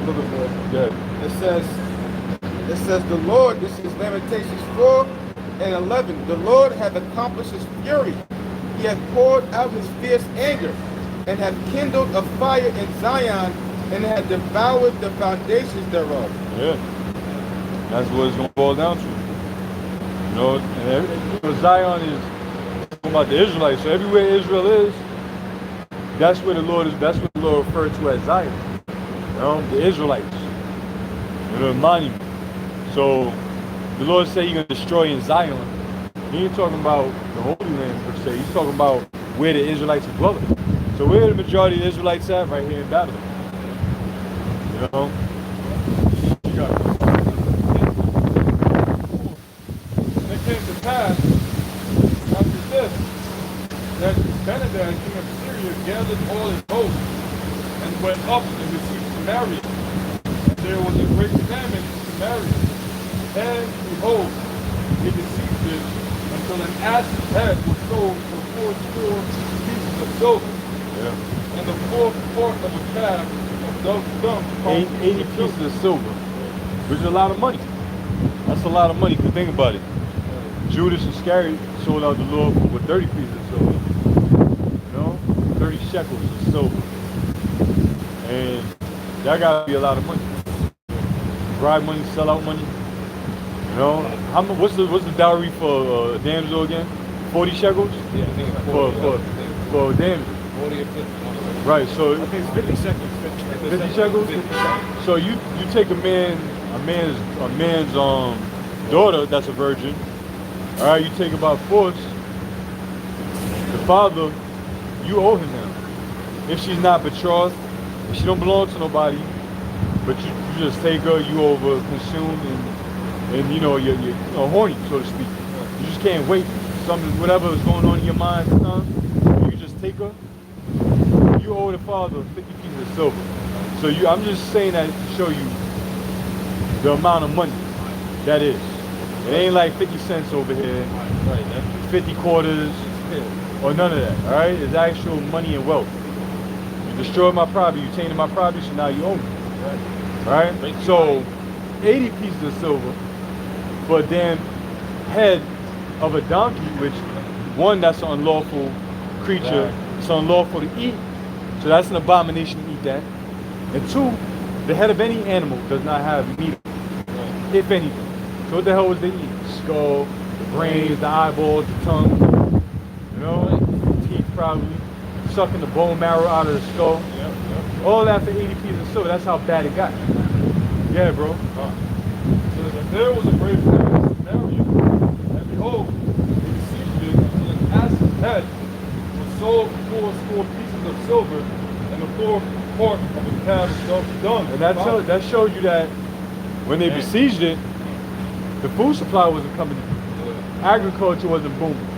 Look at that. Go ahead. It says the Lord, this is Lamentations 4 and 11. The Lord hath accomplished his fury. He hath poured out his fierce anger, and hath kindled a fire in Zion, and hath devoured the foundations thereof. Yeah. That's what it's going to boil down to. You know, and Zion is talking about the Israelites. So everywhere Israel is, that's what the Lord referred to as Zion. You know, the Israelites. You know, the monument. So the Lord said he's going to destroy in Zion. He ain't talking about the Holy Land per se. He's talking about where the Israelites are dwelling. So where the majority of the Israelites at? Right here in Babylon. You know? You got it. And it came to pass after this that Benadad, king of Syria, gathered all his hosts and went up and besieged Samaria. And there was a great famine in Samaria. And behold, he besieged it until an ass's head was sold for 4 pieces of silver. Yeah. And the 4th part of a calf of those thumbs. 80 pieces of silver, which is a lot of money. That's a lot of money. Think about it. Judas Iscariot sold out the Lord for 30 pieces of silver. You know, 30 shekels of silver. And that gotta be a lot of money. Bribe money, sell out money. You know, how much? What's the dowry for a damsel again? 40 shekels? Yeah, I think it's 40. For a damsel. 40 or 50. Right, so I think it's 50 seconds. 50 shekels? 50 shekels. So you take a man's daughter that's a virgin. All right, you take her by force. The father, you owe him now. If she's not betrothed, if she don't belong to nobody, but you just take her, you over consumed and you know you're horny, so to speak. You just can't wait. Whatever is going on in your mind at the time, you just take her. You owe the father 50 pieces of silver. So I'm just saying that to show you the amount of money that is. It ain't like 50 cents over here, 50 quarters, or none of that, all right? It's actual money and wealth. You destroyed my property, you tainted my property, so now you owe me, all right? So 80 pieces of silver for a damn head of a donkey, which, one, that's an unlawful creature, it's unlawful to eat, so that's an abomination to eat that. And two, the head of any animal does not have meat, if anything. So what the hell was they eating? Skull, the brains, the eyeballs, the tongue, you know, teeth probably, sucking the bone marrow out of the skull. All that for 80 pieces of silver. That's how bad it got. Yeah, bro. So there was a brave man in Samaria, and behold, he besieged it until an ass's head was sold for 4 pieces of silver, and the 4th part of a calf's dung. And that showed you that when they besieged it, the food supply wasn't coming in. Agriculture wasn't booming.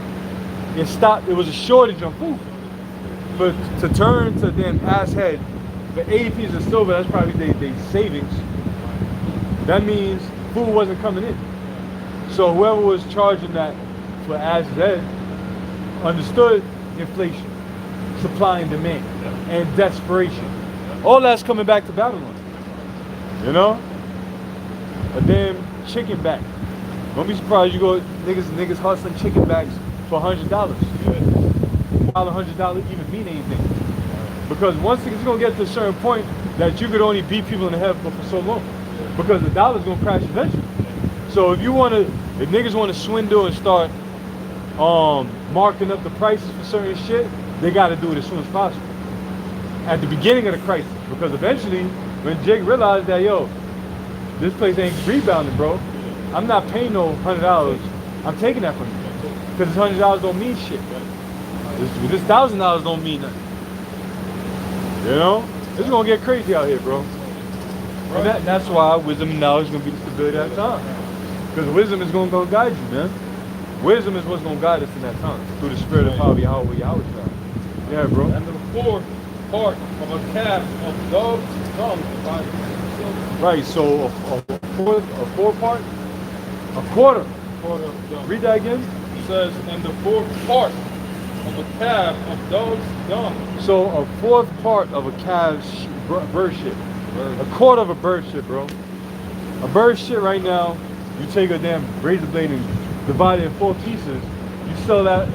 It stopped. It was a shortage on food. But to turn to them ass head for 80 pieces of silver, that's probably their savings. That means food wasn't coming in. So whoever was charging that for ass head understood inflation, supply and demand, and desperation. All that's coming back to Babylon. You know? A damn chicken back. Don't be surprised you go niggas hustling chicken backs for $100. While $100 even mean anything. Because once it's gonna get to a certain point that you could only beat people in the head for so long. Because the dollar's gonna crash eventually. So if niggas wanna swindle and start marking up the prices for certain shit, they gotta do it as soon as possible. At the beginning of the crisis. Because eventually, when Jake realized that, yo, this place ain't rebounding, bro. I'm not paying no $100. I'm taking that from you. Because this $100 don't mean shit. This $1,000 don't mean nothing. You know? It's gonna get crazy out here, bro. And that's why wisdom and knowledge is gonna be the stability at that time. Because wisdom is gonna go guide you, man. Wisdom is what's gonna guide us in that time. Through the spirit of power, Yahweh. Yeah, bro. And the 4th part of a calf of dove's dung divided into silver. Right, so a 4th part? A quarter. Of dung. Read that again. It says, and the 4th part of a calf of dove's dung. So a 4th part of a calf's bird shit. A quarter of a bird shit, bro. A bird shit right now, you take a damn razor blade and divide it in 4 pieces, you sell that,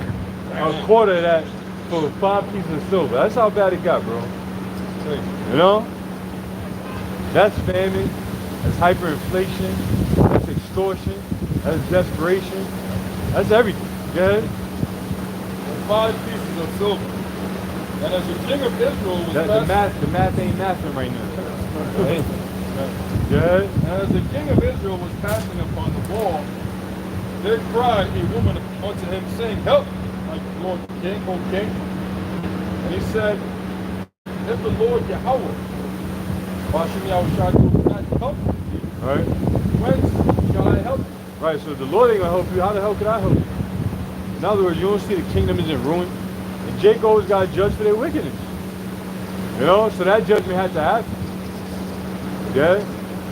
a quarter of that for 5 pieces of silver. That's how bad it got, bro. You know? That's famine, that's hyperinflation, that's extortion, that's desperation, that's everything. Go ahead. 5 pieces of silver. And as the king of Israel was The math ain't mathing right now. Yeah. And as the king of Israel was passing upon the wall, there cried a woman unto him, saying, help, my Lord King, O King. And he said, if the Lord Yahweh, 𝙱𝚾𝙴 not help you, Right. whence shall I help you? Right, so if the Lord ain't gonna help you, how the hell could I help you? In other words, you don't see the kingdom is in ruin. And Jacob always got judged for their wickedness. You know, so that judgment had to happen. Yeah?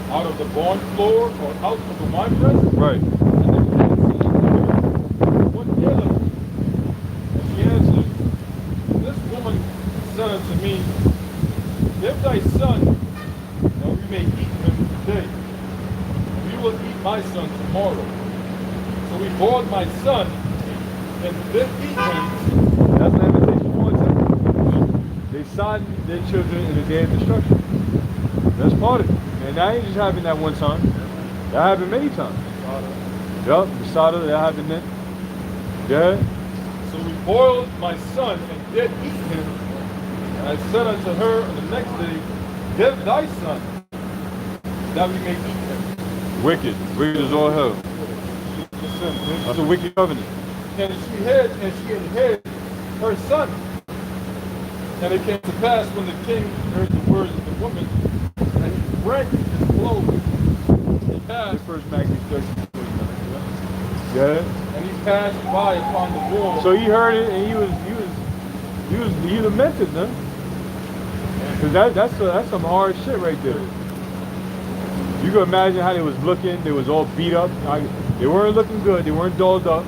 Out of the barn floor or out of the winepress? Right. And the king said, what aileth thee? And she answered, this woman said unto me, give thy son, that we may eat him today, and we will eat my son tomorrow. So we boiled my son, and did eat him. That's an invitation for it. They sodden their children in the day of destruction. That's part of it. And that ain't just happened that one time. That happened many times. Yup, Masada, that happened then. Yeah. So we boiled my son, and did eat him. And I said unto her on the next day, give thy son, that we may eat him. Wicked. Wicked is all hell. That's a wicked covenant. And she had hid her son. And it came to pass when the king heard the words of the woman, and he rent his clothes. He passed, First Maccabees 13. Yeah. and he passed by upon the wall. So he heard it and he lamented, man. Cause that's some hard shit right there. You can imagine how they was looking. They was all beat up. They weren't looking good. They weren't dolled up.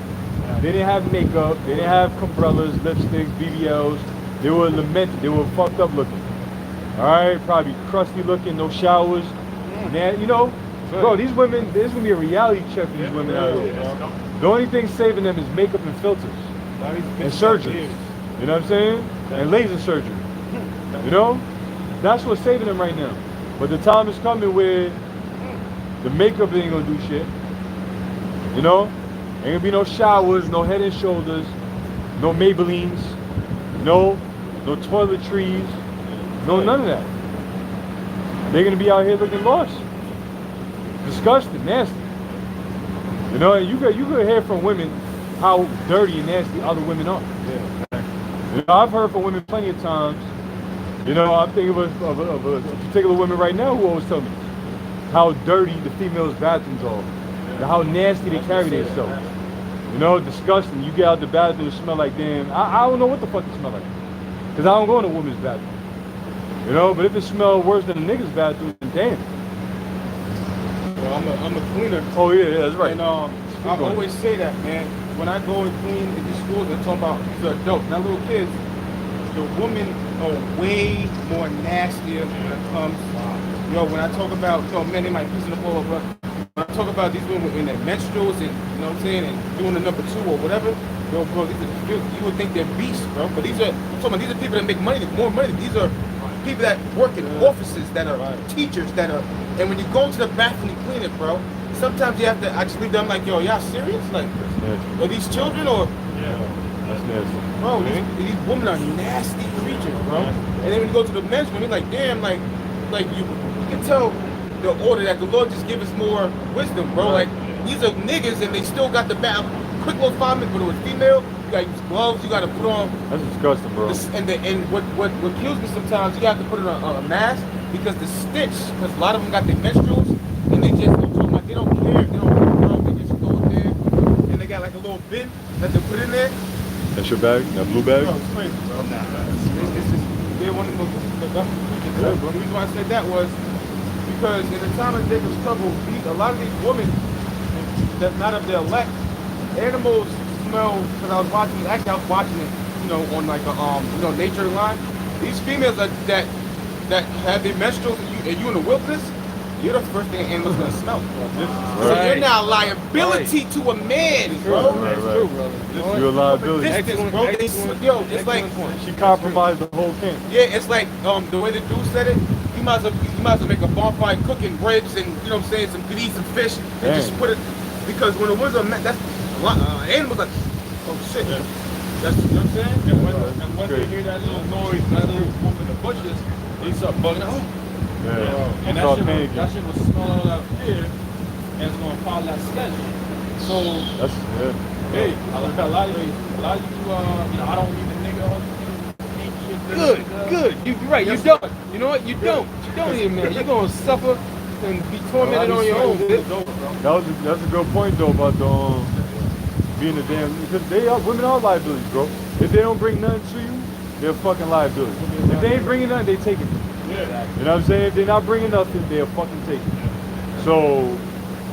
They didn't have makeup. They didn't have umbrellas, lipsticks, BBLs. They were lamented. They were fucked up looking. All right, probably crusty looking, no showers. Man, you know, bro, these women, there's gonna be a reality check for these women out here. The only thing saving them is makeup and filters and surgery. You know what I'm saying? And laser surgery. You know, that's what's saving them right now. But the time is coming where the makeup ain't gonna do shit. You know, ain't gonna be no showers, no head and shoulders, no Maybellines, no toiletries, no none of that. they're gonna be out here looking lost, disgusting, nasty. You know, you could hear from women how dirty and nasty other women are. Yeah. You know, I've heard from women plenty of times. You know, I'm thinking of a particular woman right now who always tell me how dirty the females' bathrooms are, and how nasty they carry themselves. You know, disgusting. You get out the bathroom, it smell like damn. I don't know what the fuck it smell like, cause I don't go in a woman's bathroom. You know, but if it smells worse than a nigga's bathroom, then damn. Well, I'm a cleaner. Oh yeah, that's right. And I always say that, man. When I go and clean in these schools, they're talking about these are adults, not little kids. The women are way more nastier when it comes. Yo, when I talk about, men, they might piss in the ball, but when I talk about these women in their menstruals and, you know what I'm saying, and doing the number 2 or whatever, yo, bro, you would think they're beasts, bro. But these are people that make money, more money. These are people that work in offices, that are teachers, that are, and when you go to the bathroom and clean it, bro, sometimes you have to, I just leave them like, yo, y'all serious? Like, are these children or? Yeah, that's nasty. Bro, these women are nasty creatures, bro. And then when you go to the men's room, you're like, damn, like you can tell the order that the Lord just give us more wisdom, bro. Like, these are niggas and they still got the bath. Quick little 5 minutes, but with female, you gotta use gloves, you gotta put on. That's disgusting, bro. And what kills me sometimes, you have to put it on a mask because the stench, because a lot of them got their menstruals and they just they don't care. They don't care, bro. They just go in there and they got like a little bin that they put in there. That's your bag? That blue bag? Bro, it's crazy, bro. It's just, they're one of the reason why I said that was because in the time of Jacob's trouble, a lot of these women that's not of their elect, animals smell, because I was watching it, actually I was watching it, you know, on like a, nature line. These females that have their menstruals and you in the wilderness, you're the first thing an animal's gonna smell. So you're now a liability to a man, bro. True, bro. You're a liability. Yo, it's like she compromised the whole camp. Yeah, it's like the way the dude said it. You might as well make a bonfire cooking ribs and you know what I'm saying, some eat some fish and just put it because when it was that's animals like shit. Yeah. That's you know what I'm saying. And when they hear that little noise, that little whoop in the bushes, they start bugging out. Yeah. And that shit was smelling out here, and it's gonna follow that stench. So that's hey, a lot of you, I don't need the nigga. Good. You're right. You don't. You know what? You don't need a man. You're gonna suffer and be tormented on your own. That's a good point though about the being a damn, because women are liabilities, bro. If they don't bring nothing to you, they're fucking liabilities. If they ain't bringing nothing, they take it. Yeah. You know what I'm saying? If they're not bringing nothing, they'll fucking take it. So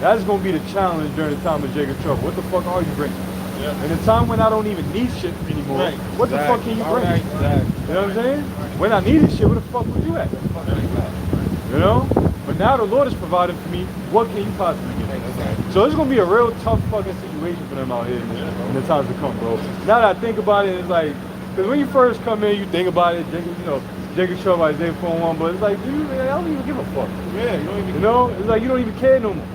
that's gonna be the challenge during the time of Jacob's trouble. What the fuck are you bringing? Yeah. And the time when I don't even need shit anymore, what the fuck can you bring? You know what I'm saying? When I needed shit, where the fuck was you at? You know? But now the Lord is providing for me, what can you possibly get? So it's gonna be a real tough fucking situation for them out here in the times to come, bro. Now that I think about it, it's like, because when you first come in, you think about it, Jacob's trouble, Isaiah 4:1, but it's like, dude, man, I don't even give a fuck. Yeah, you don't even. You know, it's like you don't even care no more.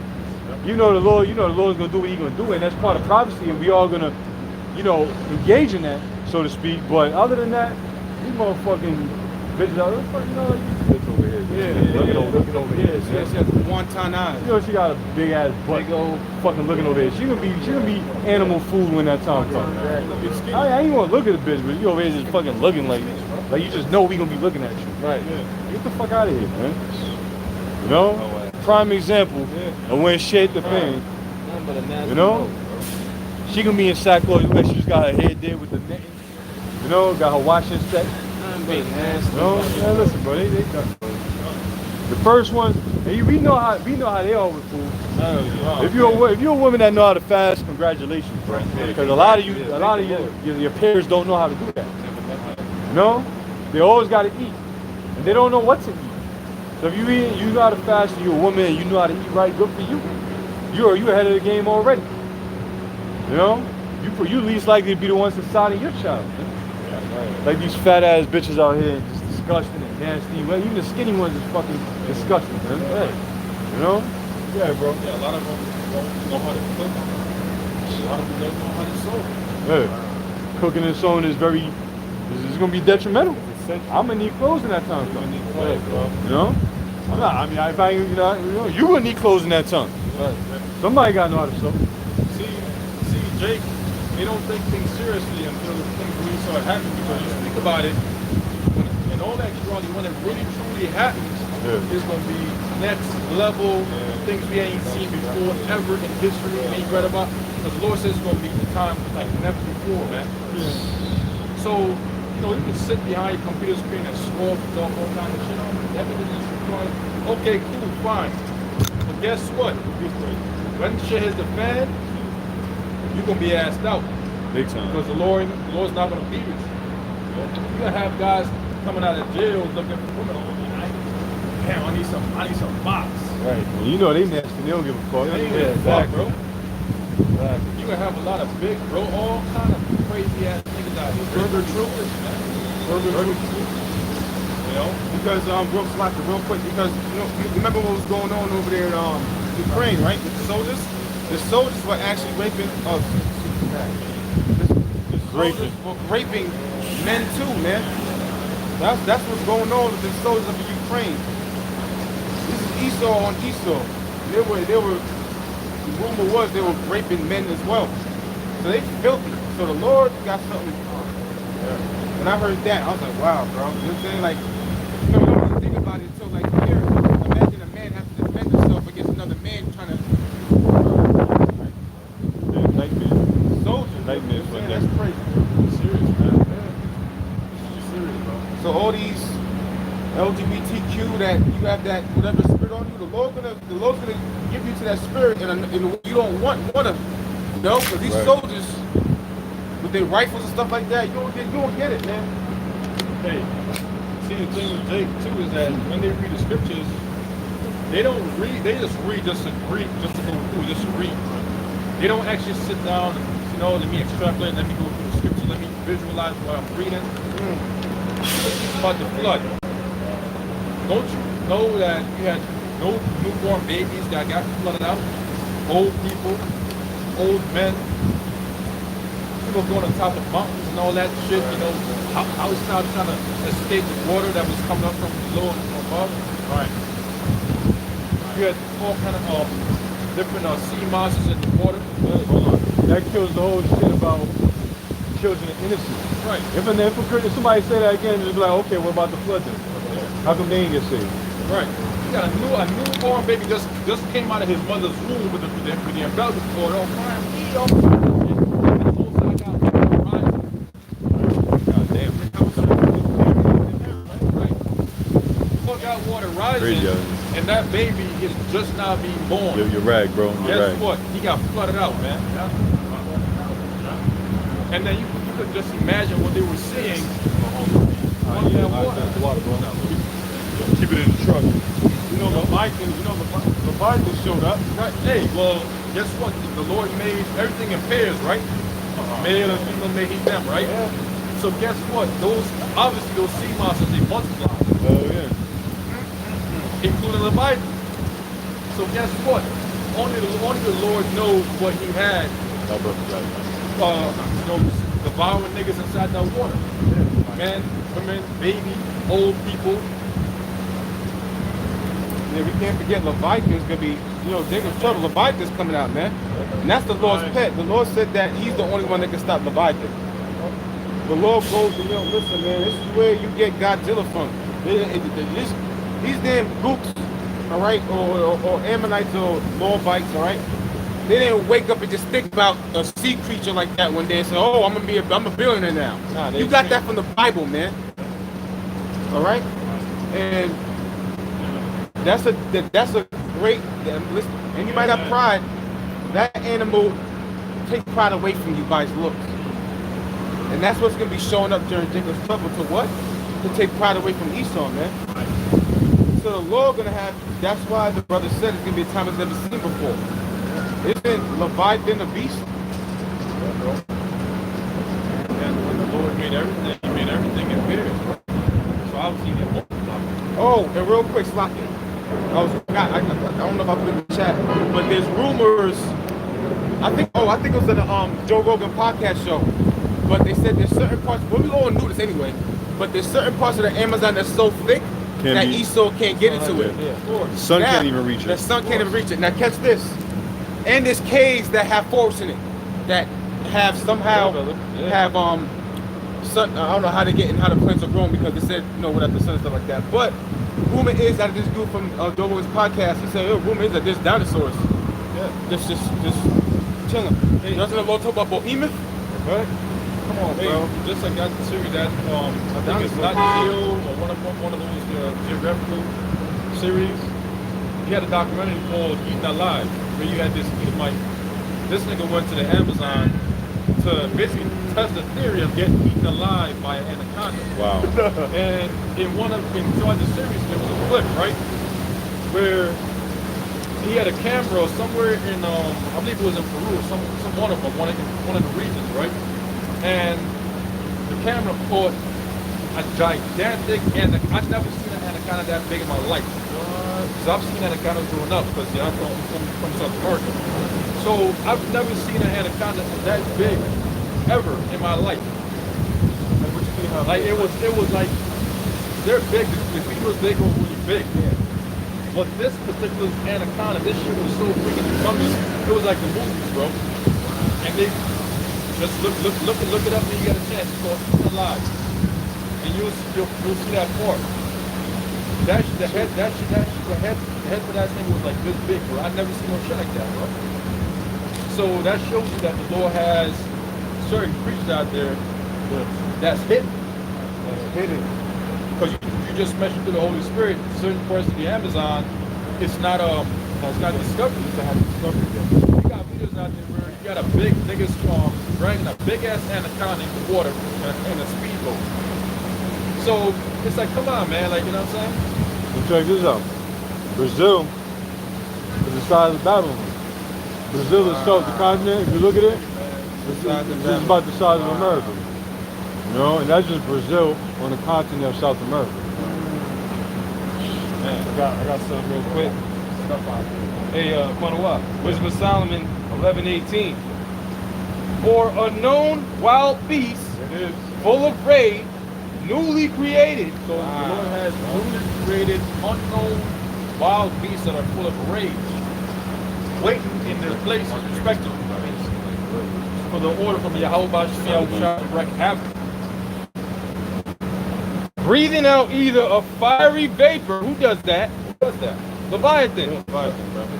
You know the Lord's gonna do what He's gonna do, and that's part of prophecy, and we all gonna, engage in that, so to speak. But other than that, these motherfucking bitches out there, like these bitch over here. Yeah, looking over here. She has one-ton eyes. You know she got a big ass butt, fucking looking over here. She gonna be animal food when that time comes. I ain't wanna look at the bitch, but you over here just fucking looking like you just know we gonna be looking at you. Right. Get the fuck out of here, man. You know? Prime example of when shit the thing. You know? She gonna be in sackcloth, like she just got her head there with the netting. You know, got her washing set. You know? Yeah, listen, bro, they done, bro. The first ones, and we know how they are with food. If you're a woman that know how to fast, congratulations, bro. Because a lot of your parents don't know how to do that. You know? They always gotta eat. And they don't know what to eat. So if you know how to fast, and you're a woman and you know how to eat right, good for you. You're ahead of the game already. You know? You least likely to be the ones deciding your child. Like these fat ass bitches out here, just disgusting and nasty. Well, even the skinny ones is fucking disgusting, man. Hey, you know? Yeah, bro. Yeah, a lot of them don't know how to cook. A lot of them don't know how to sew. Yeah. Cooking and sewing is it's gonna be detrimental. I'm gonna need clothes in that time. You know? You know? I'm not. I mean, if I, you wouldn't need clothes in that tongue. Right. Somebody got to know how to sew. See, Jake, they don't take things seriously until things really start happening. Because you think about it, and all that actuality, when it really truly happens, it's going to be next level things we ain't seen before ever in history. Ain't read about. Because the Lord says it's going to be the time like never before, man. So, you can sit behind your computer screen and scroll and talk all kind of shit. Everything is required. Okay, cool, fine. But guess what? When shit hits the fan, you're gonna be asked out. Big time. Because the Lord's not gonna be with you. You're gonna have guys coming out of jail looking for women. Damn, I need some box. Right. Well, you know they nasty. They don't give a fuck. They ain't give a fuck, bro. Exactly. You're gonna have a lot of big, bro, all kind of crazy ass niggas out here. Burger troopers, man. Burger troopers. Because real quick, because you remember what was going on over there in Ukraine, right? With the soldiers? The soldiers were actually raping raping men too, man. That's what's going on with the soldiers of Ukraine. This is Esau on Esau. They were the rumor was they were raping men as well. So they filthy. So the Lord got something. When I heard that, I was like, wow, bro. You know what I'm saying? Like, you don't really think about it until like here. Imagine a man has to defend himself against another man trying to. Nightmare. Soldiers. Nightmares for That's crazy. Serious, man. Serious, bro. So all these LGBTQ that you have that whatever spirit on you, the Lord's gonna give you to that spirit in a way you don't want to. Because these soldiers with their rifles and stuff like that, you don't get it, man. Hey, see the thing with Jake too is that when they read the scriptures, they don't read. They just read just to read, just to go through, just to read. They don't actually sit down and let me extrapolate, let me go through the scripture, let me visualize what I'm reading. About the flood. Don't you know that you had no newborn babies that got flooded out? Old people, old men, people going on top of mountains and all that shit, how it's now trying to escape the water that was coming up from below and from above. Right. You had all kind of different sea monsters in the water. Hold on. That kills the whole shit about children and innocence. Right. If somebody say that again, it'll be like, okay, what about the flood then? How come they ain't get saved? Right. You got a newborn baby just came out of his mother's womb with the umbilical cord on fire. God damn. Got water rising, and that baby is just now being born. You're right, bro. Guess what? He got flooded out, man. And then you could just imagine what they were seeing. Water, bro. Keep it in the truck. The Vikings showed up. Right. Hey, well, guess what? The Lord made everything in pairs, right? Male and female made them, right? Yeah. So guess what? Those sea monsters, they multiply. Oh yeah. Including the Bible. So guess what? Only the Lord knows what He had. Devouring niggas inside that water. Men, women, baby, old people. Yeah, we can't forget Leviathan's gonna be, Jacob's trouble. Leviathan's coming out, man. And that's the Lord's pet. The Lord said that He's the only one that can stop Leviathan. The Lord goes, listen, man, this is where you get Godzilla from. These damn gooks, all right, or Ammonites or Moabites, all right. They didn't wake up and just think about a sea creature like that one day and say, "Oh, I'm a billionaire now." Nah, you got that from the Bible, man. All right, and that's a great. Listen, and you might have pride. That animal take pride away from you by its looks, and that's what's gonna be showing up during Jacob's trouble. To what? To take pride away from Esau, man. So the Lord gonna have. That's why the brother said it's gonna be a time it's never seen before. Isn't Leviathan a beast? And when the Lord made everything, He made everything in pairs. So I've seen it multiply. Oh, and real quick, Slocky. I don't know if I put it in the chat, but there's rumors. I think it was in the Joe Rogan podcast show. But they said there's certain parts. Well, we all knew this anyway. But there's certain parts of the Amazon that's so thick that Esau can't get into it. The sun Now, can't even reach The it. sun can't even reach it. Now catch this. And there's caves that have forests in it that have somehow have sun. I don't know how they get and how the plants are grown because they said without the sun and stuff like that. But rumor is that this dude from Dogo's podcast, he said, rumor is that there's dinosaurs. Just chilling. You know what talk about behemoth? Right? Come on, bro. Just like that series that I think it's not Geo or one of those geographical series. He had a documentary called Eaten Alive, where you had this Edomite. This nigga went to the Amazon to basically test the theory of getting eaten alive by an anaconda. Wow. And inside the series, there was a clip, right, where he had a camera somewhere in, I believe it was in Peru, or some one of them, one of the regions, right? And the camera caught a gigantic anaconda. I've never seen an anaconda that big in my life. Because I've seen anacondas growing up, because I'm from South America. So I've never seen an anaconda that big ever in my life. Like it was like they're big. The females they go really big. But this particular anaconda, this shit was so freaking humongous. It was like the movies, bro. And they just look it up when you get a chance. It's called Eaten Alive, and you'll see that part. The head for that thing was like this big, bro. I've never seen no shit like that, bro. So that shows you that the Lord has certain creatures out there that's hidden. Because you just mentioned through the Holy Spirit, certain parts of the Amazon, it's not discovered. It's not discovered yet. You got videos out there where you got a big niggas dragging a big ass anaconda in the water in a speedboat. So it's like, come on, man, like, you know what I'm saying? Well, check this out. Brazil is the size of Babylon. Brazil itself, the continent, if you look at it, this is about the size of America. You know, and that's just Brazil on the continent of South America. Man, I got something real quick. Hey, Quanawah, Wisdom of Solomon 11:18. For a known wild beast, full of rage, newly created. So the Lord has newly created unknown wild beasts that are full of rage, waiting in their place, respectively, for the order from Yahweh to wreak havoc. Breathing out either a fiery vapor. Who does that? Who does that? Leviathan.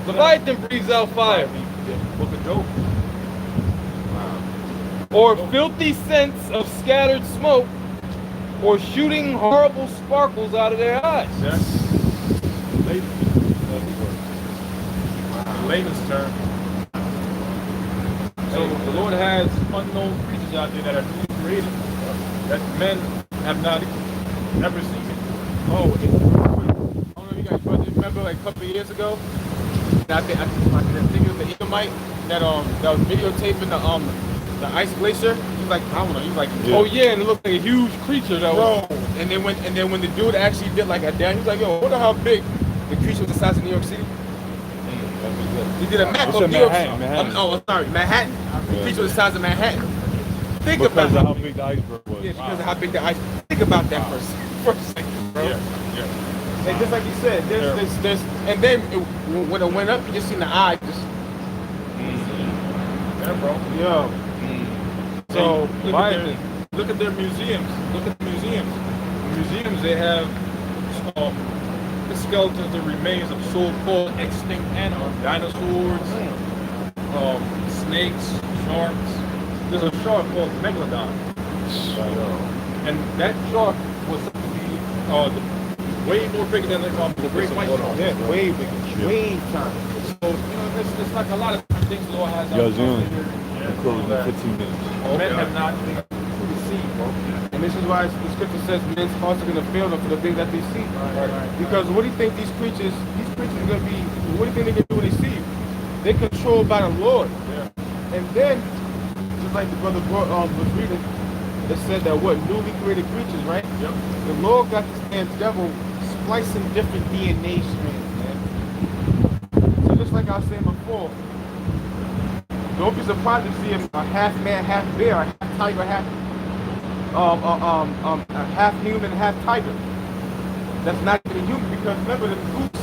Leviathan breathes out fire. Book of Job. Or filthy scents of scattered smoke, or shooting horrible sparkles out of their eyes. Yeah. Layman's term. So the Lord has unknown creatures out there that are newly created, that men have not never seen it. I don't know if you guys remember like a couple of years ago. I think it was the Edomite that was videotaping the ice glacier. He's like, I don't know, he's like, oh yeah, and it looked like a huge creature that was. And then when the dude actually did like a down, he was like, yo, wonder how big the creature was the size of New York City. He did a map of New York City. Manhattan. The creature was the size of Manhattan. Think about because of how big the iceberg was. Yeah, because of how big the ice. Think about that for a second, bro. Yeah. And just like you said, there's and then when it went up, you just seen the eye just. Yeah, bro. Yo. So look at their museums. Look at the museums. The museums, they have the skeletons, the remains of so-called extinct animals, dinosaurs, snakes, sharks. There's a shark called Megalodon, and that shark was said to be way more bigger than the great white shark. Yeah, way bigger, way time. So it's like a lot of things the Lord has out We're closing in 15 minutes. Men have not been truly seen, bro. And this is why the scripture says men's hearts are going to fail them for the things that they see. Because what do you think these creatures are going to be, what do you think they can do when they see you? They're controlled by the Lord. Yeah. And then, just like the brother was reading, it said that what? Newly created creatures, right? Yep. The Lord got this damn devil splicing different DNA strands, man. So just like I was saying before, don't be surprised to see a half man, half bear, a half tiger, half human, half tiger. that's not even human, because remember the Greeks,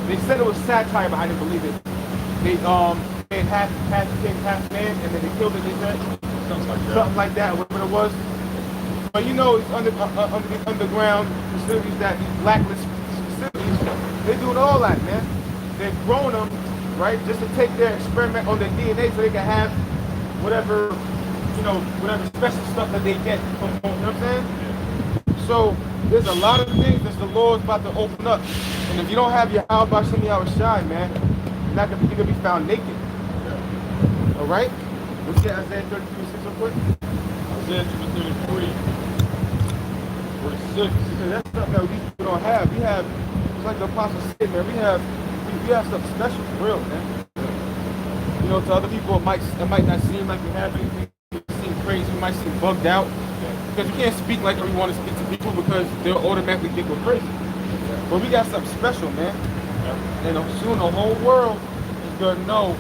they said it was satire, but I didn't believe it. They made half king, half man, and then they killed it, they said. Something like that, whatever it was. But you know, it's under these underground facilities, that these blacklist facilities, they're doing all that, man. They've grown them, right, just to take their experiment on their DNA so they can have whatever, you know, whatever special stuff that they get from, you know what I'm saying? So there's a lot of things that the Lord's about to open up. And if you don't have your 𝙱𝚻𝙾𝙺𝙴𝙾, man, you're gonna be found naked. All right? Let's get Isaiah 33:6 real quick. Isaiah 33, verse 6. Because that's something that we people don't have. We have, it's like the apostle said, man, we have something special for real, man. You know, to other people it might not seem like we have anything. It seem crazy, we might seem bugged out. Because you can't speak like we want to speak to people, because they'll automatically think we're crazy. But we got something special, man. And soon the whole world is gonna know,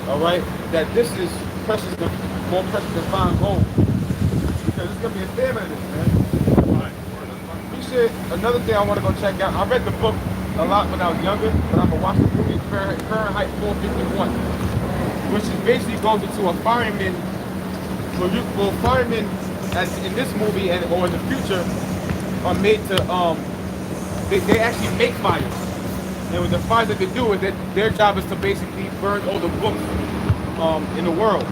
all right, that this is precious, more precious than fine gold. Because it's gonna be a famine of this, man. We should. Another thing I want to go check out. I read the book a lot when I was younger, but I'm gonna watch the movie Fahrenheit 451, which is basically goes into a fireman. Well, firemen, as in this movie and or in the future, are made to they actually make fires. And with the fires that they do is that their job is to basically burn all the books in the world.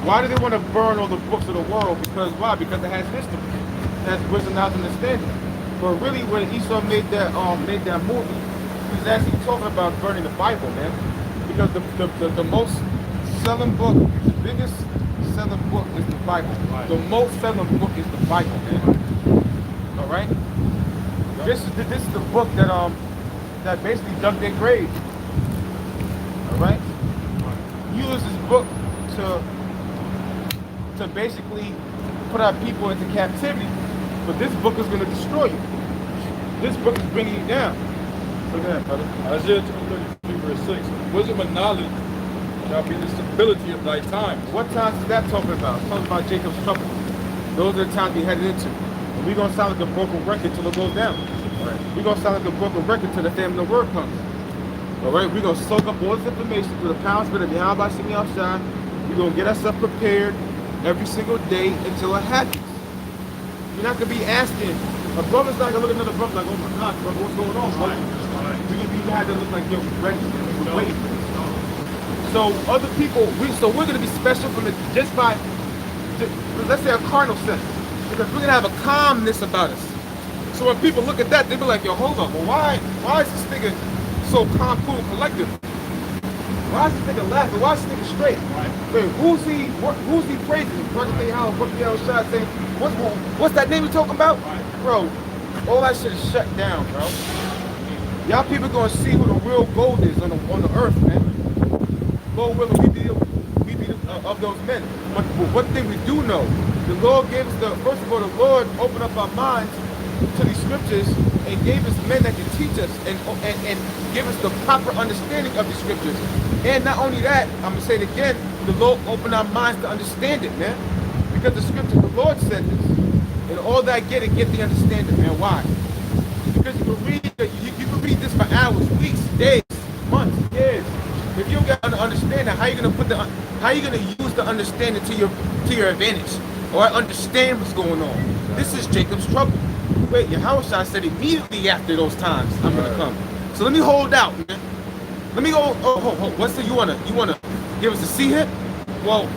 Why do they want to burn all the books of the world? Because why? Because it has history. It has wisdom, knowledge, and understanding. But really, when Esau made that movie, he was actually talking about burning the Bible, man. Because the most selling book, the biggest selling book is the Bible. The most selling book is the Bible, man. All right. This is the book that basically dug their grave. All right. Use this book to basically put our people into captivity, but this book is going to destroy you. This book is bringing you down. Look at that, brother. Isaiah 33, verse 6. Wisdom and knowledge shall be the stability of thy times. What times is that talking about? It's talking about Jacob's trouble. Those are the times we headed into. And we're going to sound like a broken record till it goes down. Right. We're going to sound like a broken record till the famine of the word comes. All right, we're going to soak up all this information through the power spirit of the 𝙱𝚻𝙾𝙺𝙴𝙾. We're going to get ourselves prepared every single day until it happens. You're not going to be asking. A brother's not going to look at another brother like, oh my God, brother, what's going on? Right. We're going to have to look like, yo, we're ready. We're waiting. So other people, we're going to be special from it just by, let's say, a carnal sense. Because we're going to have a calmness about us. So when people look at that, they be like, yo, hold up. Well, why is this nigga so calm, cool, and collected? Why is this nigga laughing? Why is this nigga straight? Right. Wait, who's he praising? Saying, what's that name you talking about? Right. Bro, all that shit is shut down, bro. Y'all people gonna see who the real gold is on the earth, man. Lord willing, we be of those men. But one thing we do know, the Lord gave us first of all, the Lord opened up our minds to these scriptures and gave us men that can teach us and give us the proper understanding of the scriptures. And not only that, I'm gonna say it again, the Lord opened our minds to understand it, man. Because the scripture, the Lord said this. And all that get the understanding, man. Why? Because you can read this for hours, weeks, days, months, years. If you don't get an understanding, how are you gonna use the understanding to your advantage? Or understand what's going on? This is Jacob's trouble. Wait, Yahushua said immediately after those times, I'm gonna come. So let me hold out, man. Let me go. What's the you wanna give us a see hit? Well,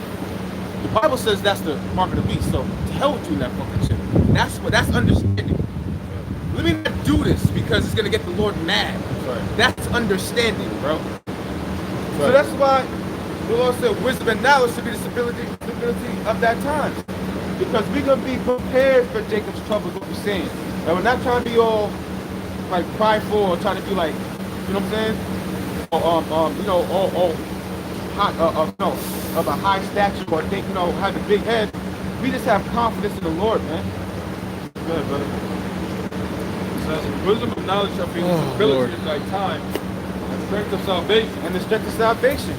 the Bible says that's the mark of the beast. So to hell with you in that fucking shit. That's understanding. Let me not do this because it's gonna get the Lord mad. Right. That's understanding, bro. Right. So that's why the Lord said wisdom and knowledge should be the stability of that time. Because we're gonna be prepared for Jacob's trouble, is what we're saying. And we're not trying to be all like prideful or trying to be like, you know what I'm saying? Or all hot, of a high stature or think, have a big head. We just have confidence in the Lord, man. Good, brother. It says, wisdom and knowledge shall be the stability of thy time, and strength of salvation. And the strength of salvation.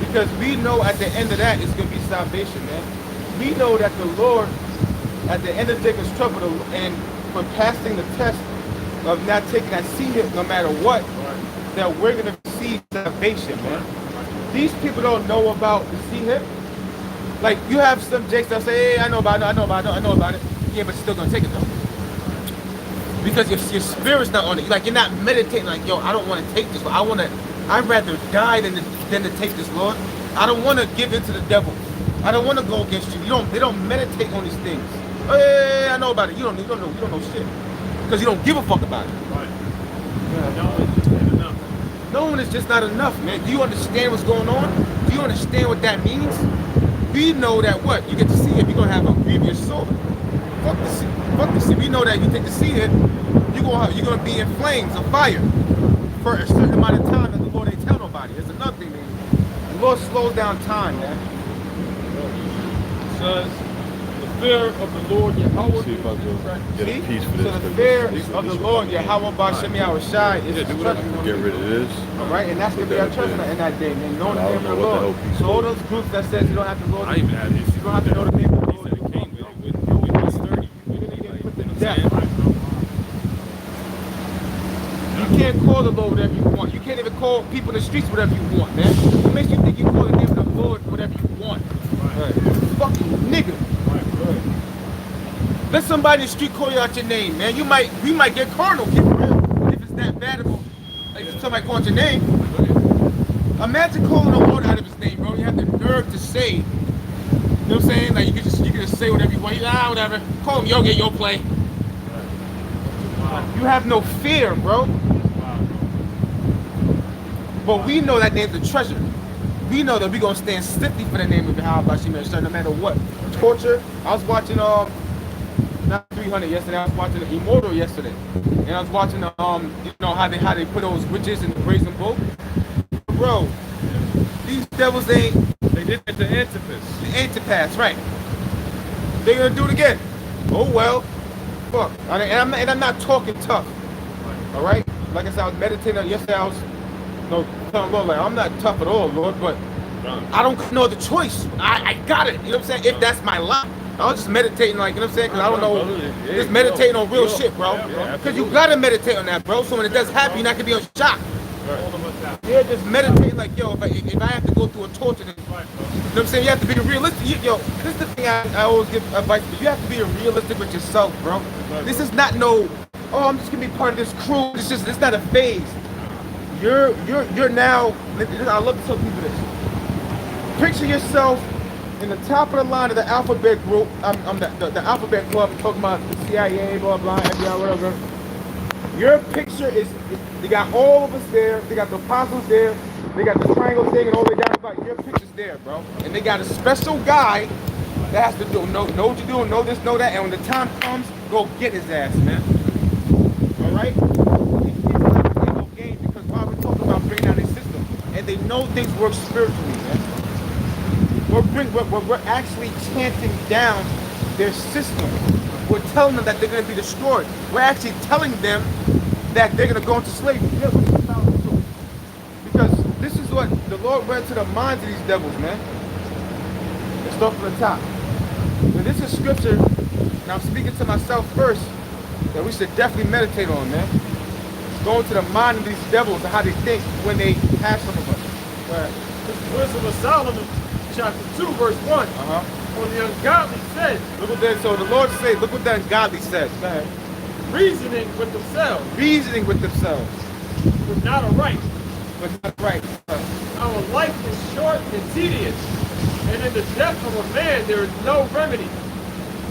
Because we know at the end of that it's going to be salvation, man. We know that the Lord, at the end of Jacob's trouble, and for passing the test of not taking that seed hit no matter what, that we're going to receive salvation, man. These people don't know about the seed hit. Like, you have some jakes that say, hey, I know about it. Yeah, but you're still going to take it, though. Because your spirit's not on it. Like, you're not meditating like, yo, I don't want to take this. I'd rather die than to take this, Lord. I don't want to give in to the devil. I don't want to go against you. They don't meditate on these things. Oh, yeah, I know about it. You don't know shit. Because you don't give a fuck about it. Right. Yeah. Knowing is just not enough, man. Do you understand what's going on? Do you understand what that means? We know that what? You get to see it, you're going to have a grievous soul. Fuck the seed. Fuck the seed. We know that you take the seed hit, you're going to be in flames of fire for a certain amount of time that the Lord ain't tell nobody. There's another thing, man. The Lord slows down time, man. It says, the fear of the Lord Yahweh. See if I can get a piece for this. So the fear of the Lord Yahweh 𝙱𝚾𝙻⾶ is Get rid of this. all right, and that's going to be our trust in that day, man. Know the name of the Lord. So all those groups that says you don't have to know the name, you don't have to know the name of the Lord. You can't call the Lord whatever you want. You can't even call people in the streets whatever you want, man. What makes you think you call the name of the Lord whatever you want? Right. Fucking nigga. Right. Let somebody in the street call you out your name, man. We might get carnal, get real, if it's that bad of a, like if somebody calls your name. Imagine calling the Lord out of his name, bro. You have the nerve to say, you know what I'm saying? Like you can just say whatever you want. Whatever. Call him, yo, get your play. You have no fear, bro. But we know that name's a treasure. We know that we're going to stand stiffly for the name of Yahweh 𝙱𝚾𝙻⾶ no matter what. Torture. I was watching, not 300 yesterday, I was watching Immortal yesterday. And I was watching, you know, how they put those witches in the brazen bull. Bro, these devils ain't... They did it to Antipas. The Antipas, right. They're going to do it again. Oh, well. Fuck. And I'm not talking tough. All right? Like I said, I was meditating on yesterday. I was telling Lord, like, I'm not tough at all, Lord, but I don't know the choice. I got it. You know what I'm saying? If that's my lot. I was just meditating, like, you know what I'm saying? Because I don't know. Just meditating on real shit, bro. Because you got to meditate on that, bro. So when it does happen, you're not going to be on shock. Yeah, just meditating like, yo, if I have to go through a torture, you know what I'm saying? You have to be realistic. Yo, this is the thing I always give advice, but you have to be realistic with yourself, bro. This is not no, oh, I'm just gonna be part of this crew. It's not a phase. You're now, I love to tell people this. Picture yourself in the top of the line of the alphabet group. I'm the alphabet club. I'm talking about the CIA, blah, blah, FBI, whatever. Your picture is, they got all of us there. They got the apostles there. They got the triangle thing and all they got about your picture's there, bro. And they got a special guy that has to know what you're doing, know this, know that. And when the time comes, go get his ass, man. All right? These people have to play no game because while we're talking about bringing down their system, and they know things work spiritually, man. We're actually chanting down their system. We're telling them that they're going to be destroyed. We're actually telling them that they're going to go into slavery. Because this is what the Lord went to the minds of these devils, man. Let's start from the top. Now, this is scripture, and I'm speaking to myself first, that we should definitely meditate on, man. It's going to the mind of these devils and how they think when they have some of us. Right. This is Wisdom of Solomon, chapter 2, verse 1. On the ungodly says, look what that, so the Lord says, look what the ungodly says. Go ahead. Reasoning with themselves. Reasoning with themselves. But not aright. But not right. Our life is short and tedious, and in the death of a man there is no remedy.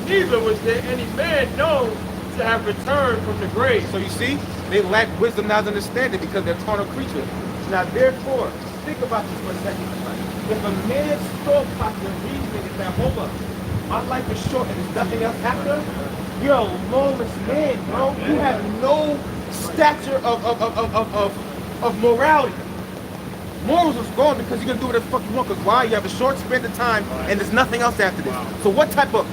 Neither was there any man known to have returned from the grave. So you see, they lack wisdom, not understanding, because they're carnal creatures. Now therefore, think about this for a second. If a man's thought process and reasoning is that, hold up, my life is short and there's nothing else after, you're a lawless man, bro. You have no stature of morality. Morals is gone because you're gonna do whatever the fuck you want. Because why? You have a short span of time and there's nothing else after this. So what type of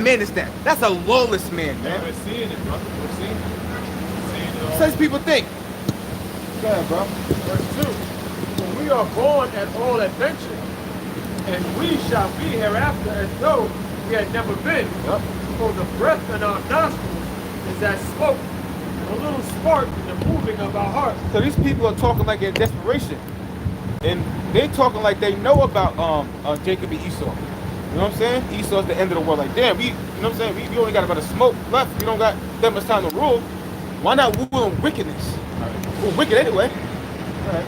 man is that? That's a lawless man, man. We're seeing it, brother. We're seeing it. Says people think. Go ahead, bro. Verse 2. For we are born at all adventure, and we shall be hereafter as though we had never been. Yep. For the breath in our nostrils is as smoke, a little spark in the moving of our hearts. So these people are talking like in desperation. And they talking like they know about Jacob and Esau. You know what I'm saying? Esau's the end of the world. Like, damn, you know what I'm saying? We only got about a smoke left. We don't got that much time to rule. Why not rule in wickedness? We're wicked anyway. All right.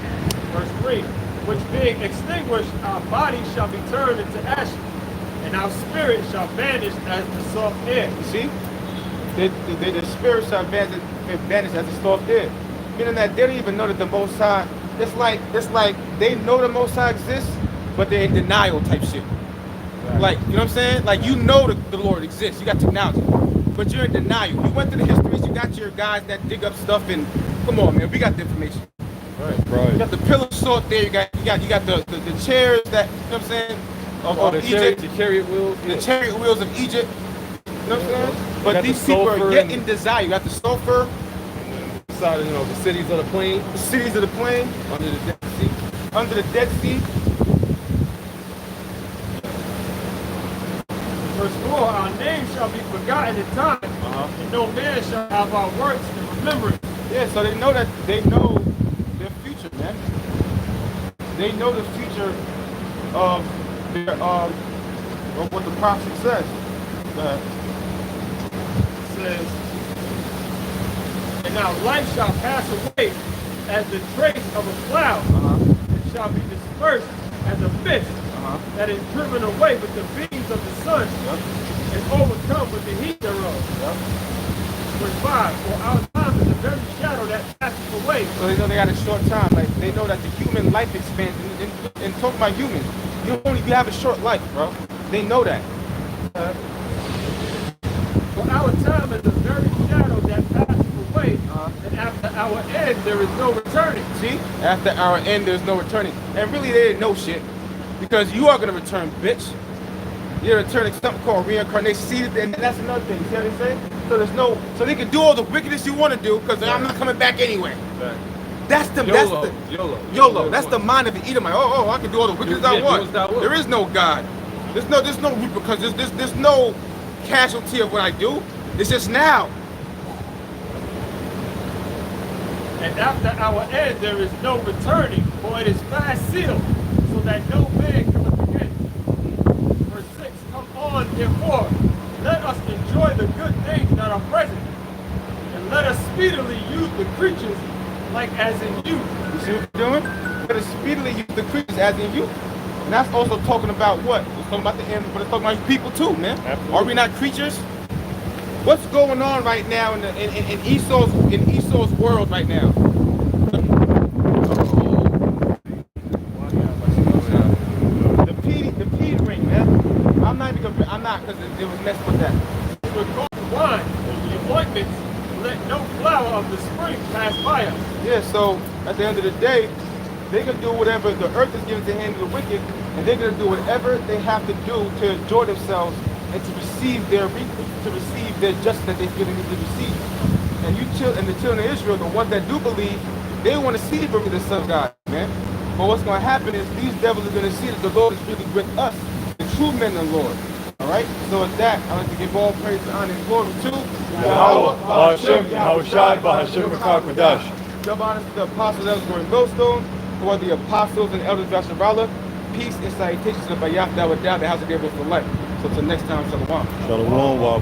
Verse 3, which being extinguished, our body shall be turned into ashes, and our spirit shall vanish as the soft air. You see? The spirit shall vanish as the soft air. Meaning that they don't even know that the Most High, it's like they know the Most High exists, but they're in denial type shit. Right. Like, you know what I'm saying? Like, you know the Lord exists, you got technology, but you're in denial. You went through the histories, you got your guys that dig up stuff, and come on, man, we got the information. Right. You got the pillar of salt there, you got the chairs that, you know what I'm saying, of the Egypt. the chariot wheels. The chariot wheels of Egypt. You know what I'm saying? But these people are yet in desire. You got the sulfur. Inside, you know, the cities of the plain. The cities of the plain. Under the Dead Sea. Under the Dead Sea. Verse 4, our name shall be forgotten in time, and no man shall have our works in remembrance. Yeah, so they know their future, man. They know the future of their of what the prophecy says. It says, and now life shall pass away as the trace of a cloud, and shall be dispersed as a mist that is driven away with the beams of the sun, and overcome with the heat thereof. Verse 5, for our time is a very shadow that passes away. So they know they got a short time. Like, they know that the human life expands. And talk about humans, you have a short life, bro. They know that. For our time is a very shadow that passes away, and after our end there is no returning. See? After our end, there's no returning. And really, they didn't know shit. Because you are going to return, bitch. You're returning something called reincarnation. See, and that's another thing. See what they say? So they can do all the wickedness you want to do, because I'm not coming back anyway. Right. That's the YOLO. That's the mind of the Edomite. Oh, I can do all the wickedness I want. There is no God. There's no repercussions. There's no casualty of what I do. It's just now. And after our end there is no returning, for it is fast sealed, so that no man cometh again. Verse 6, come on therefore, let us enjoy the good things that are present, and let us speedily use the creatures like as in youth. You see what we're doing? Let us speedily use the creatures as in youth. And that's also talking about what? It's talking about the animals, but it's talking about people too, man. Absolutely. Are we not creatures? What's going on right now in Esau's world right now? The pea ring, man. I'm not because it was messed with that. We're called wine and the ointments, let no flower of the spring pass by us. Yeah, so at the end of the day, they can do whatever the earth is given to the hand of the wicked, and they're gonna do whatever they have to do to enjoy themselves and to receive their justice that they've given them to receive. And the children of Israel, the ones that do believe, they want to see the Son of God, man. But what's gonna happen is these devils are gonna see that the Lord is really with us, the true men of the Lord. Alright? So with that, I'd like to give all praise, honor, and glory to Yahweh, 𝙱𝚁𝙾𝙺, 𝙱𝚁𝙾𝙺. Double honors to the apostles, elders, and millstone, who are the apostles and elders of 𝙱𝚁𝙾𝙺. Peace and salutations to the Bayaf that would die, the house of David for life. So till next time, shalom. Shalom, wa